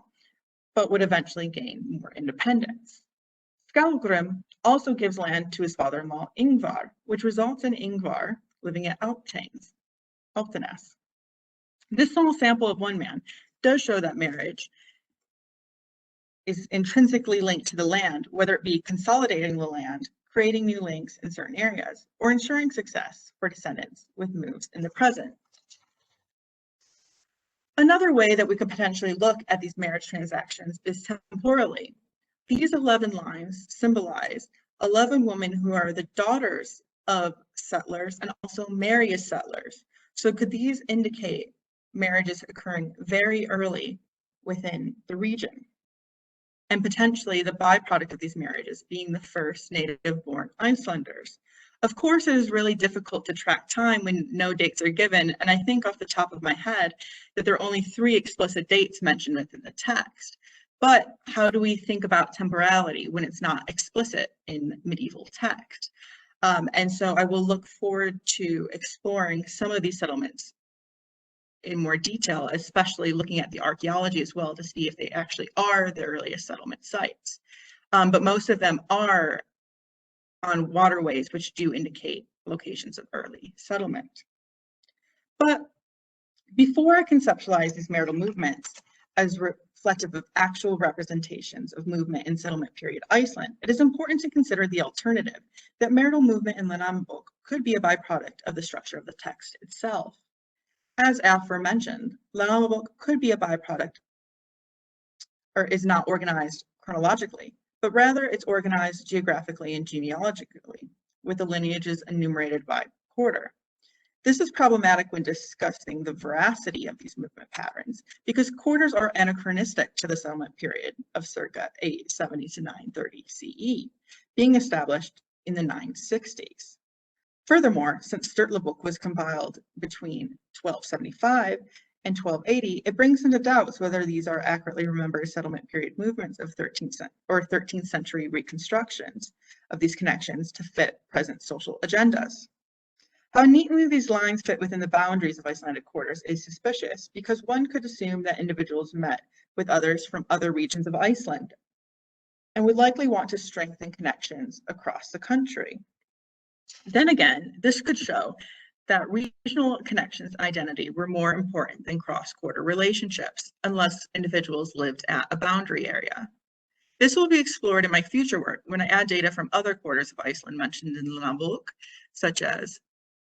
but would eventually gain more independence. Skallagrímur also gives land to his father-in-law Ingvar, which results in Ingvar living at Alpnes. This small sample of one man does show that marriage is intrinsically linked to the land, whether it be consolidating the land, creating new links in certain areas, or ensuring success for descendants with moves in the present. Another way that we could potentially look at these marriage transactions is temporally. These 11 lines symbolize 11 women who are the daughters of settlers and also marry as settlers. So could these indicate marriages occurring very early within the region? And potentially the byproduct of these marriages being the first native-born Icelanders. Of course, it is really difficult to track time when no dates are given, and I think off the top of my head that there are only 3 explicit dates mentioned within the text. But how do we think about temporality when it's not explicit in medieval text? And so I will look forward to exploring some of these settlements in more detail, especially looking at the archaeology as well to see if they actually are the earliest settlement sites. But most of them are on waterways, which do indicate locations of early settlement. But before I conceptualize these marital movements as reflective of actual representations of movement in settlement period Iceland, it is important to consider the alternative that marital movement in Landnámabók could be a byproduct of the structure of the text itself. As aforementioned, Landnámabók could be a byproduct or is not organized chronologically, but rather it's organized geographically and genealogically, with the lineages enumerated by quarter. This is problematic when discussing the veracity of these movement patterns, because quarters are anachronistic to the settlement period of circa 870 to 930 CE, being established in the 960s. Furthermore, since Sturlubók was compiled between 1275 and 1280, it brings into doubt whether these are accurately remembered settlement period movements of 13th century reconstructions of these connections to fit present social agendas. How neatly these lines fit within the boundaries of Icelandic quarters is suspicious, because one could assume that individuals met with others from other regions of Iceland and would likely want to strengthen connections across the country. Then again, this could show that regional connections and identity were more important than cross-quarter relationships, unless individuals lived at a boundary area. This will be explored in my future work when I add data from other quarters of Iceland mentioned in Landnámabók, such as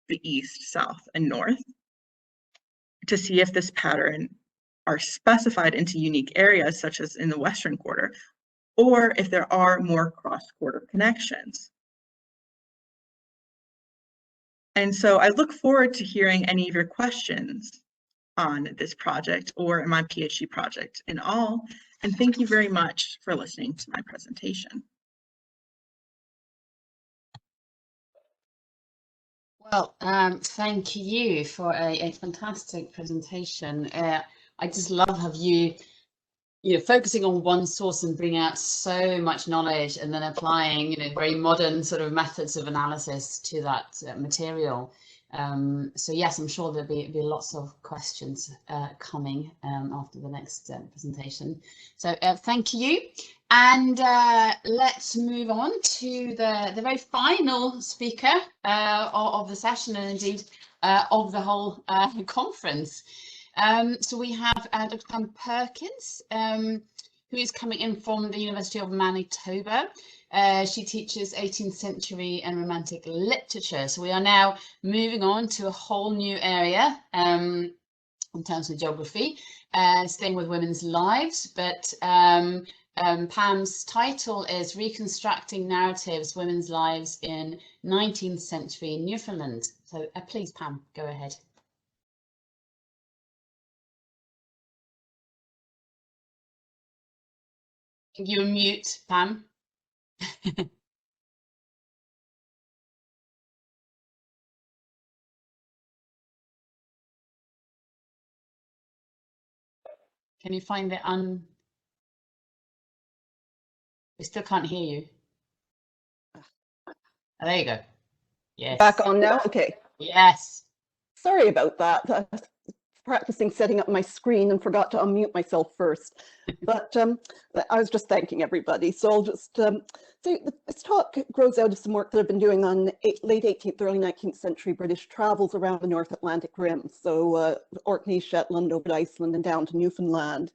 the east, south, and north, to see if this pattern are specified into unique areas, such as in the western quarter, or if there are more cross-quarter connections. And so I look forward to hearing any of your questions on this project or in my PhD project in all. And thank you very much for listening to my presentation. Well, thank you for a fantastic presentation. I just love how you focusing on one source and bringing out so much knowledge and then applying, very modern sort of methods of analysis to that material. So yes, I'm sure there'll be lots of questions coming after the next presentation. So thank you. And let's move on to the very final speaker of the session, and indeed of the whole conference. So we have Dr. Pam Perkins, who is coming in from the University of Manitoba. She teaches 18th century and Romantic literature. So we are now moving on to a whole new area in terms of geography, staying with women's lives. But Pam's title is Reconstructing Narratives, Women's Lives in 19th Century Newfoundland. So please, Pam, go ahead. You're mute, Pam. Can you find the We still can't hear you. Oh, there you go. Yes. Back on now? Okay. Yes. Sorry about that. I was practicing setting up my screen and forgot to unmute myself first. But I was just thanking everybody. So I'll just say this talk grows out of some work that I've been doing on late 18th, early 19th century British travels around the North Atlantic Rim. So Orkney, Shetland, over to Iceland and down to Newfoundland.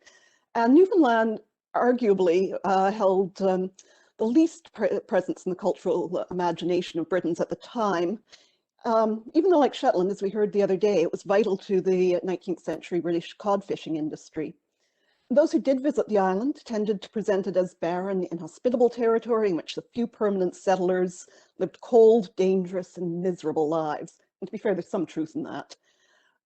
And Newfoundland arguably held the least presence in the cultural imagination of Britons at the time. Even though, like Shetland, as we heard the other day, it was vital to the 19th century British cod fishing industry. Those who did visit the island tended to present it as barren, inhospitable territory in which the few permanent settlers lived cold, dangerous, and miserable lives. And to be fair, there's some truth in that.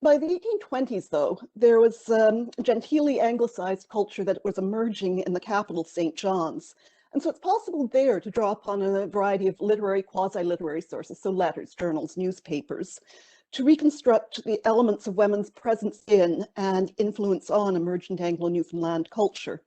By the 1820s, though, there was a genteelly anglicized culture that was emerging in the capital, St. John's. And so it's possible there to draw upon a variety of literary, quasi-literary sources, so letters, journals, newspapers, to reconstruct the elements of women's presence in and influence on emergent Anglo-Newfoundland culture.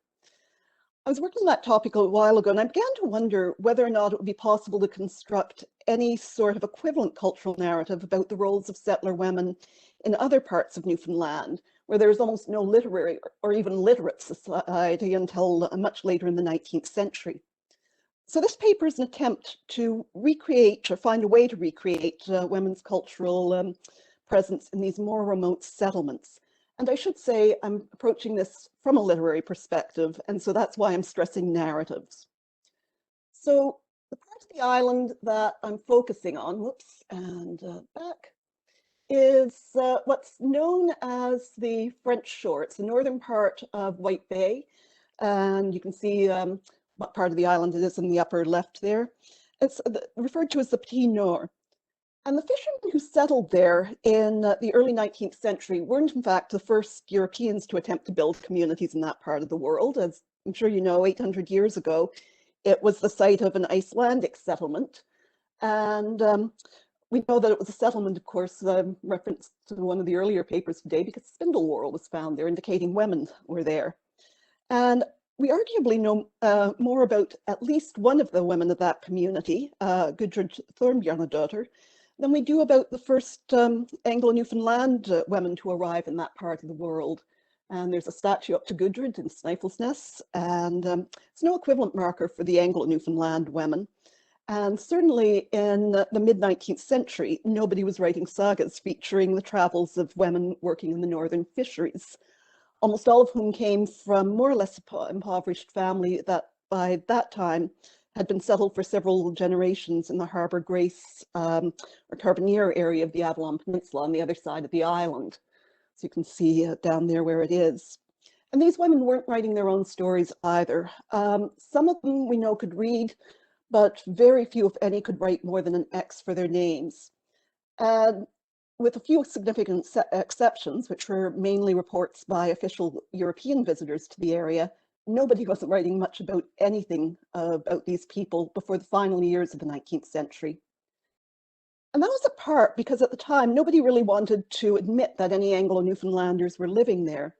I was working on that topic a while ago, and I began to wonder whether or not it would be possible to construct any sort of equivalent cultural narrative about the roles of settler women in other parts of Newfoundland, where there was almost no literary or even literate society until much later in the 19th century. So this paper is an attempt to recreate or find a way to recreate women's cultural presence in these more remote settlements. And I should say I'm approaching this from a literary perspective, and so that's why I'm stressing narratives. So the part of the island that I'm focusing on, whoops, and back, is what's known as the French Shore. It's the northern part of White Bay, and you can see what part of the island it is in the upper left there. It's referred to as the Petit Nord. And the fishermen who settled there in the early 19th century weren't in fact the first Europeans to attempt to build communities in that part of the world. As I'm sure you know, 800 years ago, it was the site of an Icelandic settlement. And we know that it was a settlement, of course, reference to one of the earlier papers today, because spindle whorl was found there, indicating women were there. And we arguably know more about at least one of the women of that community, Gudrid Thornbjarnadottir, than we do about the first Anglo-Newfoundland women to arrive in that part of the world. And there's a statue up to Gudrid in Snæfellsnes, and it's no equivalent marker for the Anglo-Newfoundland women. And certainly in the mid-19th century, nobody was writing sagas featuring the travels of women working in the northern fisheries, almost all of whom came from more or less impoverished family that by that time had been settled for several generations in the Harbour Grace or Carbonear area of the Avalon Peninsula on the other side of the island. So you can see down there where it is. And these women weren't writing their own stories either. Some of them we know could read, but very few, if any, could write more than an X for their names. And with a few significant exceptions, which were mainly reports by official European visitors to the area, nobody wasn't writing much about anything about these people before the final years of the 19th century. And that was a part because at the time, nobody really wanted to admit that any Anglo-Newfoundlanders were living there.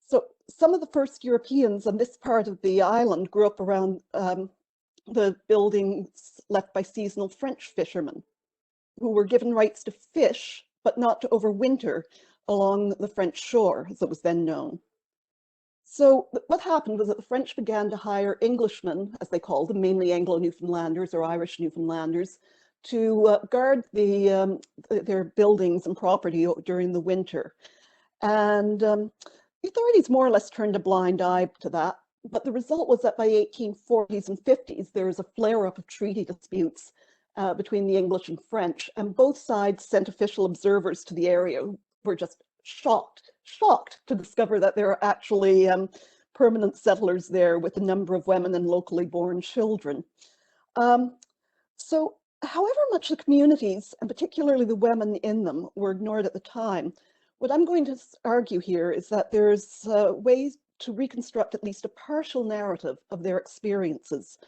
So some of the first Europeans on this part of the island grew up around the buildings left by seasonal French fishermen who were given rights to fish, but not to overwinter along the French shore, as it was then known. So what happened was that the French began to hire Englishmen, as they called them, mainly Anglo-Newfoundlanders or Irish Newfoundlanders, to guard their buildings and property during the winter. And the authorities more or less turned a blind eye to that. But the result was that by 1840s and 50s, there was a flare-up of treaty disputes between the English and French, and both sides sent official observers to the area who were just shocked to discover that there are actually permanent settlers there with a number of women and locally born children. So however much the communities, and particularly the women in them, were ignored at the time, what I'm going to argue here is that there's ways to reconstruct at least a partial narrative of their experiences,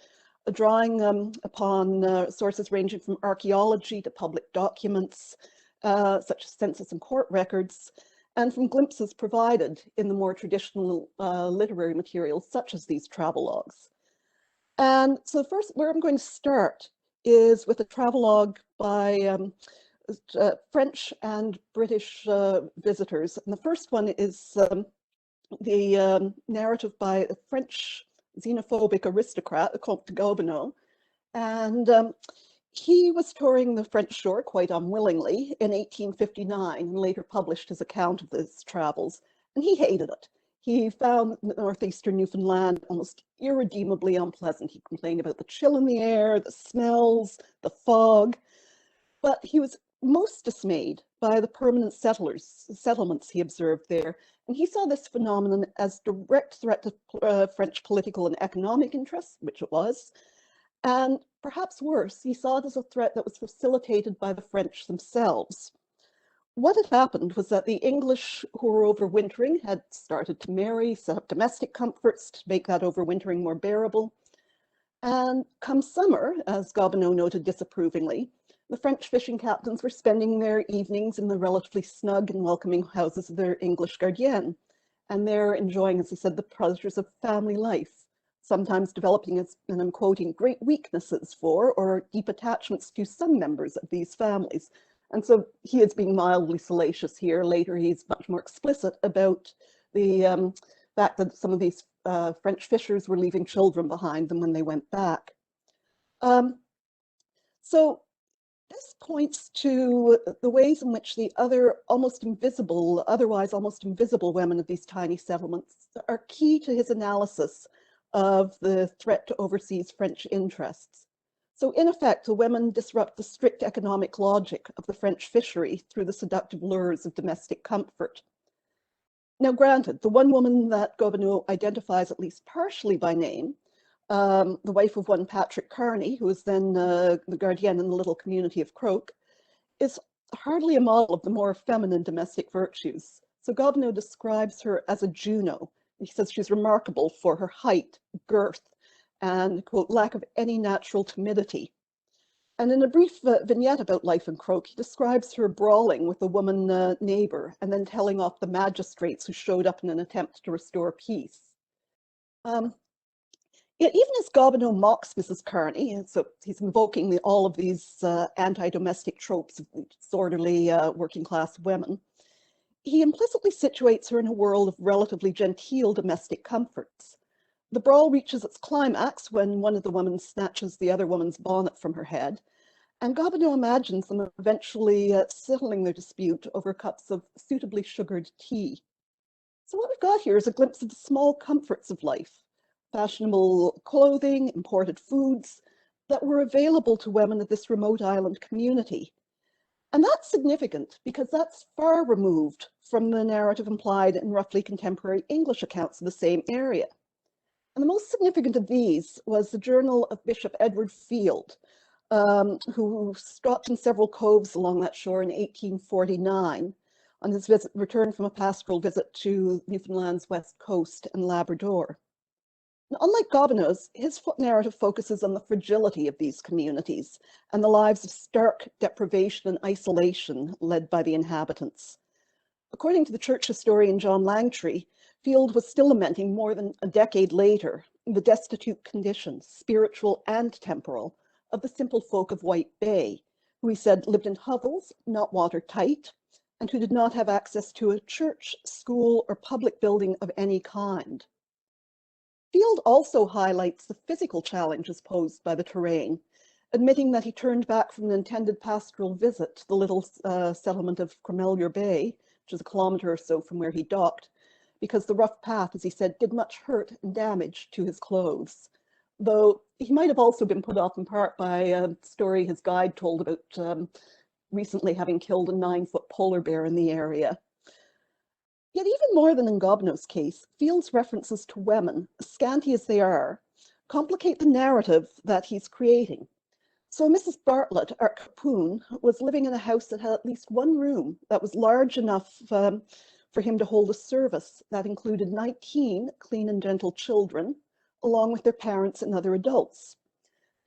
drawing upon sources ranging from archaeology to public documents, such as census and court records, and from glimpses provided in the more traditional literary materials, such as these travelogues. And so first, where I'm going to start is with a travelogue by French and British visitors. And the first one is the narrative by a French xenophobic aristocrat, the Comte de Gobineau. And he was touring the French shore quite unwillingly in 1859 and later published his account of his travels, and he hated it. He found northeastern Newfoundland almost irredeemably unpleasant. He complained about the chill in the air, the smells, the fog, but he was most dismayed by the permanent settlements he observed there, and he saw this phenomenon as direct threat to French political and economic interests, which it was, and perhaps worse, he saw it as a threat that was facilitated by the French themselves. What had happened was that the English who were overwintering had started to marry, set up domestic comforts to make that overwintering more bearable. And come summer, as Gobineau noted disapprovingly, the French fishing captains were spending their evenings in the relatively snug and welcoming houses of their English gardiens, and they're enjoying, as he said, the pleasures of family life, sometimes developing, as, and I'm quoting, great weaknesses for or deep attachments to some members of these families. And so he is being mildly salacious here. Later, he's much more explicit about the fact that some of these French fishers were leaving children behind them when they went back. So this points to the ways in which the otherwise almost invisible women of these tiny settlements are key to his analysis of the threat to overseas French interests. So in effect, the women disrupt the strict economic logic of the French fishery through the seductive lures of domestic comfort. Now granted, the one woman that Gobineau identifies at least partially by name, the wife of one Patrick Carney, who was then the guardian in the little community of Croci, is hardly a model of the more feminine domestic virtues. So Gobineau describes her as a Juno. He says she's remarkable for her height, girth, and, quote, lack of any natural timidity. And in a brief vignette about life in Croci, he describes her brawling with a woman neighbor and then telling off the magistrates who showed up in an attempt to restore peace. Yet even as Gobineau mocks Mrs. Carney, and so he's invoking all of these anti-domestic tropes of disorderly working class women, he implicitly situates her in a world of relatively genteel domestic comforts. The brawl reaches its climax when one of the women snatches the other woman's bonnet from her head, and Gobineau imagines them eventually settling their dispute over cups of suitably sugared tea. So what we've got here is a glimpse of the small comforts of life, fashionable clothing, imported foods that were available to women of this remote island community. And that's significant because that's far removed from the narrative implied in roughly contemporary English accounts of the same area. And the most significant of these was the journal of Bishop Edward Field, who stopped in several coves along that shore in 1849 on his return from a pastoral visit to Newfoundland's west coast and Labrador. Now, unlike Gobineau's, his narrative focuses on the fragility of these communities and the lives of stark deprivation and isolation led by the inhabitants. According to the church historian John Langtry, Field was still lamenting more than a decade later the destitute conditions, spiritual and temporal, of the simple folk of White Bay, who he said lived in hovels, not watertight, and who did not have access to a church, school, or public building of any kind. Field also highlights the physical challenges posed by the terrain, admitting that he turned back from an intended pastoral visit to the little settlement of Cromelure Bay, which is a kilometre or so from where he docked, because the rough path, as he said, did much hurt and damage to his clothes. Though he might have also been put off in part by a story his guide told about recently having killed a 9-foot polar bear in the area. Yet even more than in Gobineau's case, Field's references to women, scanty as they are, complicate the narrative that he's creating. So Mrs. Bartlett at Capoon was living in a house that had at least one room that was large enough for him to hold a service that included 19 clean and gentle children, along with their parents and other adults.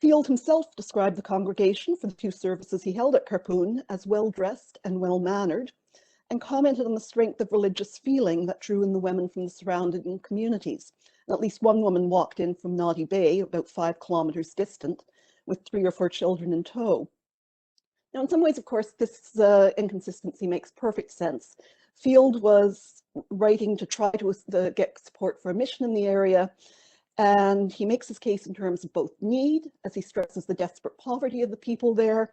Field himself described the congregation for the 2 services he held at Capoon as well-dressed and well-mannered, and commented on the strength of religious feeling that drew in the women from the surrounding communities. And at least one woman walked in from Naughty Bay, about 5 kilometers distant, with 3 or 4 children in tow. Now, in some ways, of course, this inconsistency makes perfect sense. Field was writing to try to get support for a mission in the area, and he makes his case in terms of both need, as he stresses the desperate poverty of the people there,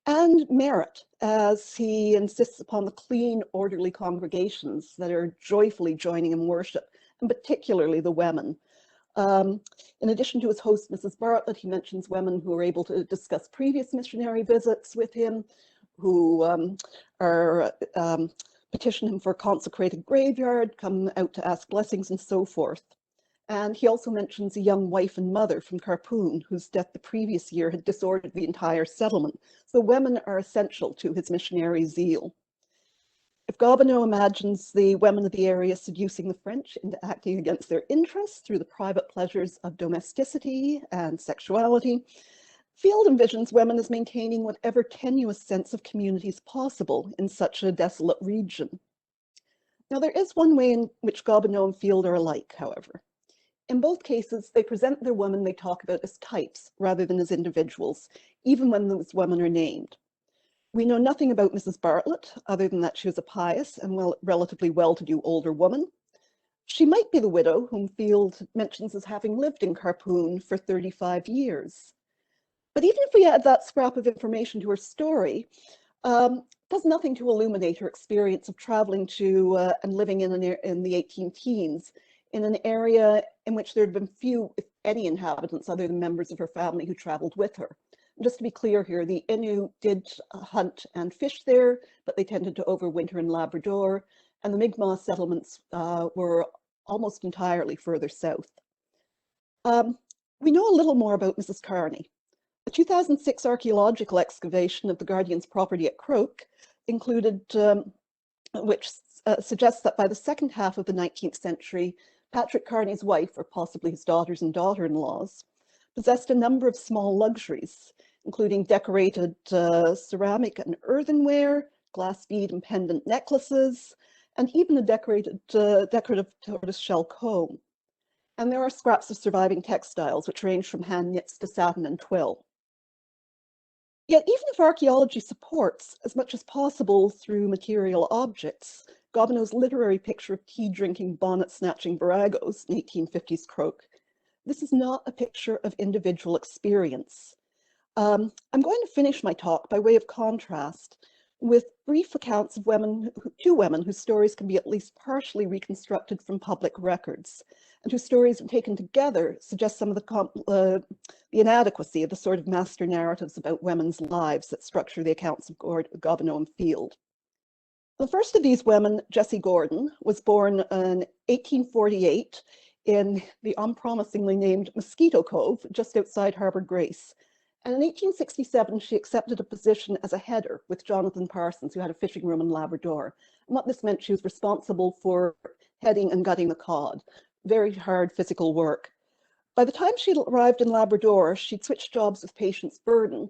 and merit, as he insists upon the clean, orderly congregations that are joyfully joining in worship, and particularly the women. In addition to his host, Mrs. Bartlett, he mentions women who are able to discuss previous missionary visits with him, who petition him for a consecrated graveyard, come out to ask blessings, and so forth. And he also mentions a young wife and mother from Capoon, whose death the previous year had disordered the entire settlement. So women are essential to his missionary zeal. If Gobineau imagines the women of the area seducing the French into acting against their interests through the private pleasures of domesticity and sexuality, Field envisions women as maintaining whatever tenuous sense of community is possible in such a desolate region. Now, there is one way in which Gobineau and Field are alike, however. In both cases, they present their women they talk about as types rather than as individuals, even when those women are named. We know nothing about Mrs. Bartlett, other than that she was a pious and relatively well-to-do older woman. She might be the widow whom Field mentions as having lived in Capoon for 35 years. But even if we add that scrap of information to her story, it does nothing to illuminate her experience of traveling to and living in the 18 teens in an area in which there had been few, if any, inhabitants other than members of her family who traveled with her. And just to be clear here, the Innu did hunt and fish there, but they tended to overwinter in Labrador, and the Mi'kmaq settlements were almost entirely further south. We know a little more about Mrs. Carney. The 2006 archaeological excavation of the Guardian's property at Croci included, which suggests that by the second half of the 19th century, Patrick Carney's wife, or possibly his daughters and daughter-in-laws, possessed a number of small luxuries, including decorated ceramic and earthenware, glass bead and pendant necklaces, and even a decorative tortoiseshell comb. And there are scraps of surviving textiles, which range from hand knits to satin and twill. Yet even if archaeology supports, as much as possible through material objects, Gobineau's literary picture of tea-drinking, bonnet-snatching viragos in 1850s Croci, this is not a picture of individual experience. I'm going to finish my talk by way of contrast with brief accounts of two women whose stories can be at least partially reconstructed from public records, and whose stories, when taken together, suggest some of the inadequacy of the sort of master narratives about women's lives that structure the accounts of Gobineau and Field. The first of these women, Jessie Gordon, was born in 1848 in the unpromisingly named Mosquito Cove, just outside Harbour Grace. And in 1867, she accepted a position as a header with Jonathan Parsons, who had a fishing room in Labrador. And what this meant, she was responsible for heading and gutting the cod. Very hard physical work. By the time she arrived in Labrador, she'd switched jobs with Patience Burden,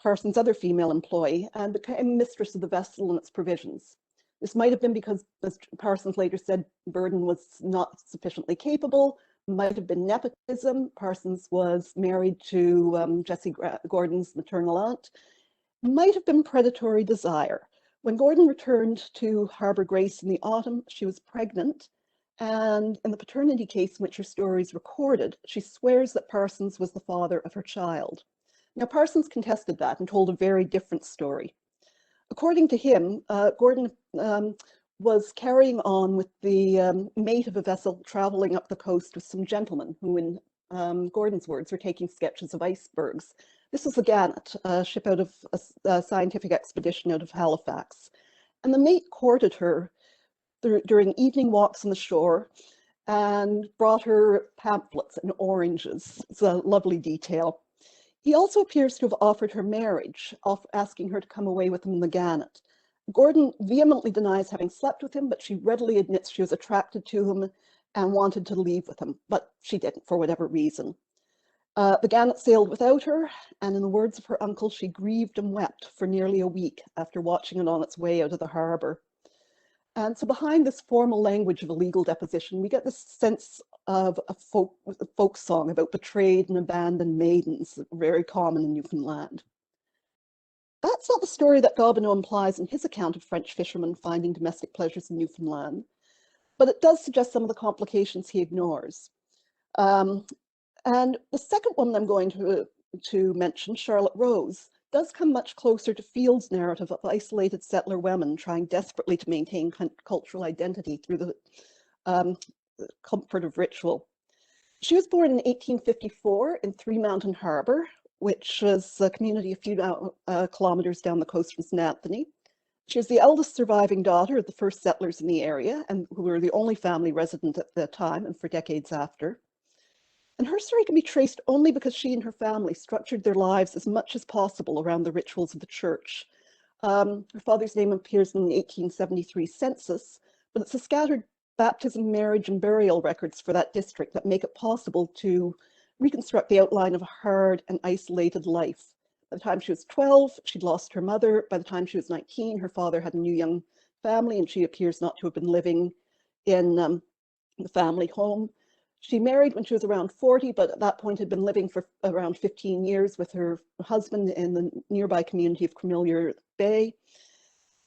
Parsons' other female employee, and became mistress of the vessel and its provisions. This might have been because, as Parsons later said, Burden was not sufficiently capable, might have been nepotism. Parsons was married to Jessie Gordon's maternal aunt. Might have been predatory desire. When Gordon returned to Harbour Grace in the autumn, she was pregnant, and in the paternity case in which her story is recorded, she swears that Parsons was the father of her child. Now, Parsons contested that and told a very different story. According to him, Gordon was carrying on with the mate of a vessel traveling up the coast with some gentlemen who, in Gordon's words, were taking sketches of icebergs. This was the Gannet, a ship out of a scientific expedition out of Halifax. And the mate courted her during evening walks on the shore and brought her pamphlets and oranges. It's a lovely detail. He also appears to have offered her marriage, asking her to come away with him in the Gannet. Gordon vehemently denies having slept with him, but she readily admits she was attracted to him and wanted to leave with him, but she didn't for whatever reason. The Gannet sailed without her, and in the words of her uncle, she grieved and wept for nearly a week after watching it on its way out of the harbour. And so behind this formal language of a legal deposition, we get this sense of a folk song about betrayed and abandoned maidens, very common in Newfoundland. That's not the story that Gobineau implies in his account of French fishermen finding domestic pleasures in Newfoundland, but it does suggest some of the complications he ignores. And the second one I'm going to mention, Charlotte Rose, does come much closer to Field's narrative of isolated settler women trying desperately to maintain cultural identity through the comfort of ritual. She was born in 1854 in Three Mountain Harbour, which was a community a few kilometres down the coast from St. Anthony. She was the eldest surviving daughter of the first settlers in the area, and who were the only family resident at the time and for decades after. And her story can be traced only because she and her family structured their lives as much as possible around the rituals of the church. Her father's name appears in the 1873 census, but it's the scattered baptism, marriage, and burial records for that district that make it possible to reconstruct the outline of a hard and isolated life. By the time she was 12, she'd lost her mother. By the time she was 19, her father had a new young family, and she appears not to have been living in the family home. She married when she was around 40, but at that point had been living for around 15 years with her husband in the nearby community of Cremillier Bay.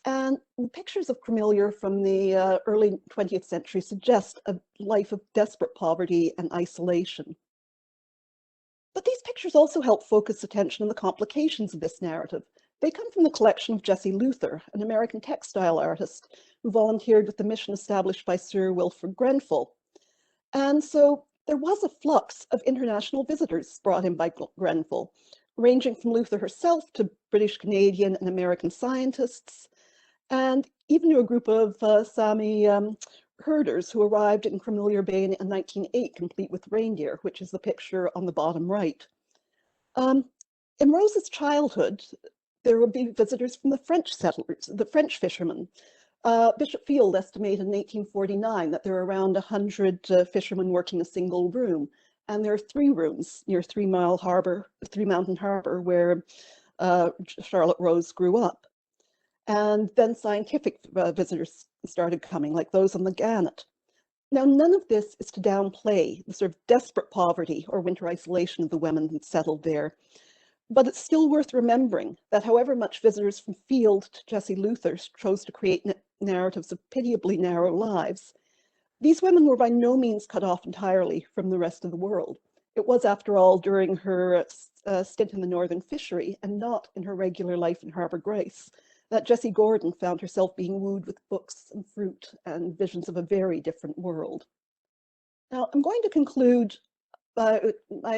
And pictures of Cremillier from the early 20th century suggest a life of desperate poverty and isolation. But these pictures also help focus attention on the complications of this narrative. They come from the collection of Jessie Luther, an American textile artist who volunteered with the mission established by Sir Wilfrid Grenfell. And so there was a flux of international visitors brought in by Grenfell, ranging from Luther herself to British, Canadian, and American scientists, and even to a group of Sami herders who arrived in Cremillier Bay in 1908, complete with reindeer, which is the picture on the bottom right. In Rose's childhood, there would be visitors from the French settlers, the French fishermen. Bishop Field estimated in 1849 that there are around 100 fishermen working a single room, and there are 3 rooms near Three Mountain Harbour, where Charlotte Rose grew up. And then scientific visitors started coming, like those on the Gannet. Now, none of this is to downplay the sort of desperate poverty or winter isolation of the women who settled there. But it's still worth remembering that however much visitors from Field to Jessie Luther chose to create narratives of pitiably narrow lives, these women were by no means cut off entirely from the rest of the world. It was, after all, during her stint in the Northern Fishery and not in her regular life in Harbour Grace that Jessie Gordon found herself being wooed with books and fruit and visions of a very different world. Now, I'm going to conclude by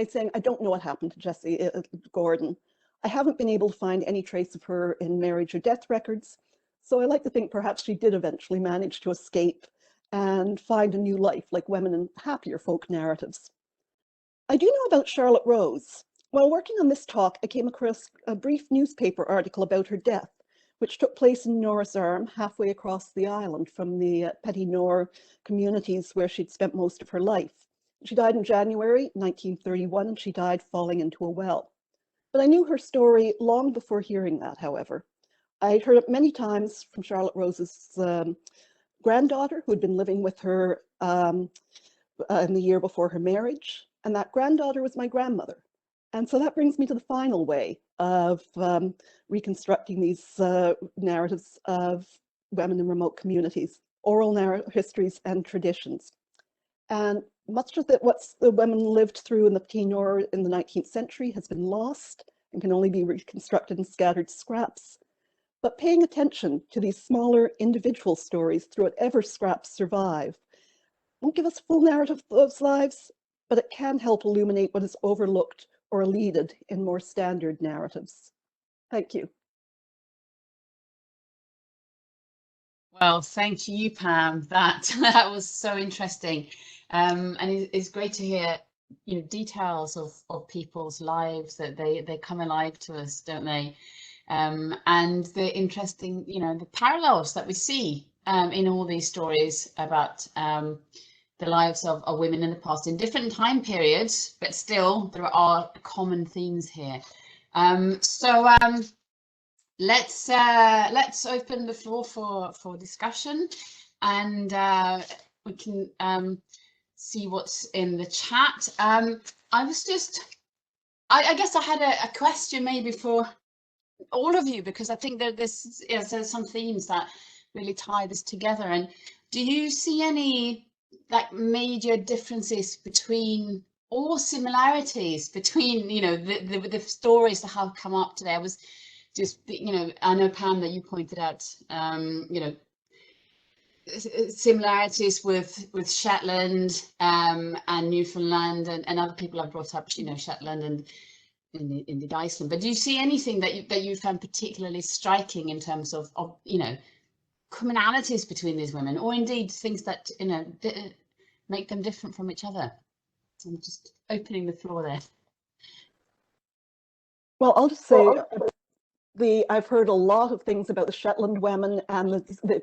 saying I don't know what happened to Jessie Gordon. I haven't been able to find any trace of her in marriage or death records, so I like to think perhaps she did eventually manage to escape and find a new life like women in happier folk narratives. I do know about Charlotte Rose. While working on this talk, I came across a brief newspaper article about her death, which took place in Norris Arm, halfway across the island from the Petit Nord communities where she'd spent most of her life. She died in January 1931, and she died falling into a well. But I knew her story long before hearing that, however. I'd heard it many times from Charlotte Rose's granddaughter, who had been living with her in the year before her marriage, and that granddaughter was my grandmother. And so that brings me to the final way of reconstructing these narratives of women in remote communities, oral histories and traditions. And much of what the women lived through in the Petit Nord in the 19th century has been lost and can only be reconstructed in scattered scraps. But paying attention to these smaller individual stories through whatever scraps survive won't give us a full narrative of those lives, but it can help illuminate what is overlooked or elided in more standard narratives. Thank you. Well, thank you, Pam. That was so interesting, and it's great to hear, you know, details of people's lives, that they come alive to us, don't they? And the interesting, you know, the parallels that we see in all these stories about the lives of women in the past in different time periods, but still there are common themes here. Let's open the floor for discussion, and we can see what's in the chat. I guess I had a question maybe for all of you, because I think that there's some themes that really tie this together. And do you see any like major differences between, or similarities between, you know, the stories that have come up today? I was just, you know, I know, Pam, that you pointed out, you know, similarities with Shetland and Newfoundland, and other people have brought up, you know, Shetland and indeed Iceland. But do you see anything that you found particularly striking in terms of you know, commonalities between these women, or indeed things that, you know, make them different from each other? So I'm just opening the floor there. Well, I'll just say I've heard a lot of things about the Shetland women and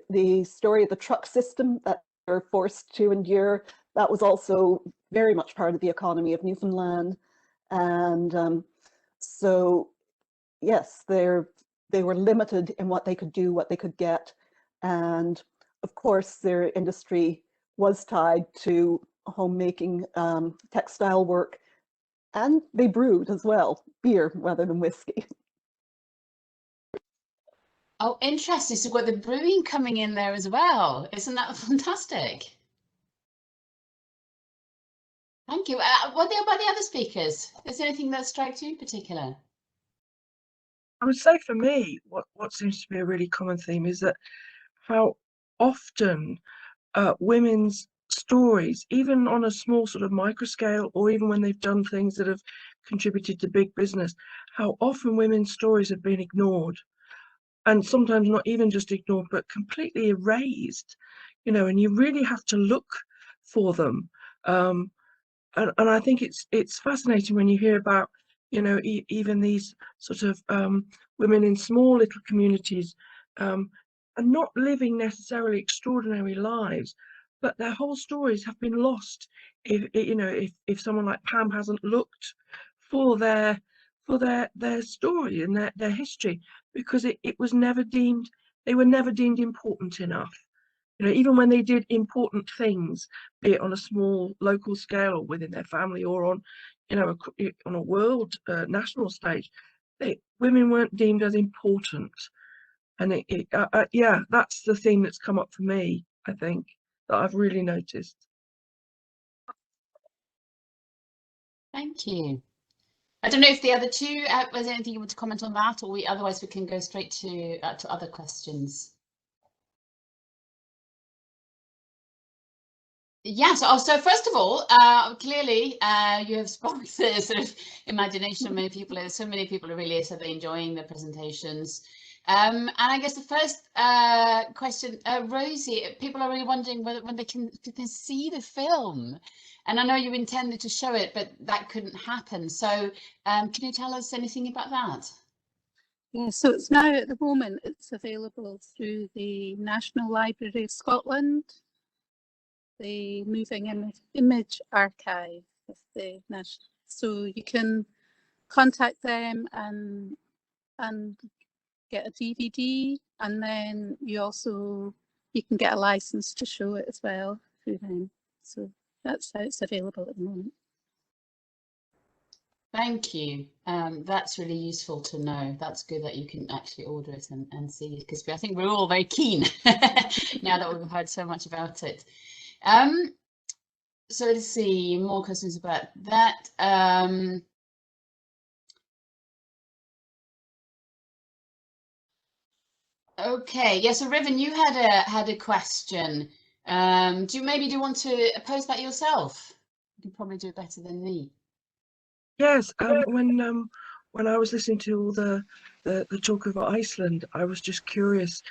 the story of the truck system that they're forced to endure. That was also very much part of the economy of Newfoundland. And so, yes, they were limited in what they could do, what they could get. And of course, their industry was tied to homemaking, textile work, and they brewed as well, beer rather than whiskey. Oh, interesting. So we've got the brewing coming in there as well. Isn't that fantastic? Thank you. What about the other speakers? Is there anything that strikes you in particular? I would say for me, what seems to be a really common theme is that how often women's stories, even on a small sort of micro scale, or even when they've done things that have contributed to big business, how often women's stories have been ignored. And sometimes not even just ignored, but completely erased, you know, and you really have to look for them. And I think it's fascinating when you hear about, you know, even these sort of women in small little communities and not living necessarily extraordinary lives, but their whole stories have been lost. If someone like Pam hasn't looked for their story and their history, because it was never deemed, they were never deemed important enough. You know, even when they did important things, be it on a small local scale or within their family, or on, you know, on a world national stage, women weren't deemed as important. And yeah, that's the theme that's come up for me, I think, that I've really noticed. Thank you. I don't know if the other two, was there anything you want to comment on that, or otherwise we can go straight to other questions. Yes. So first of all, clearly you have sparked the sort of imagination of many people. There's so many people who really are enjoying the presentations. And I guess the first question, Rosie, people are really wondering when they can see the film. And I know you intended to show it, but that couldn't happen. So can you tell us anything about that? Yeah, so it's now, at the moment, it's available through the National Library of Scotland, the Moving Image Archive of the National. So you can contact them and get a DVD, and then you can get a license to show it as well through them. So that's how it's available at the moment. Thank you. That's really useful to know. That's good that you can actually order it and see it, because I think we're all very keen now that we've heard so much about it. So let's see, more questions about that. Okay, yeah, so Riven, you had a question. Do you want to pose that yourself? You can probably do it better than me. Yes, when I was listening to all the talk about Iceland, I was just curious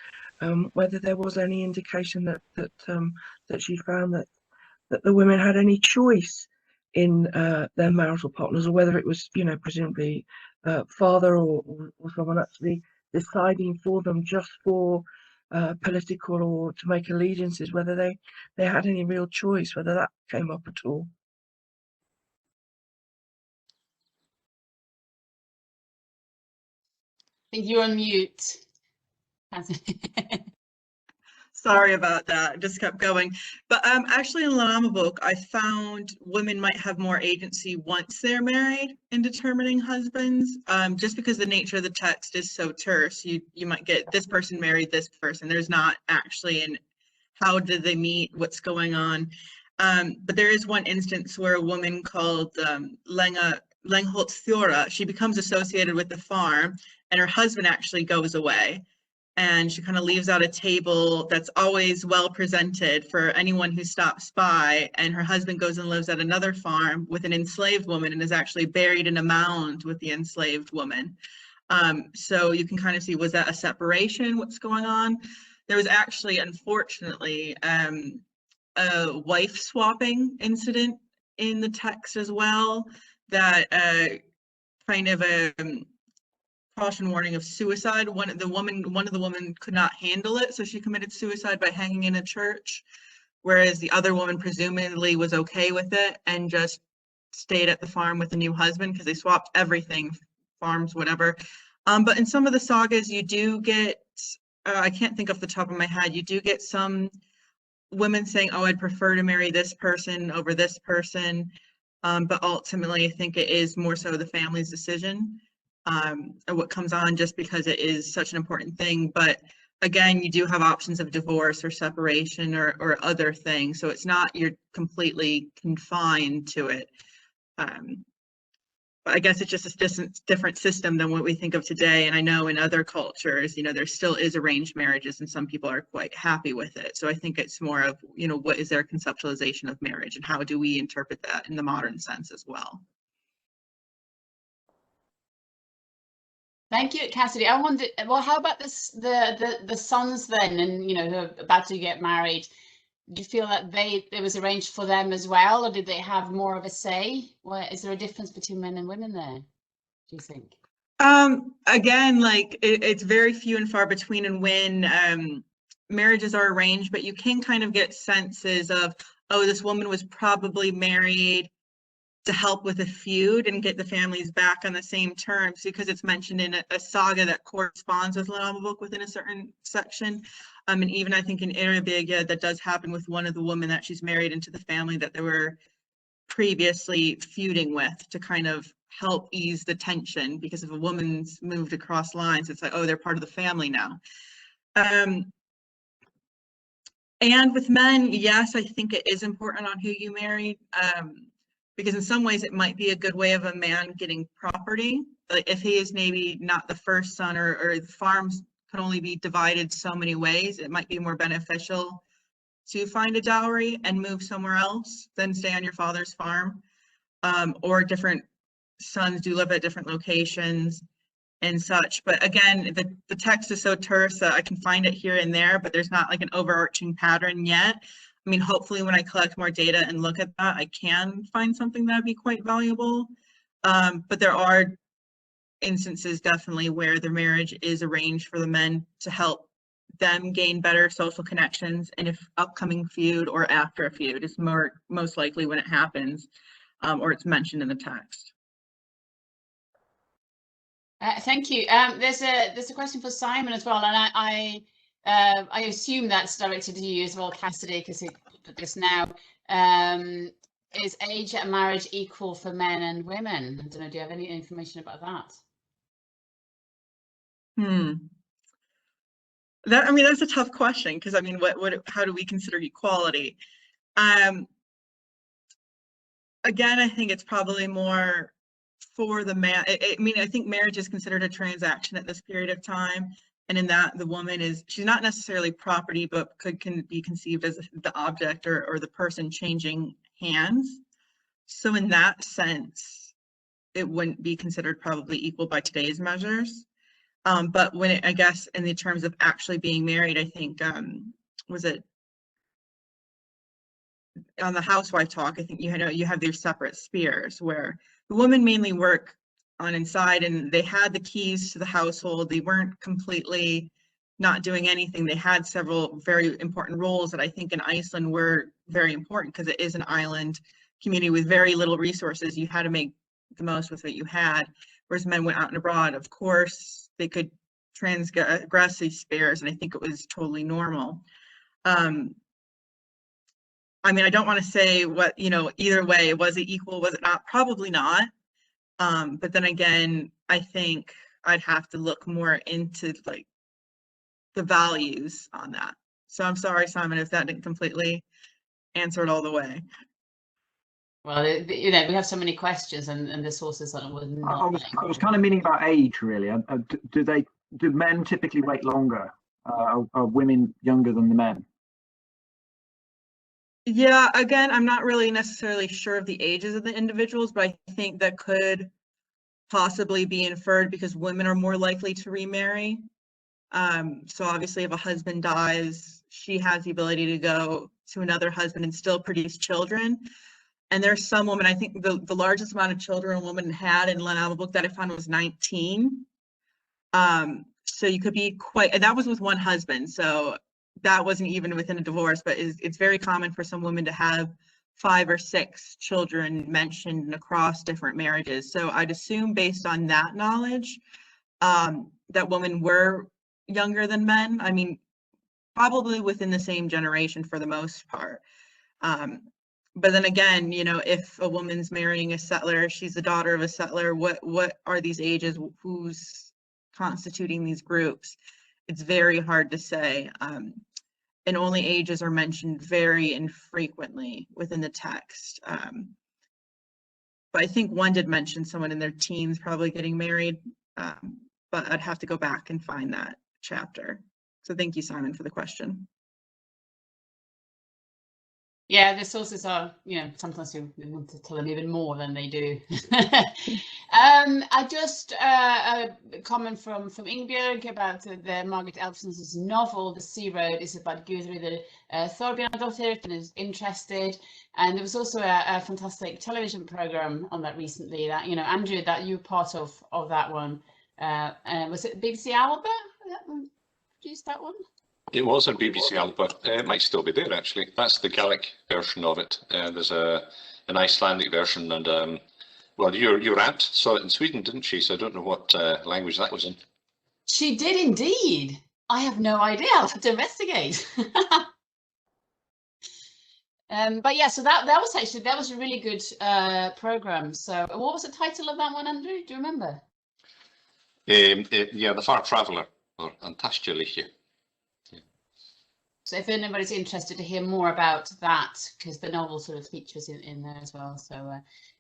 whether there was any indication that she found that the women had any choice in their marital partners, or whether it was, presumably father or someone actually deciding for them just for political or to make allegiances, whether they had any real choice, whether that came up at all. I think you're on mute. Sorry about that, just kept going. But actually in Landnámabók, I found women might have more agency once they're married in determining husbands, just because the nature of the text is so terse. You might get this person married this person. There's not actually an how did they meet, what's going on. But there is one instance where a woman called Lengholtsþjóra, she becomes associated with the farm, and her husband actually goes away. And she kind of leaves out a table that's always well presented for anyone who stops by. And her husband goes and lives at another farm with an enslaved woman and is actually buried in a mound with the enslaved woman. So you can kind of see, was that a separation? What's going on? There was actually, unfortunately, a wife swapping incident in the text as well, that kind of a caution warning of suicide. One of the women could not handle it, so she committed suicide by hanging in a church, whereas the other woman presumably was okay with it and just stayed at the farm with a new husband, because they swapped everything, farms, whatever. But in some of the sagas, you do get, I can't think off the top of my head, you do get some women saying, oh, I'd prefer to marry this person over this person. But ultimately, I think it is more so the family's decision. What comes on, just because it is such an important thing. But again, you do have options of divorce or separation or other things, so it's not you're completely confined to it. But I guess it's just a different system than what we think of today. And I know in other cultures, there still is arranged marriages, and some people are quite happy with it. So I think it's more of, what is their conceptualization of marriage, and how do we interpret that in the modern sense as well. Thank you, Cassidy. I wondered, well, how about this, the sons then, and who are about to get married? Do you feel that it was arranged for them as well, or did they have more of a say? Is there a difference between men and women there, do you think? Again, like it's very few and far between and when marriages are arranged, but you can kind of get senses of, oh, this woman was probably married to help with a feud and get the families back on the same terms, because it's mentioned in a saga that corresponds with Landnámabók within a certain section. And even I think in Jedediah, that does happen with one of the women that she's married into the family that they were previously feuding with, to kind of help ease the tension, because if a woman's moved across lines, it's like, oh, they're part of the family now. And with men, yes, I think it is important on who you marry. Because in some ways it might be a good way of a man getting property. Like if he is maybe not the first son, or the farms can only be divided so many ways, it might be more beneficial to find a dowry and move somewhere else than stay on your father's farm. Or different sons do live at different locations and such. But again, the text is so terse that I can find it here and there, but there's not like an overarching pattern yet. I mean, hopefully when I collect more data and look at that, I can find something that would be quite valuable. But there are instances definitely where the marriage is arranged for the men to help them gain better social connections, and if upcoming feud or after a feud is most likely when it happens, or it's mentioned in the text. Thank you. There's a question for Simon as well, and I assume that's directed to you as well, Cassidy, because he put this now. Is age at marriage equal for men and women? I don't know. Do you have any information about that? That, I mean, that's a tough question, because I mean, how do we consider equality? Again, I think it's probably more for the man. I mean, I think marriage is considered a transaction at this period of time, and in that the woman she's not necessarily property, but can be conceived as the object or the person changing hands. So in that sense, it wouldn't be considered probably equal by today's measures. But when I guess in the terms of actually being married, I think was it on the housewife talk, I think you have their separate spheres where the women mainly work on inside, and they had the keys to the household. They weren't completely not doing anything. They had several very important roles that I think in Iceland were very important, because it is an island community with very little resources. You had to make the most with what you had, whereas men went out and abroad. Of course, they could transgress these spheres, and I think it was totally normal. I mean, I don't want to say what, either way, was it equal, was it not? Probably not. But then again, I think I'd have to look more into like the values on that. So I'm sorry, Simon, if that didn't completely answer it all the way. Well, we have so many questions, and the sources are not. I was kind of meaning about age, really. Do men typically wait longer? Are women younger than the men? Yeah, again, I'm not really necessarily sure of the ages of the individuals, but I think that could possibly be inferred because women are more likely to remarry. So obviously if a husband dies, she has the ability to go to another husband and still produce children. And there's some women, I think the largest amount of children a woman had in Landnámabók that I found was 19. So you could be and that was with one husband. So that wasn't even within a divorce, but it's very common for some women to have 5 or 6 children mentioned across different marriages. So I'd assume based on that knowledge, that women were younger than men. I mean, probably within the same generation for the most part. But then again, if a woman's marrying a settler, she's the daughter of a settler, what are these ages? Who's constituting these groups? It's very hard to say. And only ages are mentioned very infrequently within the text. But I think one did mention someone in their teens probably getting married, but I'd have to go back and find that chapter. So thank you, Simon, for the question. Yeah, the sources are, sometimes you want to tell them even more than they do. I just a comment from Ingebjörg about the Margaret Elfson's novel, The Sea Road, is about Guðríður Þorbjarnardóttir, and is interested. And there was also a fantastic television program on that recently. That Andrew, that you were part of that one. Was it BBC Alba that produced that one? It was on BBC Alba. It might still be there, actually. That's the Gaelic version of it. There's an Icelandic version, and well, your aunt saw it in Sweden, didn't she? So I don't know what language that was in. She did indeed. I have no idea. I'll have to investigate. But yeah, so that was a really good program. So what was the title of that one, Andrew? Do you remember? Yeah, The Far Traveller, or Antastjaliche. So if anybody's interested to hear more about that, because the novel sort of features in there as well, so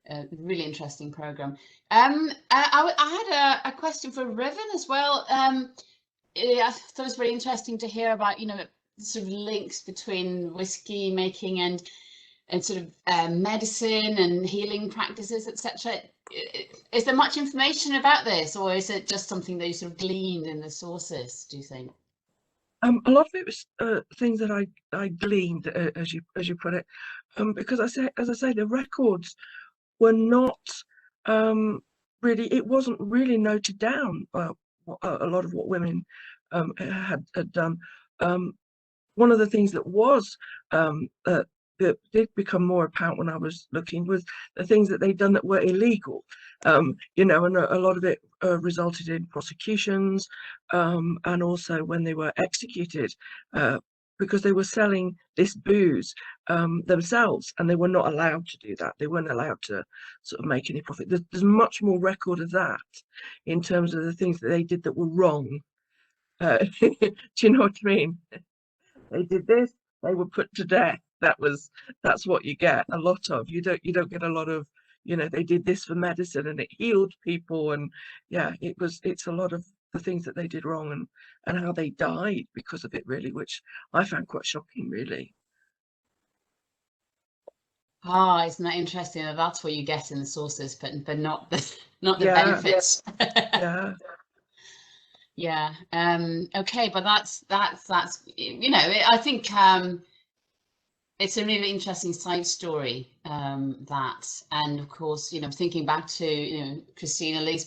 a really interesting program. I had a question for Riven as well. I thought it was very interesting to hear about sort of links between whiskey making and sort of medicine and healing practices, etc. Is there much information about this, or is it just something that you sort of gleaned in the sources, do you think? A lot of it was things that I gleaned, as you put it, because as I say, the records were not really. It wasn't really noted down. A lot of what women had done. One of the things that was that did become more apparent when I was looking was the things that they'd done that were illegal, you know, and a lot of it resulted in prosecutions, and also when they were executed, because they were selling this booze themselves, and they were not allowed to do that. They weren't allowed to sort of make any profit. There's much more record of that in terms of the things that they did that were wrong. Do you know what I mean? They did this, they were put to death. That's what you get a lot of. You don't get a lot of, you know, they did this for medicine and it healed people, and yeah, it's a lot of the things that they did wrong and how they died because of it, really, which I found quite shocking, really. Ah, isn't that interesting? That's what you get in the sources, but not the Yeah, benefits. yeah. Yeah. Okay, but that's you know, I think it's a really interesting side story, that, and of course, you know, thinking back to, you know, Christina Lee's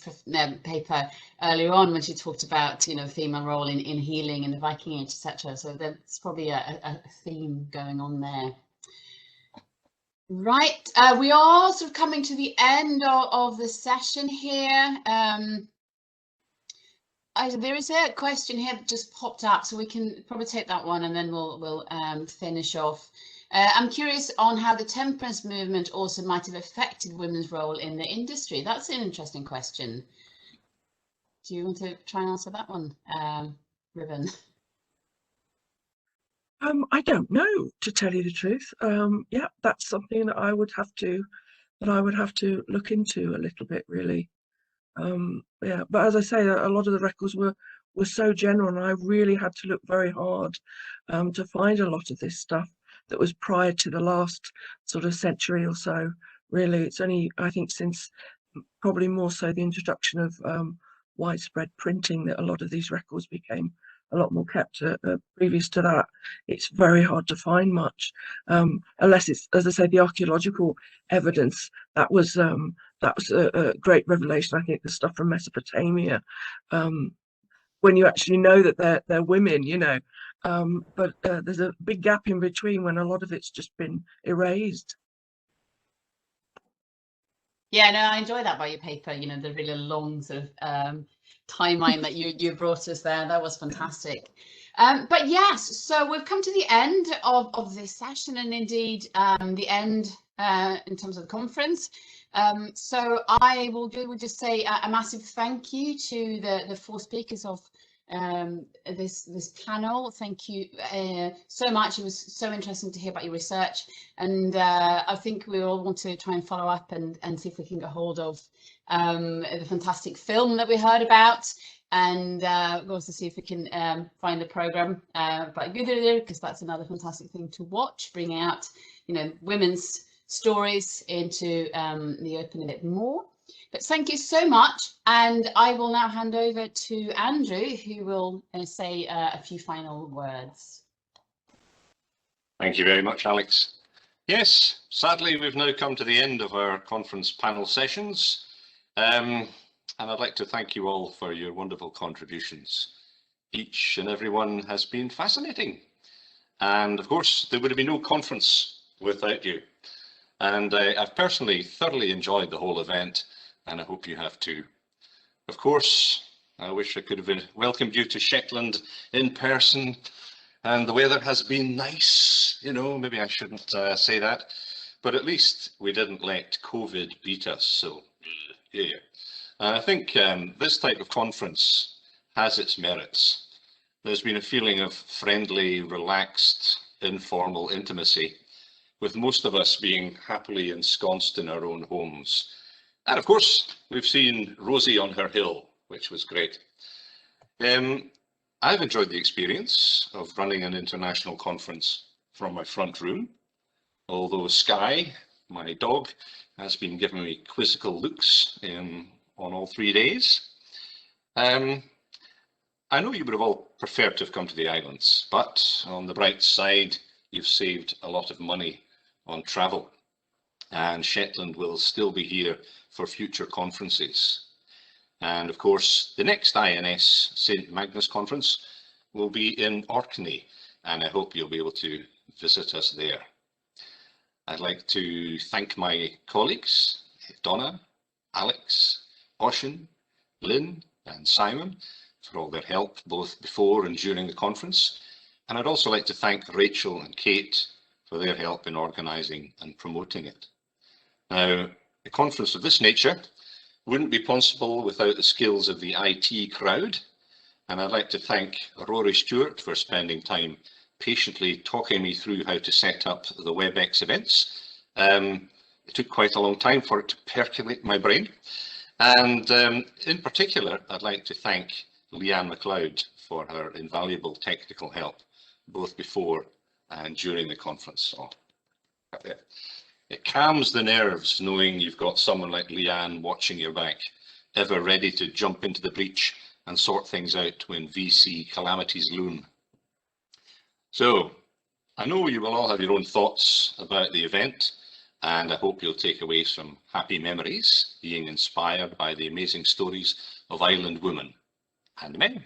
paper earlier on when she talked about, you know, female role in healing in the Viking Age, etc. So there's probably a theme going on there. Right, we are sort of coming to the end of the session here. There is a question here that just popped up, so we can probably take that one and then we'll finish off. I'm curious on how the temperance movement also might have affected women's role in the industry. That's an interesting question. Do you want to try and answer that one, Riven? I don't know, to tell you the truth. Yeah, that's something that I would have to look into a little bit, really. Yeah, but as I say, a lot of the records were so general, and I really had to look very hard to find a lot of this stuff that was prior to the last sort of century or so. Really, it's only, I think, since probably more so the introduction of widespread printing that a lot of these records became a lot more kept. Previous to that, it's very hard to find much, unless it's, as I say, the archaeological evidence. That was a great revelation, I think, the stuff from Mesopotamia, when you actually know that they're women, you know, but there's a big gap in between when a lot of it's just been erased. Yeah, no, I enjoy that about your paper, you know, the really long sort of timeline that you brought us there. That was fantastic. But yes, so we've come to the end of this session, and indeed the end in terms of the conference. So I will just say a massive thank you to the four speakers of this panel. Thank you so much. It was so interesting to hear about your research, and I think we all want to try and follow up and see if we can get hold of the fantastic film that we heard about, and also see if we can find the program by Jedediah, because that's another fantastic thing to watch, bringing out, you know, women's stories into the open a bit more. But thank you so much, and I will now hand over to Andrew, who will say a few final words. Thank you very much, Alex. Yes, sadly, we've now come to the end of our conference panel sessions, and I'd like to thank you all for your wonderful contributions. Each and every one has been fascinating, and of course, there would have been no conference without you. And I've personally thoroughly enjoyed the whole event, and I hope you have too. Of course, I wish I could have welcomed you to Shetland in person, and the weather has been nice, you know, maybe I shouldn't say that, but at least we didn't let COVID beat us, so yeah. I think this type of conference has its merits. There's been a feeling of friendly, relaxed, informal intimacy, with most of us being happily ensconced in our own homes. And of course, we've seen Rosie on her hill, which was great. I've enjoyed the experience of running an international conference from my front room, although Sky, my dog, has been giving me quizzical looks on all 3 days. I know you would have all preferred to have come to the islands, but on the bright side, you've saved a lot of money on travel, and Shetland will still be here for future conferences. And of course, the next INS St. Magnus Conference will be in Orkney, and I hope you'll be able to visit us there. I'd like to thank my colleagues, Donna, Alex, Ocean, Lynn and Simon for all their help both before and during the conference. And I'd also like to thank Rachel and Kate for their help in organising and promoting it. Now, a conference of this nature wouldn't be possible without the skills of the IT crowd, and I'd like to thank Rory Stewart for spending time patiently talking me through how to set up the WebEx events. It took quite a long time for it to percolate my brain, and in particular I'd like to thank Leanne MacLeod for her invaluable technical help both before and during the conference. So, it calms the nerves knowing you've got someone like Leanne watching your back, ever ready to jump into the breach and sort things out when VC calamities loom. So, I know you will all have your own thoughts about the event, and I hope you'll take away some happy memories, being inspired by the amazing stories of island women and men.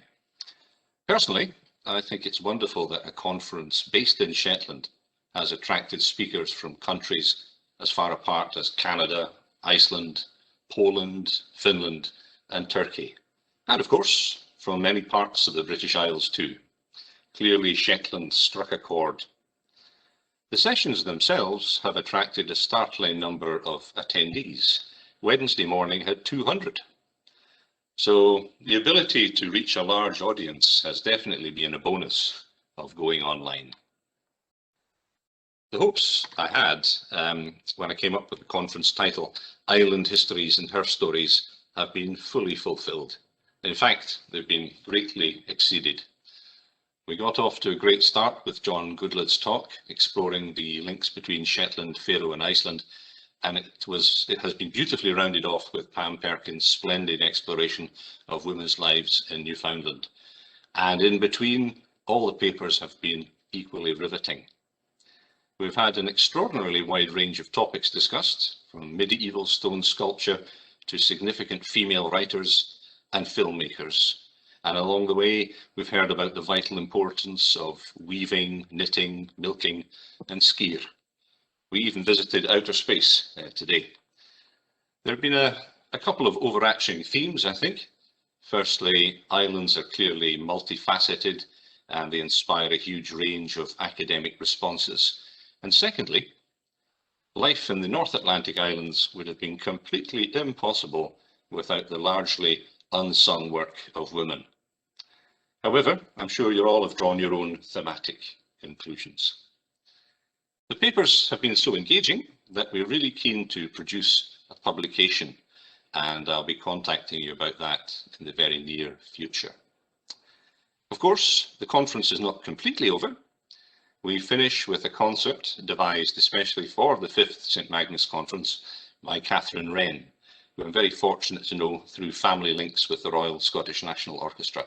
Personally, I think it's wonderful that a conference based in Shetland has attracted speakers from countries as far apart as Canada, Iceland, Poland, Finland and Turkey, and of course from many parts of the British Isles too. Clearly Shetland struck a chord. The sessions themselves have attracted a startling number of attendees. Wednesday morning had 200. So the ability to reach a large audience has definitely been a bonus of going online. The hopes I had when I came up with the conference title, Island Histories and Her Stories, have been fully fulfilled. In fact, they've been greatly exceeded. We got off to a great start with John Goodlad's talk, exploring the links between Shetland, Faroe and Iceland, and it has been beautifully rounded off with Pam Perkins' splendid exploration of women's lives in Newfoundland. And in between, all the papers have been equally riveting. We've had an extraordinarily wide range of topics discussed, from medieval stone sculpture to significant female writers and filmmakers. And along the way, we've heard about the vital importance of weaving, knitting, milking and skier. We even visited outer space today. There have been a couple of overarching themes, I think. Firstly, islands are clearly multifaceted and they inspire a huge range of academic responses. And secondly, life in the North Atlantic Islands would have been completely impossible without the largely unsung work of women. However, I'm sure you all have drawn your own thematic conclusions. The papers have been so engaging that we're really keen to produce a publication, and I'll be contacting you about that in the very near future. Of course, the conference is not completely over. We finish with a concert devised especially for the 5th St Magnus Conference by Catherine Wren, who I'm very fortunate to know through family links with the Royal Scottish National Orchestra.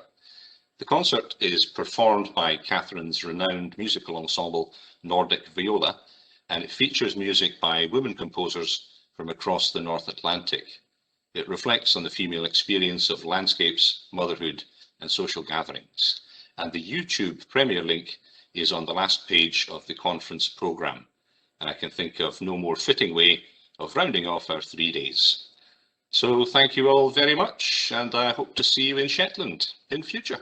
The concert is performed by Catherine's renowned musical ensemble Nordic Viola, and it features music by women composers from across the North Atlantic. It reflects on the female experience of landscapes, motherhood and social gatherings. And the YouTube premiere link is on the last page of the conference programme. And I can think of no more fitting way of rounding off our 3 days. So thank you all very much, and I hope to see you in Shetland in future.